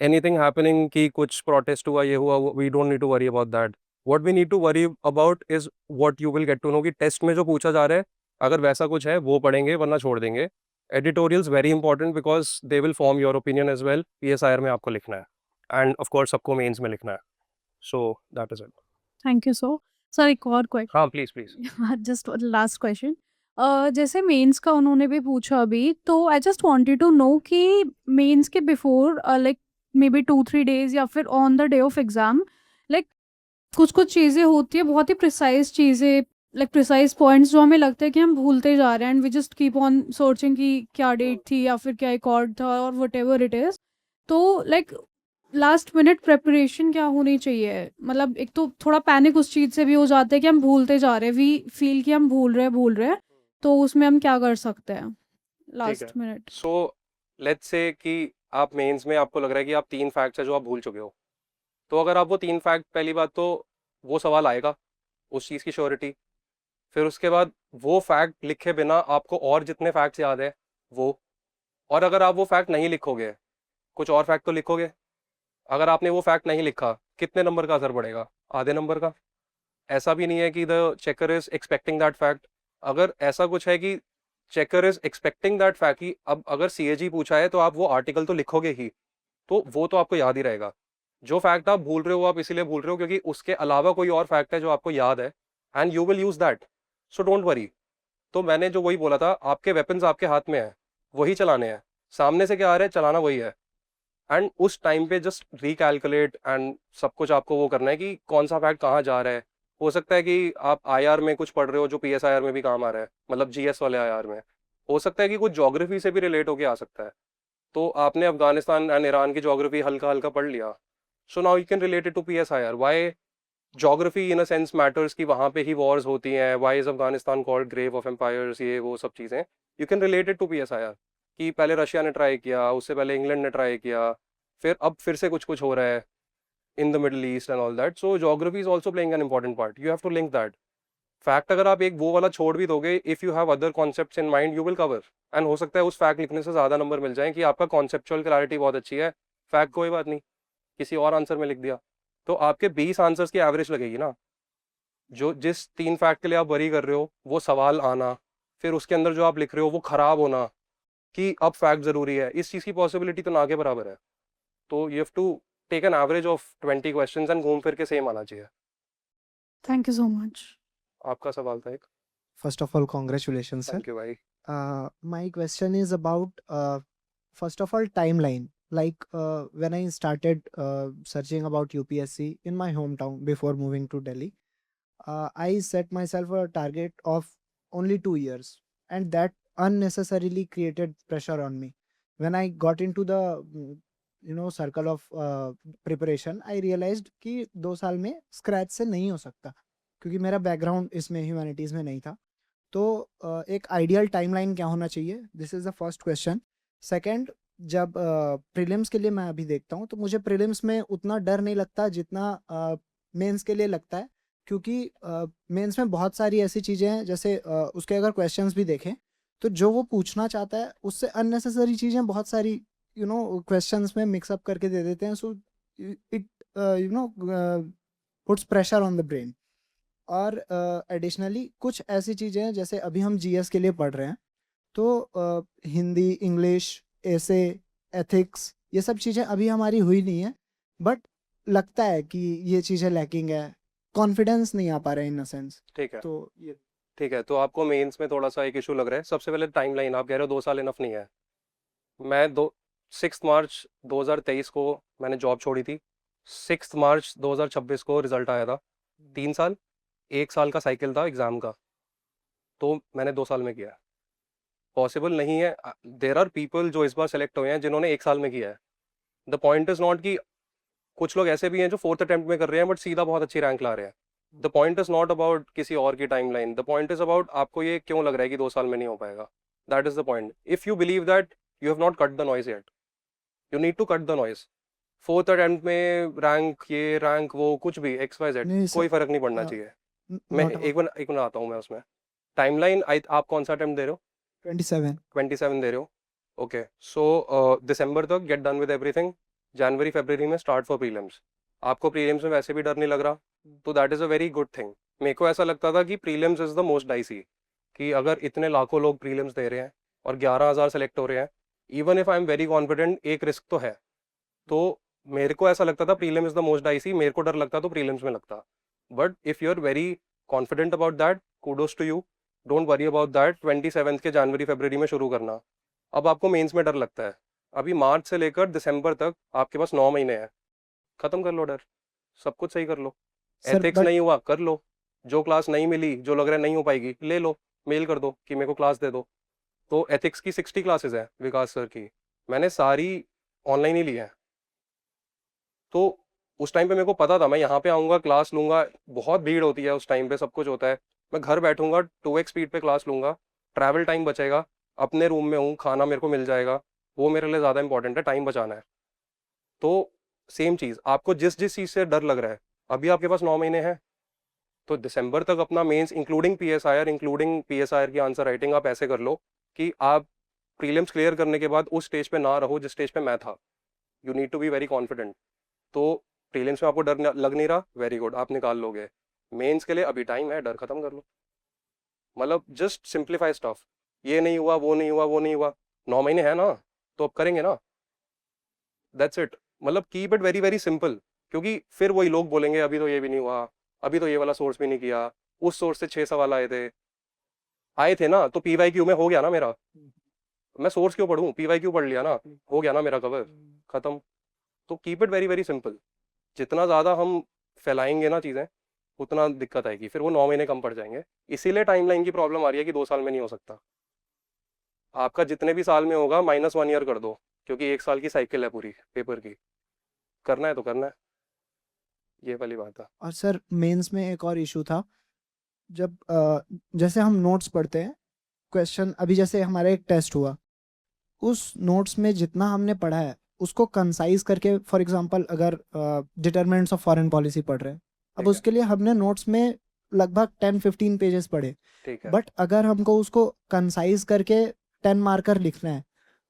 Anything happening कि कुछ प्रोटेस्ट हुआ, ये हुआ, we don't need to worry about that. What we need to worry about is what you will get to know, कि test में जो पूछा जा रहा है, अगर वैसा कुछ है वो पढ़ेंगे, वरना छोड़ देंगे। Editorials very important because they will form your opinion as well. PSIR में आपको लिखना है, एंड ऑफ कोर्स सबको मेंस में लिखना है। So that is it. Thank you sir, एक और क्वेश्चन। हाँ please please. Just last question. जैसे मेंस का उन्होंने भी पूछा अभी, तो I just wanted to know कि मेंस के before like maybe 2-3 days या फिर on the day of exam, like कुछ चीज़ें होती है, बहुत ही प्रिसाइज चीज़ें, लाइक प्रिसाइज पॉइंट्स जो हमें लगता है कि हम भूलते जा रहे हैं, and we just keep on searching कि क्या डेट थी या फिर क्या अकॉर्ड था और वट एवर इट इज़। तो लाइक लास्ट मिनट प्रेपरेशन क्या होनी चाहिए? मतलब एक तो थोड़ा पैनिक उस चीज़ से भी हो जाता है कि हम भूलते जा रहे हैं, वी फील कि हम भूल रहे हैं, तो उसमें हम क्या कर सकते हैं लास्ट मिनट? सो लेट्स से कि आप मेंस में आपको लग रहा है कि आप 3 फैक्ट्स है जो आप भूल चुके हो, तो अगर आप वो 3 फैक्ट, पहली बात तो वो सवाल आएगा उस चीज़ की श्योरिटी, फिर उसके बाद वो फैक्ट लिखे बिना आपको और जितने फैक्ट्स याद है वो, और अगर आप वो फैक्ट नहीं लिखोगे, कुछ और फैक्ट तो लिखोगे। अगर आपने वो फैक्ट नहीं लिखा, कितने नंबर का असर पड़ेगा? आधे नंबर का। ऐसा भी नहीं है कि the checker is expecting that fact. अगर ऐसा कुछ है कि checker is expecting that fact ही, अब अगर सीएजी पूछा है तो आप वो आर्टिकल तो लिखोगे ही, तो वो तो आपको याद ही रहेगा। जो फैक्ट आप भूल रहे हो, आप इसीलिए भूल रहे हो क्योंकि उसके अलावा कोई और फैक्ट है जो आपको याद है, and you will use that, so don't worry. तो मैंने जो वही बोला था, आपके वेपन्स आपके हाथ में है, वही चलाने हैं, सामने से क्या आ रहा है चलाना वही है। एंड उस टाइम पे जस्ट रिकैलकुलेट एंड सब कुछ आपको वो करना है कि कौन सा फैक्ट कहाँ जा रहा है। हो सकता है कि आप आईआर में कुछ पढ़ रहे हो जो पीएसआईआर में भी काम आ रहा है, मतलब जीएस वाले आईआर में। हो सकता है कि कुछ ज्योग्राफी से भी रिलेट होके आ सकता है, तो आपने अफगानिस्तान एंड ईरान की ज्योग्राफी हल्का हल्का पढ़ लिया, so now you can relate it to PSIR. Why geography in a sense matters कि वहाँ पे ही वॉर्स होती हैं, why is Afghanistan called grave of empires, ये वो सब चीज़ें you can relate it to PSIR. कि पहले रशिया ने ट्राई किया, उससे पहले इंग्लैंड ने ट्राई किया, फिर अब फिर से कुछ हो रहा है in the middle east and all that. So geography is also playing an important part, you have to link that fact. अगर आप एक वो वाला छोड़ भी दोगे, if you have other concepts in mind, you will cover. And हो सकता है उस फैक्ट लिखने से ज़्यादा नंबर मिल जाए कि आपका कॉन्सेप्चुअल क्लैरिटी बहुत अच्छी है, फैक्ट कोई बात नहीं, किसी और आंसर में लिख दिया, तो आपके 20 आंसर्स की एवरेज लगेगी ना। जो जिस 3 फैक्ट के लिए आप वरी कर रहे हो, वो सवाल आना, फिर उसके अंदर जो आप लिख रहे हो वो ख़राब होना कि अब फैक्ट ज़रूरी है, इस चीज़ की पॉसिबिलिटी तो ना के बराबर है। तो you have to take an average of 20 questions and घूम फिर के सेम आना चाहिए। Thank you so much. आपका सवाल था एक। First of all, congratulations, sir. Thank you भाई। My question is about, first of all, timeline. Like, when I started searching about UPSC in my hometown before moving to Delhi, I set myself a target of only 2 years, and that unnecessarily created pressure on me. When I got into the circle of preparation, I realized कि 2 साल में scratch से नहीं हो सकता, क्योंकि मेरा background इसमें ह्यूमैनिटीज़ में नहीं था। तो एक आइडियल टाइमलाइन क्या होना चाहिए, this is the first question. Second, जब प्रीलिम्स के लिए मैं अभी देखता हूँ, तो मुझे प्रीलिम्स में उतना डर नहीं लगता जितना मेंस के लिए लगता है, क्योंकि मेंस में बहुत सारी ऐसी चीज़ें हैं, जैसे उसके अगर क्वेश्चंस भी देखें तो जो वो पूछना चाहता है उससे अननेसेसरी चीज़ें बहुत सारी क्वेश्चंस में मिक्सअप करके दे देते हैं। So it puts pressure on the brain. और एडिशनली कुछ ऐसी चीज़ें हैं, जैसे अभी हम जीएस के लिए पढ़ रहे हैं, तो हिंदी, इंग्लिश, ऐसे, एथिक्स, ये सब चीज़ें अभी हमारी हुई नहीं है, बट लगता है कि ये चीज़ें लैकिंग है, कॉन्फिडेंस नहीं आ पा रहा है इन अ सेंस। ठीक है, तो ये ठीक है। तो आपको मेंस में थोड़ा सा एक इशू लग रहा है। सबसे पहले टाइमलाइन, आप कह रहे हो 2 साल इनफ नहीं है। मैं 6 मार्च 2023 को मैंने जॉब छोड़ी थी, 6 मार्च 2026 को रिजल्ट आया था। 3 साल, 1 साल का साइकिल था एग्ज़ाम का, तो मैंने 2 साल में किया है। पॉसिबल नहीं है। देयर आर पीपल जो इस बार सेलेक्ट हुए हैं जिन्होंने 1 साल में किया है। द पॉइंट इज़ नॉट कि कुछ लोग ऐसे भी हैं जो 4th अटेम्प्ट में कर रहे हैं बट सीधा बहुत अच्छी रैंक ला रहे हैं। The point is not about किसी और की timeline, the point is about आपको ये क्यों लग रहा है कि 2 साल में नहीं हो पाएगा। That is the point. If you believe that you have not cut the noise yet, you need to cut the noise. 4th attempt में रैंक ये रैंक वो कुछ भी XYZ नहीं कोई सर, फ़र्क नहीं पड़ना चाहिए। मैं नॉट अबाउट एक मिनट आता हूँ मैं उसमें। टाइमलाइन आप कौन सा अटेम्प्ट दे रहे हो? 27। 27 दे रहे हो। ओके, सो दिसंबर तक गेट डन विद एवरीथिंग, जनवरी फरवरी में स्टार्ट फॉर प्रीलिम्स। आपको प्रीलिम्स में वैसे भी डर नहीं लग रहा, तो that is a very good thing. मेरे को ऐसा लगता था कि prelims is the most dicey, कि अगर इतने लाखों लोग प्रीलिम्स दे रहे हैं और 11,000 सेलेक्ट हो रहे हैं, even if I am very confident, एक रिस्क तो है। तो मेरे को ऐसा लगता था prelim is the most dicey, मेरे को डर लगता तो प्रीलिम्स में लगता। But if you are very confident about that, kudos to you, don't worry about that. 27 के जनवरी फरवरी में शुरू करना। अब आपको मेंस में डर लगता है, अभी मार्च से लेकर दिसंबर तक आपके पास 9 महीने हैं, ख़त्म कर लो डर, सब कुछ सही कर लो। सर, एथिक्स बट नहीं हुआ कर लो, जो क्लास नहीं मिली, जो लग रहा है नहीं हो पाएगी, ले लो, मेल कर दो कि मेरे को क्लास दे दो। तो एथिक्स की 60 क्लासेस हैं विकास सर की, मैंने सारी ऑनलाइन ही ली है। तो उस टाइम पे मेरे को पता था मैं यहाँ पे आऊँगा, क्लास लूँगा, बहुत भीड़ होती है उस टाइम पे, सब कुछ होता है। मैं घर बैठूँगा, 2x स्पीड पे क्लास लूँगा, ट्रैवल टाइम बचेगा, अपने रूम में हूँ, खाना मेरे को मिल जाएगा, वो मेरे लिए ज़्यादा इंपॉर्टेंट है, टाइम बचाना है। तो सेम चीज़, आपको जिस जिस चीज़ से डर लग रहा है, अभी आपके पास 9 महीने हैं, तो दिसंबर तक अपना मेंस इंक्लूडिंग PSIR की आंसर राइटिंग आप ऐसे कर लो कि आप प्रीलिम्स क्लियर करने के बाद उस स्टेज पे ना रहो जिस स्टेज पे मैं था। You need to be very confident. तो प्रीलिम्स में आपको डर लग नहीं रहा, वेरी गुड, आप निकाल लोगे। मेंस के लिए अभी टाइम है, डर खत्म कर लो। मतलब जस्ट सिंप्लीफाई स्टफ। ये नहीं हुआ, वो नहीं हुआ, वो नहीं हुआ, 9 महीने है ना, तो अब करेंगे ना, दैट्स इट। मतलब keep it very very simple, क्योंकि फिर वही लोग बोलेंगे अभी तो ये भी नहीं हुआ, अभी तो ये वाला सोर्स भी नहीं किया, उस सोर्स से 6 सवाल आए थे ना, तो PYQ में हो गया ना मेरा, मैं सोर्स क्यों पढ़ूं, PYQ पढ़ लिया ना, हो गया ना मेरा कवर, खत्म। तो keep it very very simple. जितना ज़्यादा हम फैलाएंगे ना चीज़ें, उतना दिक्कत आएगी, फिर वो 9 महीने कम पड़ जाएंगे। इसीलिए टाइमलाइन की प्रॉब्लम आ रही है कि 2 साल में नहीं हो सकता। आपका जितने भी साल में होगा -1 ईयर कर दो, क्योंकि 1 साल की साइकिल है पूरी पेपर की, करना है तो करना है, ये वाली बात है। और सर, मेंस में एक और इशू था, जब जैसे हम नोट्स पढ़ते हैं, क्वेश्चन, अभी जैसे हमारा एक टेस्ट हुआ, उस नोट्स में जितना हमने पढ़ा है उसको कंसाइज करके, फॉर एग्जांपल अगर डिटरमिनेंट्स ऑफ फॉरेन पॉलिसी पढ़ रहे हैं, अब ठीक है उसके लिए हमने नोट्स में लगभग 10-15 पेजेस पढ़े, ठीक है बट अगर हमको उसको कंसाइज करके 10 मार्कर लिखना है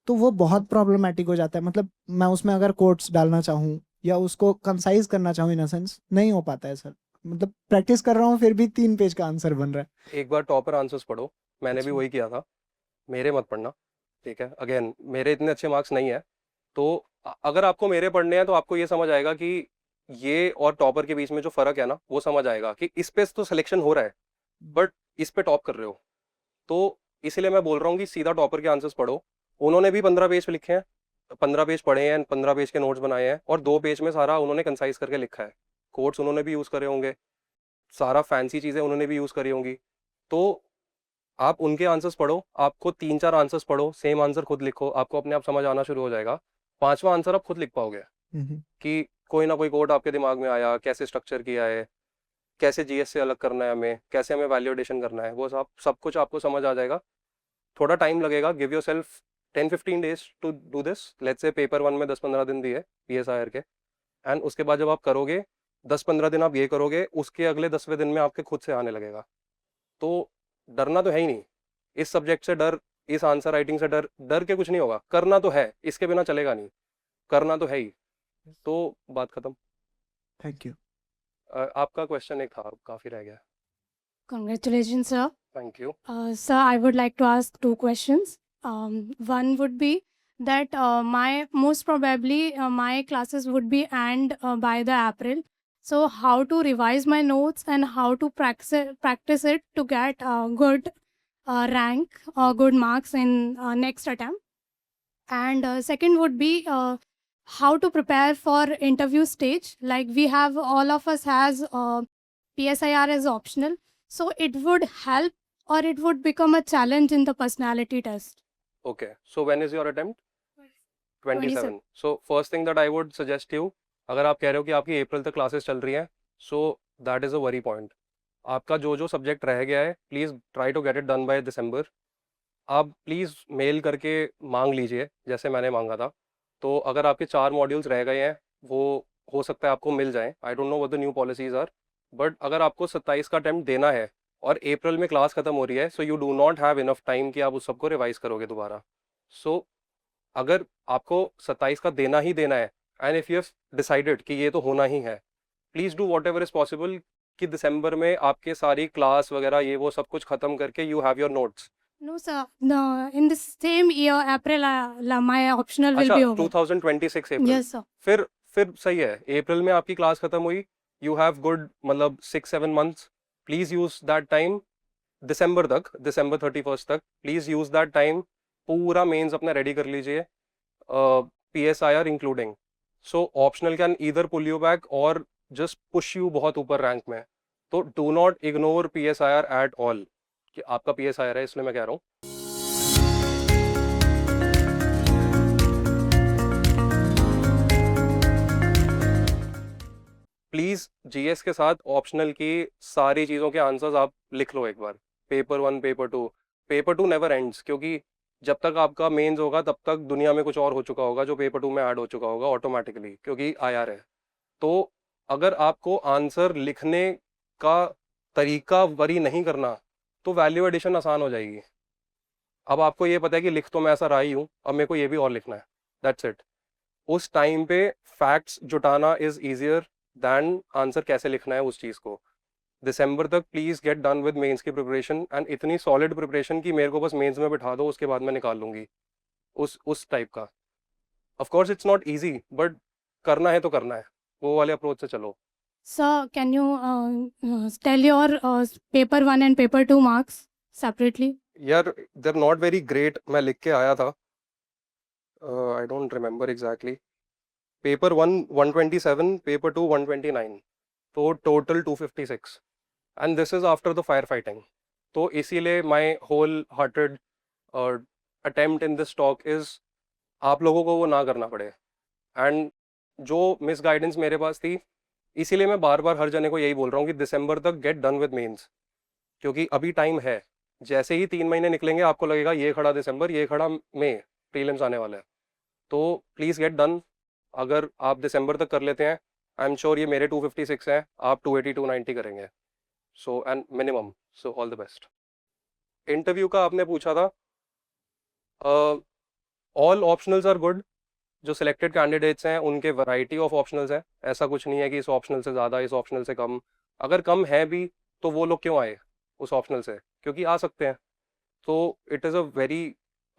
तो वो बहुत प्रॉब्लमेटिक हो जाता है। मतलब मैं उसमें अगर कोट्स डालना चाहूँ या उसको कंसाइज करना चाहूँ, इन अ सेंस नहीं हो पाता है सर। मतलब प्रैक्टिस कर रहा हूँ फिर भी 3 पेज का आंसर बन रहा है। एक बार टॉपर आंसर्स पढ़ो, मैंने भी अच्छा। वही किया था, मेरे मत पढ़ना, ठीक है। अगेन मेरे इतने अच्छे मार्क्स नहीं है, तो अगर आपको मेरे पढ़ने हैं तो आपको ये समझ आएगा कि ये और टॉपर के बीच में जो फर्क है ना, वो समझ आएगा कि इस पे तो सिलेक्शन हो रहा है बट इस पे टॉप कर रहे हो। तो इसीलिए मैं बोल रहा हूँ कि सीधा टॉपर के आंसर्स पढ़ो। उन्होंने भी 15 पेज लिखे हैं, 15 पेज पढ़े हैं, 15 पेज के नोट्स बनाए हैं और 2 पेज में सारा उन्होंने कंसाइज करके लिखा है। कोट्स उन्होंने भी यूज़ करे होंगे, सारा फैंसी चीज़ें उन्होंने भी यूज़ करी होंगी। तो आप उनके आंसर्स पढ़ो, आपको 3-4 आंसर्स पढ़ो, सेम आंसर खुद लिखो, आपको अपने आप समझ आना शुरू हो जाएगा। 5वां आंसर आप खुद लिख पाओगे कि कोई ना कोई कोड आपके दिमाग में आया, कैसे स्ट्रक्चर किया है, कैसे जीएस से अलग करना है हमें, कैसे हमें वैल्यूएशन करना है, वो सब कुछ आपको समझ आ जाएगा। थोड़ा टाइम लगेगा, give yourself 10-15 days to do this. Let's say paper 1 में 10-15 दिन दिए पीएसआईआर के, एंड उसके बाद जब आप करोगे 10-15 दिन आप ये करोगे, उसके अगले 10वें दिन में आपके खुद से आने लगेगा। तो डरना तो है ही नहीं, इस सब्जेक्ट से डर, इस आंसर राइटिंग से डर, डर के कुछ नहीं होगा, करना तो है, इसके बिना चलेगा नहीं, करना तो है ही। तो बात खत्म। Thank you. आपका क्वेश्चन एक था, काफ़ी रह गया। Congratulations, sir. Thank you. Sir, I would like to ask 2 questions. One would be that most probably my classes would be end by the April. So how to revise my notes and how to practice it to get good rank or good marks in next attempt. And second would be how to prepare for interview stage. Like we have, all of us has PSIR as optional. So it would help or it would become a challenge in the personality test. Okay, so when is your attempt? 27. So first thing that I would suggest you, अगर आप कह रहे हो कि आपकी अप्रैल तक classes चल रही हैं, so that is a worry point. आपका जो जो सब्जेक्ट रह गया है, please try to get it done by December. आप प्लीज़ मेल करके मांग लीजिए जैसे मैंने मांगा था। तो अगर आपके 4 मॉड्यूल्स रह गए हैं, वो हो सकता है आपको मिल जाएं। I don't know what the new policies are, but अगर आपको 27 का अटेम्प्ट देना है और अप्रैल में क्लास खत्म हो रही है, so you do not have enough time कि आप उस सबको रिवाइज करोगे दोबारा। सो अगर आपको 27 का देना ही देना है, and if you have decided कि ये तो होना ही है, please do what ever is possible कि दिसंबर में आपके सारी क्लास वगैरह ये वो सब कुछ ख़त्म करके you have your notes. No, sir. No, in this same year, April, my optional will अच्छा, be over. 2026 April. Yes, sir. फिर सही है, अप्रैल में आपकी क्लास खत्म हुई, यू हैव गुड मतलब 6-7 months. Please use that time, दिसंबर 31 तक प्लीज़ यूज़ दैट टाइम, पूरा मेंस अपना रेडी कर लीजिए, PSIR including. So optional can either pull you back और जस्ट पुश यू बहुत ऊपर रैंक में। तो do not ignore PSIR at all, कि आपका PSIR है इसलिए मैं कह रहा हूँ। प्लीज़ जीएस के साथ ऑप्शनल की सारी चीज़ों के आंसर्स आप लिख लो एक बार। पेपर 1, पेपर 2 नेवर एंड्स, क्योंकि जब तक आपका मेंस होगा तब तक दुनिया में कुछ और हो चुका होगा जो पेपर 2 में ऐड हो चुका होगा ऑटोमेटिकली, क्योंकि IR है। तो अगर आपको आंसर लिखने का तरीका वरी नहीं करना तो वैल्यू एडिशन आसान हो जाएगी। अब आपको ये पता है कि लिख तो मैं ऐसा रहा ही हूँ, अब मेरे को ये भी और लिखना है, दैट्स इट। उस टाइम पे फैक्ट्स जुटाना इज ईजियर दैन आंसर कैसे लिखना है उस चीज़ को। दिसंबर तक please get done with mains की प्रिपरेशन, एंड इतनी सॉलिड प्रिपरेशन कि मेरे को बस मेंस में बिठा दो, उसके बाद मैं निकाल लूँगी, उस टाइप का। Of course it's not easy, but करना है तो करना है, वो वाले अप्रोच से चलो। Sir, can you tell your paper 1 and paper 2 marks separately? यार they are not very great, मैं लिख के आया था, I don't remember exactly. Paper 1 127, paper 2 129, तो total 256, and this is after the fire fighting. तो इसीलिए my whole hearted attempt in this talk is आप लोगों को वो ना करना पड़े। एंड जो मिस गाइडेंस मेरे पास थी, इसीलिए मैं बार बार हर जने को यही बोल रहा हूँ कि दिसंबर तक गेट डन विद मेंस, क्योंकि अभी टाइम है। जैसे ही 3 महीने निकलेंगे आपको लगेगा ये खड़ा दिसंबर, ये खड़ा मई, प्रीलिम्स आने वाला है, तो प्लीज़ गेट डन। अगर आप दिसंबर तक कर लेते हैं, आई एम श्योर ये मेरे 256 हैं, आप 280 290 करेंगे। So and minimum, so all the best. Interview का आपने पूछा था, ऑल ऑप्शनल्स आर गुड। जो सिलेक्टेड कैंडिडेट्स हैं उनके वैरायटी ऑफ ऑप्शनल्स हैं, ऐसा कुछ नहीं है कि इस ऑप्शनल से ज़्यादा, इस ऑप्शनल से कम। अगर कम है भी तो वो लोग क्यों आए उस ऑप्शनल से, क्योंकि आ सकते हैं। तो it is a very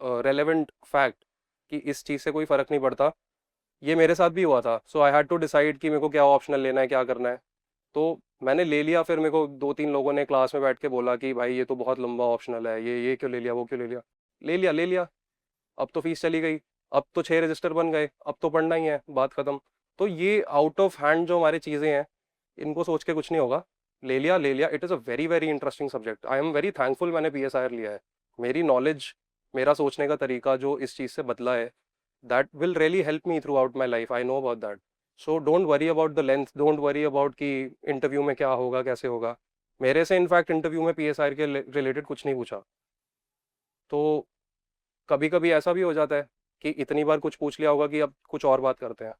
relevant fact कि इस चीज़ से कोई फ़र्क नहीं पड़ता। ये मेरे साथ भी हुआ था, so I had to decide कि मेरे को क्या ऑप्शनल लेना है, क्या करना है। तो मैंने ले लिया, फिर मेरे को 2-3 लोगों ने क्लास में बैठ के बोला कि भाई ये तो बहुत लंबा ऑप्शनल है, ये क्यों ले लिया, वो क्यों ले लिया। ले लिया। अब तो फीस चली गई, अब तो 6 रजिस्टर बन गए, अब तो पढ़ना ही है, बात ख़त्म। तो ये आउट ऑफ हैंड जो हमारी चीज़ें हैं, इनको सोच के कुछ नहीं होगा। ले लिया। It is a very very interesting subject. I am very thankful मैंने PSIR लिया है। मेरी नॉलेज, मेरा सोचने का तरीका जो इस चीज़ से बदला है, that will really help me through out my life. I no about that. So don't worry about the length, don't worry about कि इंटरव्यू में क्या होगा, कैसे होगा। मेरे से इनफैक्ट इंटरव्यू में PSIR के रिलेटेड कुछ नहीं पूछा। तो कभी कभी ऐसा भी हो जाता है कि इतनी बार कुछ पूछ लिया होगा कि अब कुछ और बात करते हैं।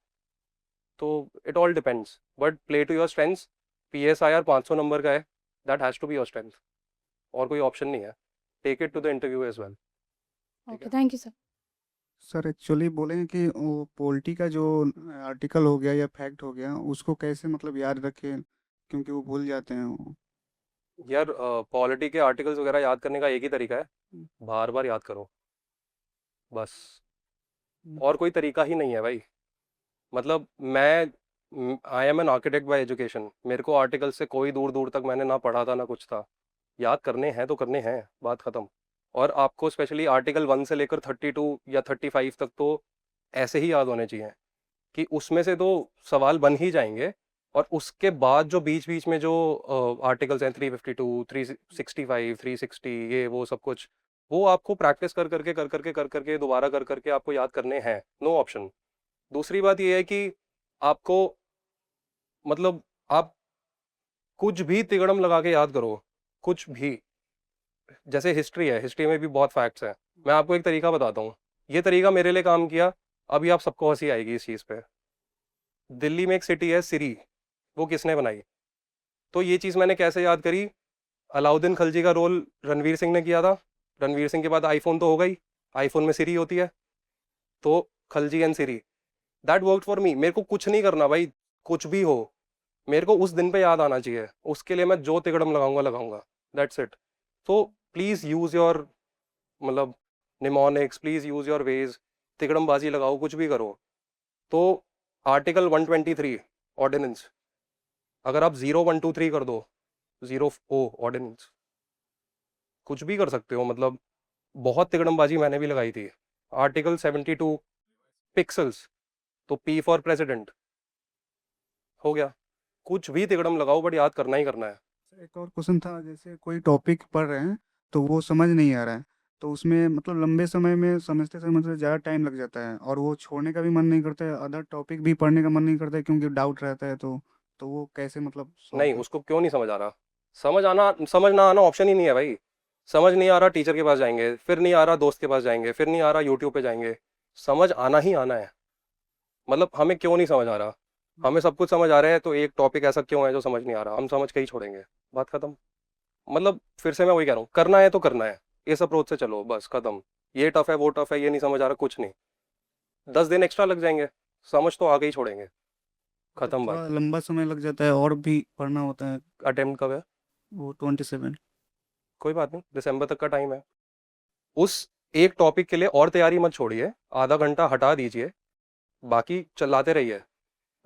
तो it all depends, but play to your strengths. PSIR 500 नंबर का है, that has to be your strength, और कोई ऑप्शन नहीं है। Take it to the interview as well. Okay, thank you sir. Sir actually बोलेंगे कि वो पोल्टी का जो आर्टिकल हो गया या फैक्ट हो गया उसको कैसे मतलब याद रखें, क्योंकि वो भूल जाते हैं वो। यार पॉलिटी के आर्टिकल्स वगैरह याद करने का एक ही तरीका है, बार बार याद करो, बस। और कोई तरीका ही नहीं है भाई। मतलब I am an architect bye education, मेरे को आर्टिकल से कोई दूर दूर तक मैंने ना पढ़ा था ना कुछ था। याद करने हैं तो करने हैं, बात ख़त्म। और आपको स्पेशली आर्टिकल 1 से लेकर 32 या 35 तक तो ऐसे ही याद होने चाहिए कि उसमें से तो सवाल बन ही जाएंगे। और उसके बाद जो बीच बीच में जो आर्टिकल्स हैं 352, 365, 360, ये वो सब कुछ, वो आपको प्रैक्टिस कर करके दोबारा कर करके आपको याद करने हैं, नो ऑप्शन। दूसरी बात ये है कि आपको, मतलब आप कुछ भी तिगड़म लगा के याद करो, कुछ भी। जैसे हिस्ट्री है, हिस्ट्री में भी बहुत फैक्ट्स हैं। मैं आपको एक तरीका बताता हूँ, ये तरीका मेरे लिए काम किया। अभी आप सबको हंसी आएगी इस चीज़ पे। दिल्ली में एक सिटी है सिरी, वो किसने बनाई? तो ये चीज़ मैंने कैसे याद करी? अलाउद्दीन खलजी का रोल रणवीर सिंह ने किया था। रणवीर सिंह के बाद आईफोन तो होगा ही, आईफोन में सिरी होती है, तो Khalji and Siri, that work for me. मेरे को कुछ नहीं करना भाई, कुछ भी हो, मेरे को उस दिन पे याद आना चाहिए। उसके लिए मैं जो तिकड़म लगाऊंगा, दैट्स इट। तो प्लीज़ यूज़ योर, मतलब mnemonics, please use your ways. तिकड़मबाजी लगाओ, कुछ भी करो। तो आर्टिकल 123 ऑर्डिनेंस, अगर आप 0 1 2 3 कर दो, 0 ओ ऑर्डिनेंस, कुछ भी कर सकते हो। मतलब बहुत तिकड़मबाजी मैंने भी लगाई थी। आर्टिकल 72 पिक्सल्स, तो P फॉर प्रेसिडेंट हो गया। कुछ भी तिकड़म लगाओ, बट याद करना ही करना है। एक और क्वेश्चन था, जैसे कोई टॉपिक पढ़ रहे हैं तो वो समझ नहीं आ रहा है, तो उसमें मतलब लंबे समय में समझते समझते ज़्यादा टाइम लग जाता है और वो छोड़ने का भी मन नहीं करता है, अदर टॉपिक भी पढ़ने का मन नहीं करता है क्योंकि डाउट रहता है। तो वो कैसे मतलब solve नहीं, कर- उसको क्यों नहीं समझ आ रहा? समझ ना आना ऑप्शन ही नहीं है भाई। समझ नहीं आ रहा, टीचर के पास जाएंगे, फिर नहीं आ रहा दोस्त के पास जाएंगे, फिर नहीं आ रहा यूट्यूब पे जाएंगे। समझ आना ही आना है। मतलब हमें क्यों नहीं समझ आ रहा? हमें सब कुछ समझ आ रहा है, तो एक टॉपिक ऐसा क्यों है जो समझ नहीं आ रहा? हम समझ के ही छोड़ेंगे, बात खत्म। मतलब फिर से मैं वही कह रहा हूँ, करना है तो करना है, इस अप्रोच से चलो, बस खत्म। ये टफ है, वो टफ है, ये नहीं समझ आ रहा, कुछ नहीं। 10 दिन एक्स्ट्रा लग जाएंगे, समझ तो आगे ही छोड़ेंगे, खत्म थोड़ा बात। लंबा समय लग जाता है और भी पढ़ना होता है। अटेम्प्ट कब है? वो 27। कोई बात नहीं, दिसंबर तक का टाइम है। उस एक टॉपिक के लिए और तैयारी मत छोड़िए, आधा घंटा हटा दीजिए, बाकी चलाते रहिए।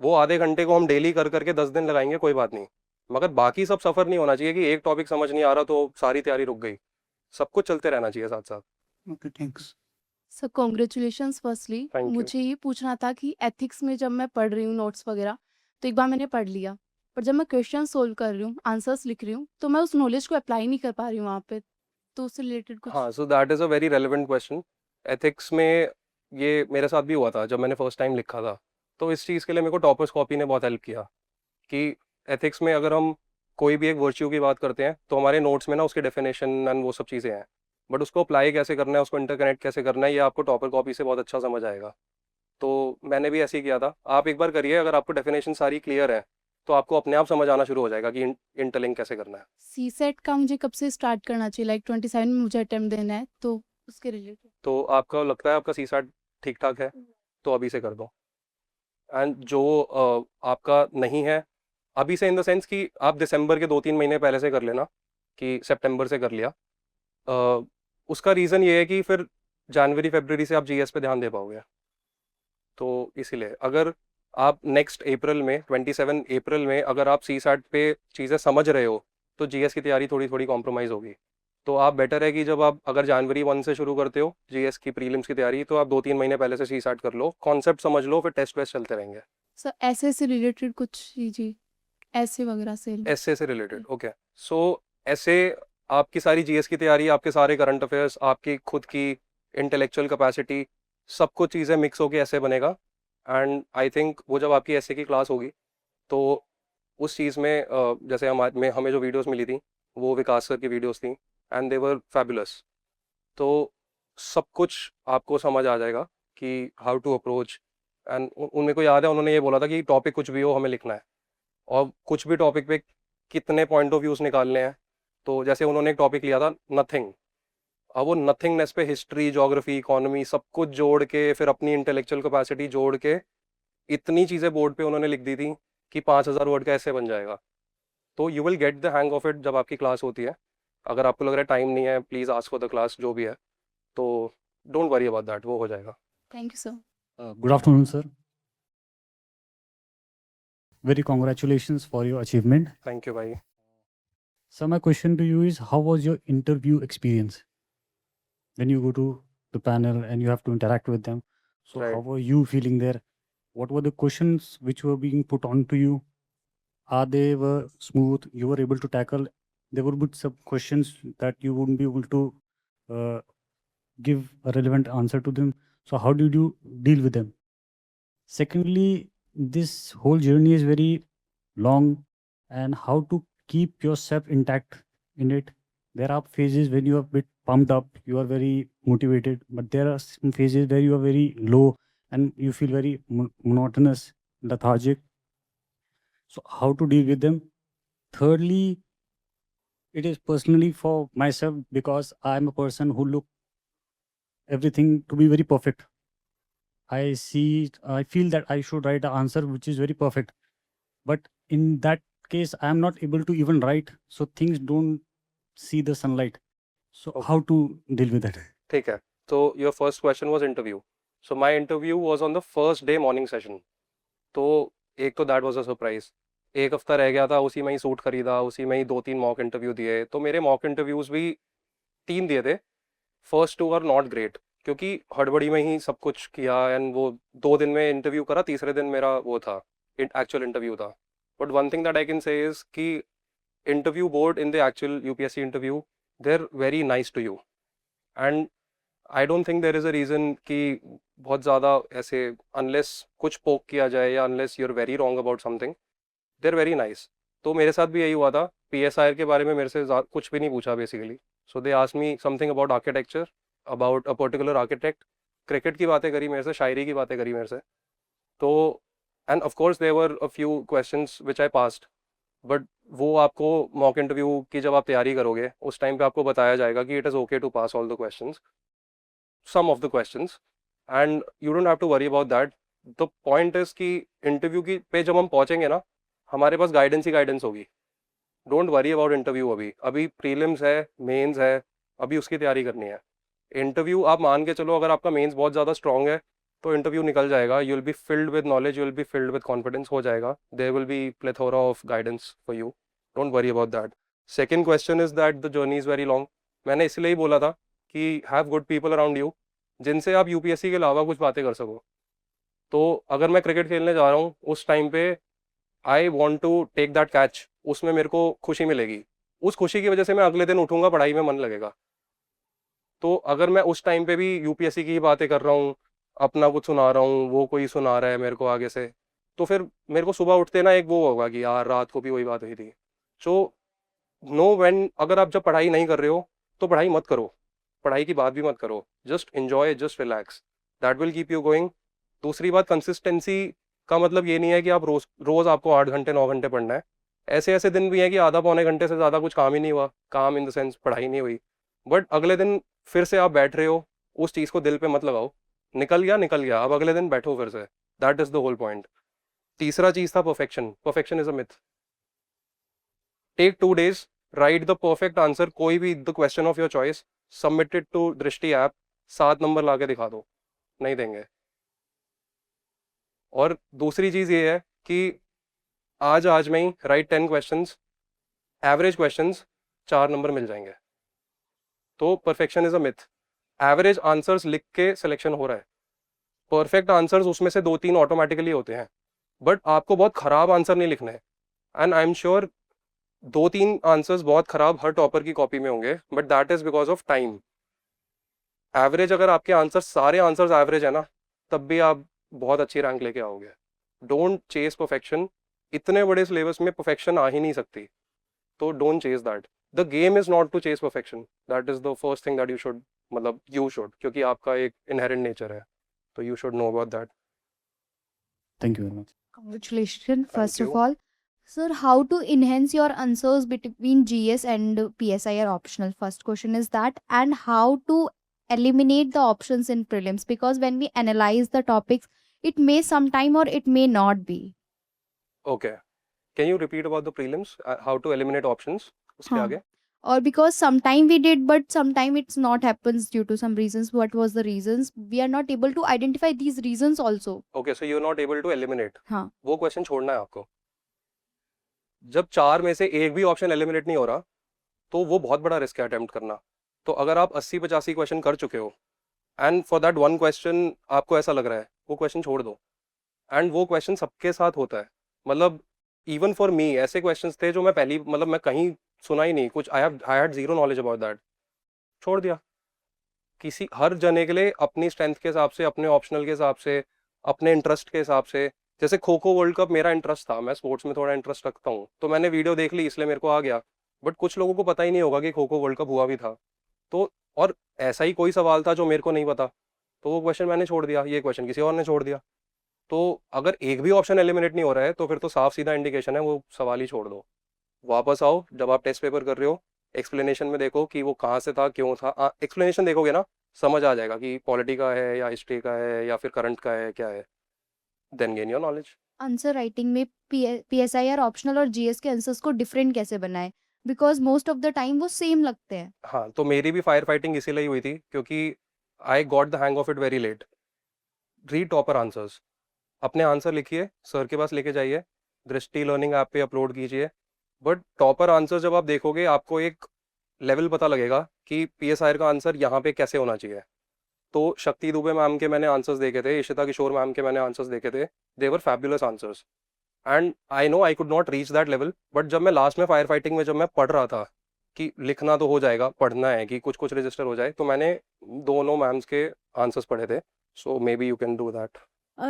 वो आधे घंटे को हम डेली कर करके 10 दिन लगाएंगे, कोई बात नहीं। मगर बाकी सब सफ़र नहीं होना चाहिए कि एक टॉपिक समझ नहीं आ रहा तो सारी तैयारी रुक गई। सब कुछ चलते रहना चाहिए साथ साथ। Okay, thanks. Sir congratulations firstly. Thank you. मुझे ये पूछना था कि एथिक्स में जब मैं पढ़ रही हूँ नोट्स वगैरह, तो एक बार मैंने पढ़ लिया, पर जब मैं क्वेश्चन सोल्व कर रही हूँ, आंसर्स लिख रही हूँ, तो मैं उस नॉलेज को अप्लाई नहीं कर पा रही हूँ वहाँ पे। तो उससे रिलेटेड कुछ। हाँ, सो that is a very relevant question. Ethics में ये मेरे साथ भी हुआ था जब मैंने फर्स्ट टाइम लिखा था। तो इस चीज़ के लिए मेरे को टॉपर्स कॉपी ने बहुत हेल्प किया कि एथिक्स में अगर हम कोई भी एक वर्च्यू की बात करते हैं तो हमारे नोट्स में ना उसके डेफिनेशन एंड वो सब चीज़ें हैं। बट उसको अप्लाई कैसे करना है, उसको इंटरकनेक्ट कैसे करना है, ये आपको टॉपर कॉपी से बहुत अच्छा समझ आएगा। तो मैंने भी ऐसे ही किया था। आप एक बार करिए, अगर आपको डेफिनेशन सारी क्लियर है तो आपको अपने आप समझ आना शुरू हो जाएगा कि इंटरलिंक कैसे करना है। सीसेट का मुझे कब से स्टार्ट करना चाहिए? लाइक 27 में मुझे अटेम्प्ट देना है, तो उसके रिलेटेड। तो आपका लगता है आपका सीसैट ठीक ठाक है तो अभी से कर दो। एंड जो आपका नहीं है अभी से, इन द सेंस कि आप दिसंबर के 2-3 महीने पहले से कर लेना, कि सितंबर से कर लिया। उसका रीज़न ये है कि फिर जनवरी फरवरी से आप जीएस पे ध्यान दे पाओगे। तो इसीलिए अगर आप नेक्स्ट अप्रैल में 27 अप्रैल में अगर आप सीसैट पे चीज़ें समझ रहे हो तो जीएस की तैयारी थोड़ी थोड़ी कॉम्प्रोमाइज़ होगी। तो आप बेटर है कि जब आप अगर जनवरी 1 से शुरू करते हो जीएस की प्रीलिम्स की तैयारी, तो आप 2-3 महीने पहले से सीसैट कर लो, कॉन्सेप्ट समझ लो, फिर टेस्ट वेस्ट चलते रहेंगे। सर ऐसे से रिलेटेड कुछ जी ऐसे वगैरह से ऐसे से रिलेटेड, ओके। सो ऐसे आपकी सारी जीएस की तैयारी, आपके सारे करंट अफेयर्स, आपकी खुद की इंटेलेक्चुअल कैपेसिटी, सब कुछ चीज़ें मिक्स होके ऐसे बनेगा। एंड आई थिंक वो जब आपकी ऐसे की क्लास होगी तो उस चीज़ में जैसे हमें जो वीडियोस मिली थी वो विकास सर की वीडियोस थी एंड दे वर फैबुलस। तो सब कुछ आपको समझ आ जाएगा कि हाउ टू अप्रोच। एंड उनमें को याद है, उन्होंने ये बोला था कि टॉपिक कुछ भी हो हमें लिखना है, और कुछ भी टॉपिक पे कितने पॉइंट ऑफ व्यूज़ निकालने हैं। तो जैसे उन्होंने एक टॉपिक लिया था नथिंग, अब वो नथिंगनेस पे हिस्ट्री, ज्योग्राफी, इकोनॉमी सब कुछ जोड़ के, फिर अपनी इंटेलेक्चुअल कैपेसिटी जोड़ के इतनी चीज़ें बोर्ड पे उन्होंने लिख दी थी कि 5,000 वर्ड का ऐसे बन जाएगा। तो you will gate the hang of it जब आपकी क्लास होती है। अगर आपको लग रहा है टाइम नहीं है, please ask for the class, जो भी है, तो डोंट वरी अबाउट दैट, वो हो जाएगा। Thank you sir. Good afternoon, sir. Very congratulations for your achievement. Thank you भाई। So my question to you is, how was your interview experience when you go to the panel and you have to interact with them? So Right. how were you feeling there? What were the questions which were being put on to you? Are they were smooth? You were able to tackle? There would be some questions that you wouldn't be able to uh, give a relevant answer to them. So how did you deal with them? Secondly, this whole journey is very long, and how to keep yourself intact in it. There are phases when you are a bit pumped up, you are very motivated, but there are some phases where you are very low and you feel very monotonous, lethargic. So how to deal with them? Thirdly, it is personally for myself, because I am a person who look everything to be very perfect. I feel that I should write an answer which is very perfect. But in that case, I am not able to even write, so things don't see the sunlight. So Okay. how to deal with that? ठीक है, तो your first question was interview. So my interview was on the first day morning session. तो एक तो that was a surprise. एक हफ्ता रह गया था, उसी में ही सूट खरीदा, उसी में ही 2-3 मॉक इंटरव्यू दिए। तो मेरे मॉक इंटरव्यूज़ भी 3 दिए थे। फर्स्ट 2 आर नॉट ग्रेट, क्योंकि हड़बड़ी में ही सब कुछ किया, एंड वो 2 दिन में इंटरव्यू करा, तीसरे दिन मेरा वो था, एक्चुअल इंटरव्यू था। But one thing that I can say is कि interview board in the actual UPSC interview, they are very nice to you. And I don't think there is a reason कि बहुत ज़्यादा ऐसे, unless कुछ पोक किया जाए या unless you are very wrong about something, they are very nice. तो मेरे साथ भी यही हुआ था। पीएसआईआर के बारे में मेरे से कुछ भी नहीं पूछा basically. So they asked me something about architecture, about a particular architect, cricket की बातें करी मेरे से, शायरी की बातें करी मेरे से। तो and of course there were a few questions which I passed, but वो आपको मॉक इंटरव्यू की जब आप तैयारी करोगे उस टाइम पे आपको बताया जाएगा कि it is okay to pass all the questions, some of the questions, and you don't have to worry about that. The point is कि इंटरव्यू की पे जब हम पहुंचेंगे ना, हमारे पास गाइडेंस ही गाइडेंस होगी। Don't worry about interview. अभी प्रीलिम्स है, मेंस है, अभी उसकी तैयारी करनी है। इंटरव्यू आप मान के चलो, अगर आपका मेंस बहुत ज़्यादा स्ट्रॉन्ग है तो इंटरव्यू निकल जाएगा। You will be filled with knowledge, you will be filled with confidence, हो जाएगा। There will be plethora of guidance for you, don't worry about that. Second question is that the journey is very long. मैंने इसलिए ही बोला था कि have good people around you जिनसे आप यूपीएससी के अलावा कुछ बातें कर सको। तो अगर मैं क्रिकेट खेलने जा रहा हूँ उस टाइम पे, I want to take that catch, उसमें मेरे को खुशी मिलेगी। उस खुशी की वजह से मैं अगले दिन उठूंगा, पढ़ाई में मन लगेगा। तो अगर मैं उस टाइम पे भी यूपीएससी की ही बातें कर रहा हूँ, अपना कुछ सुना रहा हूँ, वो कोई सुना रहा है मेरे को आगे से, तो फिर मेरे को सुबह उठते ना एक वो होगा कि यार रात को भी वही बात हुई थी। सो नो व्हेन, अगर आप जब पढ़ाई नहीं कर रहे हो तो पढ़ाई मत करो। पढ़ाई की बात भी मत करो, just enjoy, just relax, that will keep you going. दूसरी बात, कंसिस्टेंसी का मतलब ये नहीं है कि आप रोज आपको 8 घंटे 9 घंटे पढ़ना है। ऐसे ऐसे दिन भी हैं कि आधा पौने घंटे से ज़्यादा कुछ काम ही नहीं हुआ, काम इन द सेंस पढ़ाई नहीं हुई, बट अगले दिन फिर से आप बैठ रहे हो, उस चीज़ को दिल पे मत लगाओ, निकल गया, अब अगले दिन बैठो फिर से, that is the whole point. तीसरा चीज़ था perfection is a myth. Take 2 days, write the perfect answer, कोई भी the question of your choice, submit it to Drishti app, 7 number ला के दिखा दो, नहीं देंगे। और दूसरी चीज़ ये है कि आज में ही right 10 questions, average questions, 4 number मिल जाएंगे। तो perfection is a myth. Average answers लिख के सिलेक्शन हो रहा है, परफेक्ट आंसर्स उसमें से 2-3 ऑटोमेटिकली होते हैं, बट आपको बहुत ख़राब आंसर नहीं लिखने हैं। And I am sure 2-3 answers बहुत ख़राब हर टॉपर की कॉपी में होंगे, but that is because of time. Average, अगर आपके आंसर्स सारे आंसर्स एवरेज है ना, तब भी आप बहुत अच्छी रैंक लेके आओगे। डोंट चेस परफेक्शन, इतने बड़े सिलेबस में परफेक्शन आ ही नहीं सकती, तो don't chase that. The game is not to chase perfection, that is the first thing that you should, मतलब यू शुड, क्योंकि आपका एक इनहेरेंट नेचर है, तो you should know about that. Thank you very much. Congratulations, first of you. all. Sir, how to enhance your answers between GS and PSI are optional? First question is that, and how to eliminate the options in prelims, because when we analyze the topics, it may sometime or it may not be. Okay, can you repeat about the prelims, how to eliminate options? उसके हाँ. आगे? Or because sometime we did, but sometime it's not happens due to some reasons. What was the reasons? We are not able to identify these reasons also. Okay, so you're not able to eliminate. हाँ. वो question छोड़ना है आपको। जब 4 में से एक भी ऑप्शन एलिमिनेट नहीं हो रहा, तो वो बहुत बड़ा रिस्क है अटेम्प्ट करना। तो अगर आप 80-85 क्वेश्चन कर चुके हो, and for that one question आपको ऐसा लग रहा है, वो क्वेश्चन छोड़ दो। एंड वो क्वेश्चन सबके साथ होता है, मतलब इवन फॉर मी ऐसे क्वेश्चंस थे जो मैं पहली, मतलब मैं कहीं सुना ही नहीं कुछ, I had zero knowledge about that, छोड़ दिया। किसी हर जने के लिए अपनी स्ट्रेंथ के हिसाब से, अपने ऑप्शनल के हिसाब से, अपने इंटरेस्ट के हिसाब से। जैसे खो खो वर्ल्ड कप मेरा इंटरेस्ट था, मैं स्पोर्ट्स में थोड़ा इंटरेस्ट रखता हूँ, तो मैंने वीडियो देख ली इसलिए मेरे को आ गया, बट कुछ लोगों को पता ही नहीं होगा कि खो खो वर्ल्ड कप हुआ भी था। तो और ऐसा ही कोई सवाल था जो मेरे को नहीं पता, तो वो क्वेश्चन मैंने छोड़ दिया, ये क्वेश्चन किसी और ने छोड़ दिया। तो अगर एक भी ऑप्शन एलिमिनेट नहीं हो रहा है, तो फिर तो साफ सीधा इंडिकेशन है वो सवाल ही छोड़ दो। वापस आओ, जब आप टेस्ट पेपर कर रहे हो, एक्सप्लेनेशन में देखो कि वो कहाँ से था, क्यों था। एक्सप्लेनेशन देखोगे ना, समझ आ जाएगा कि पॉलिटी का है या हिस्ट्री का है या फिर करंट का है, क्या है। Then gain your knowledge. Answer writing में PSI और ऑप्शनल और GS के आंसर्स को डिफरेंट कैसे बनाए, because most of the time वो सेम लगते हैं। हाँ, तो मेरी भी फायर फाइटिंग इसीलिए हुई थी, क्योंकि I got the hang of it very late. Read topper answers, अपने आंसर लिखिए, सर के पास लेके जाइए, दृष्टि लर्निंग ऐप पे अपलोड कीजिए। बट टॉपर आंसर जब आप देखोगे, आपको एक लेवल पता लगेगा कि PSI का आंसर यहाँ पे कैसे होना चाहिए। तो शक्ति दुबे मैम के मैंने आंसर्स देखे थे, इशिता किशोर मैम के मैंने आंसर्स देखे थे, they were fabulous answers, and I know I could not reach that level. But जब मैं लास्ट में फायर फाइटिंग में जब मैं पढ़ रहा था कि लिखना तो हो जाएगा, पढ़ना है कि कुछ कुछ रजिस्टर हो जाए, तो मैंने दोनों मैम्स के आंसर्स पढ़े थे। So maybe you can do that.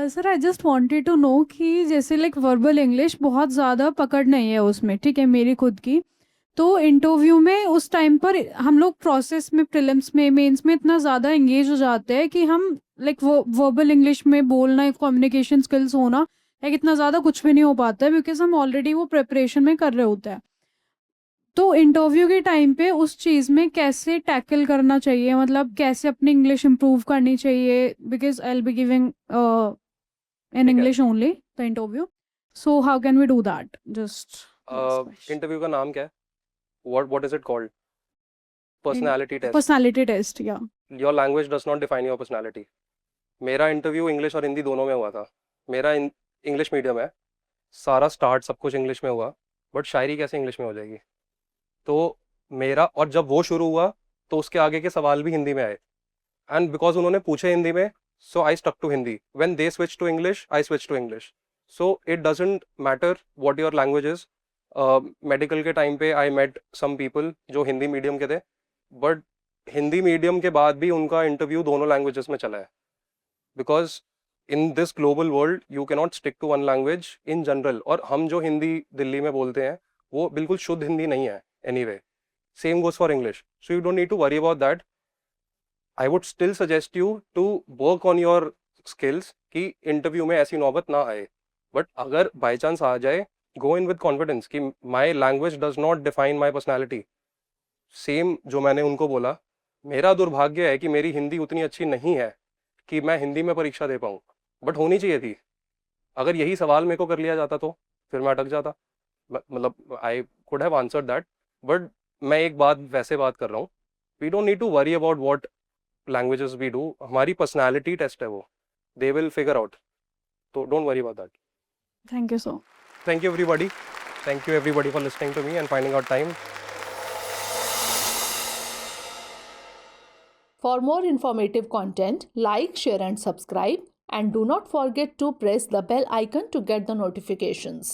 Sir I just wanted to know कि जैसे लाइक वर्बल इंग्लिश बहुत ज़्यादा पकड़ नहीं है उसमें, ठीक है, मेरी खुद की। तो इंटरव्यू में उस टाइम पर हम लोग प्रोसेस में, प्रीलिम्स में, मेंस में इतना ज़्यादा एंगेज हो जाते हैं कि हम लाइक वो वर्बल इंग्लिश में बोलना, कम्युनिकेशन स्किल्स होना लाइक इतना ज़्यादा कुछ भी नहीं हो पाता है, बिकॉज हम ऑलरेडी वो प्रिपरेशन में कर रहे होते हैं। तो इंटरव्यू के टाइम पे उस चीज़ में कैसे टैकल करना चाहिए, मतलब कैसे अपनी इंग्लिश इम्प्रूव करनी चाहिए, because I will be giving in English only the interview, so how can we do that? Just interview का नाम क्या है? What is it called? Personality test. Personality test, या Your language does not define your personality. मेरा interview English और हिंदी दोनों में हुआ था। मेरा इंग्लिश मीडियम है, सारा स्टार्ट सब कुछ इंग्लिश में हुआ, बट शायरी कैसे इंग्लिश में हो जाएगी? तो मेरा, और जब वो शुरू हुआ तो उसके आगे के सवाल भी हिंदी में आए, एंड बिकॉज उन्होंने पूछे हिंदी में, so I stuck to Hindi. When they switch to English, I switch to English. So it doesn't matter what your language is. Medical के टाइम पे आई मेट सम पीपल जो हिंदी मीडियम के थे, बट हिंदी मीडियम के बाद भी उनका इंटरव्यू दोनों लैंग्वेजेस में चला है, because in this global world you can not stick to one language in general. और हम जो हिंदी दिल्ली में बोलते हैं वो बिल्कुल शुद्ध हिंदी नहीं है anyway. Same goes for English, so you don't need to worry about that. I would still suggest you to work on your skills कि इंटरव्यू में ऐसी नौबत ना आए, बट अगर बाई चांस आ जाए, गो इन विद कॉन्फिडेंस कि my language does not define my personality. Same जो मैंने उनको बोला, मेरा दुर्भाग्य है कि मेरी हिंदी उतनी अच्छी नहीं है कि मैं हिंदी में परीक्षा दे पाऊँ, बट होनी चाहिए थी। अगर यही सवाल मेरे को कर लिया जाता तो फिर मैं अटक जाता, मतलब I could have answered that. But मैं एक बात वैसे बात कर रहा हूँ, we don't need to worry about what languages we do, हमारी पर्सनैलिटी टेस्ट है वो, दे विल फिगर आउट, तो don't worry about that. Thank you so Thank you everybody. Thank you everybody for listening to me and finding out time. For more informative content, like, share and subscribe, and do not forget to press the bell icon to get the notifications.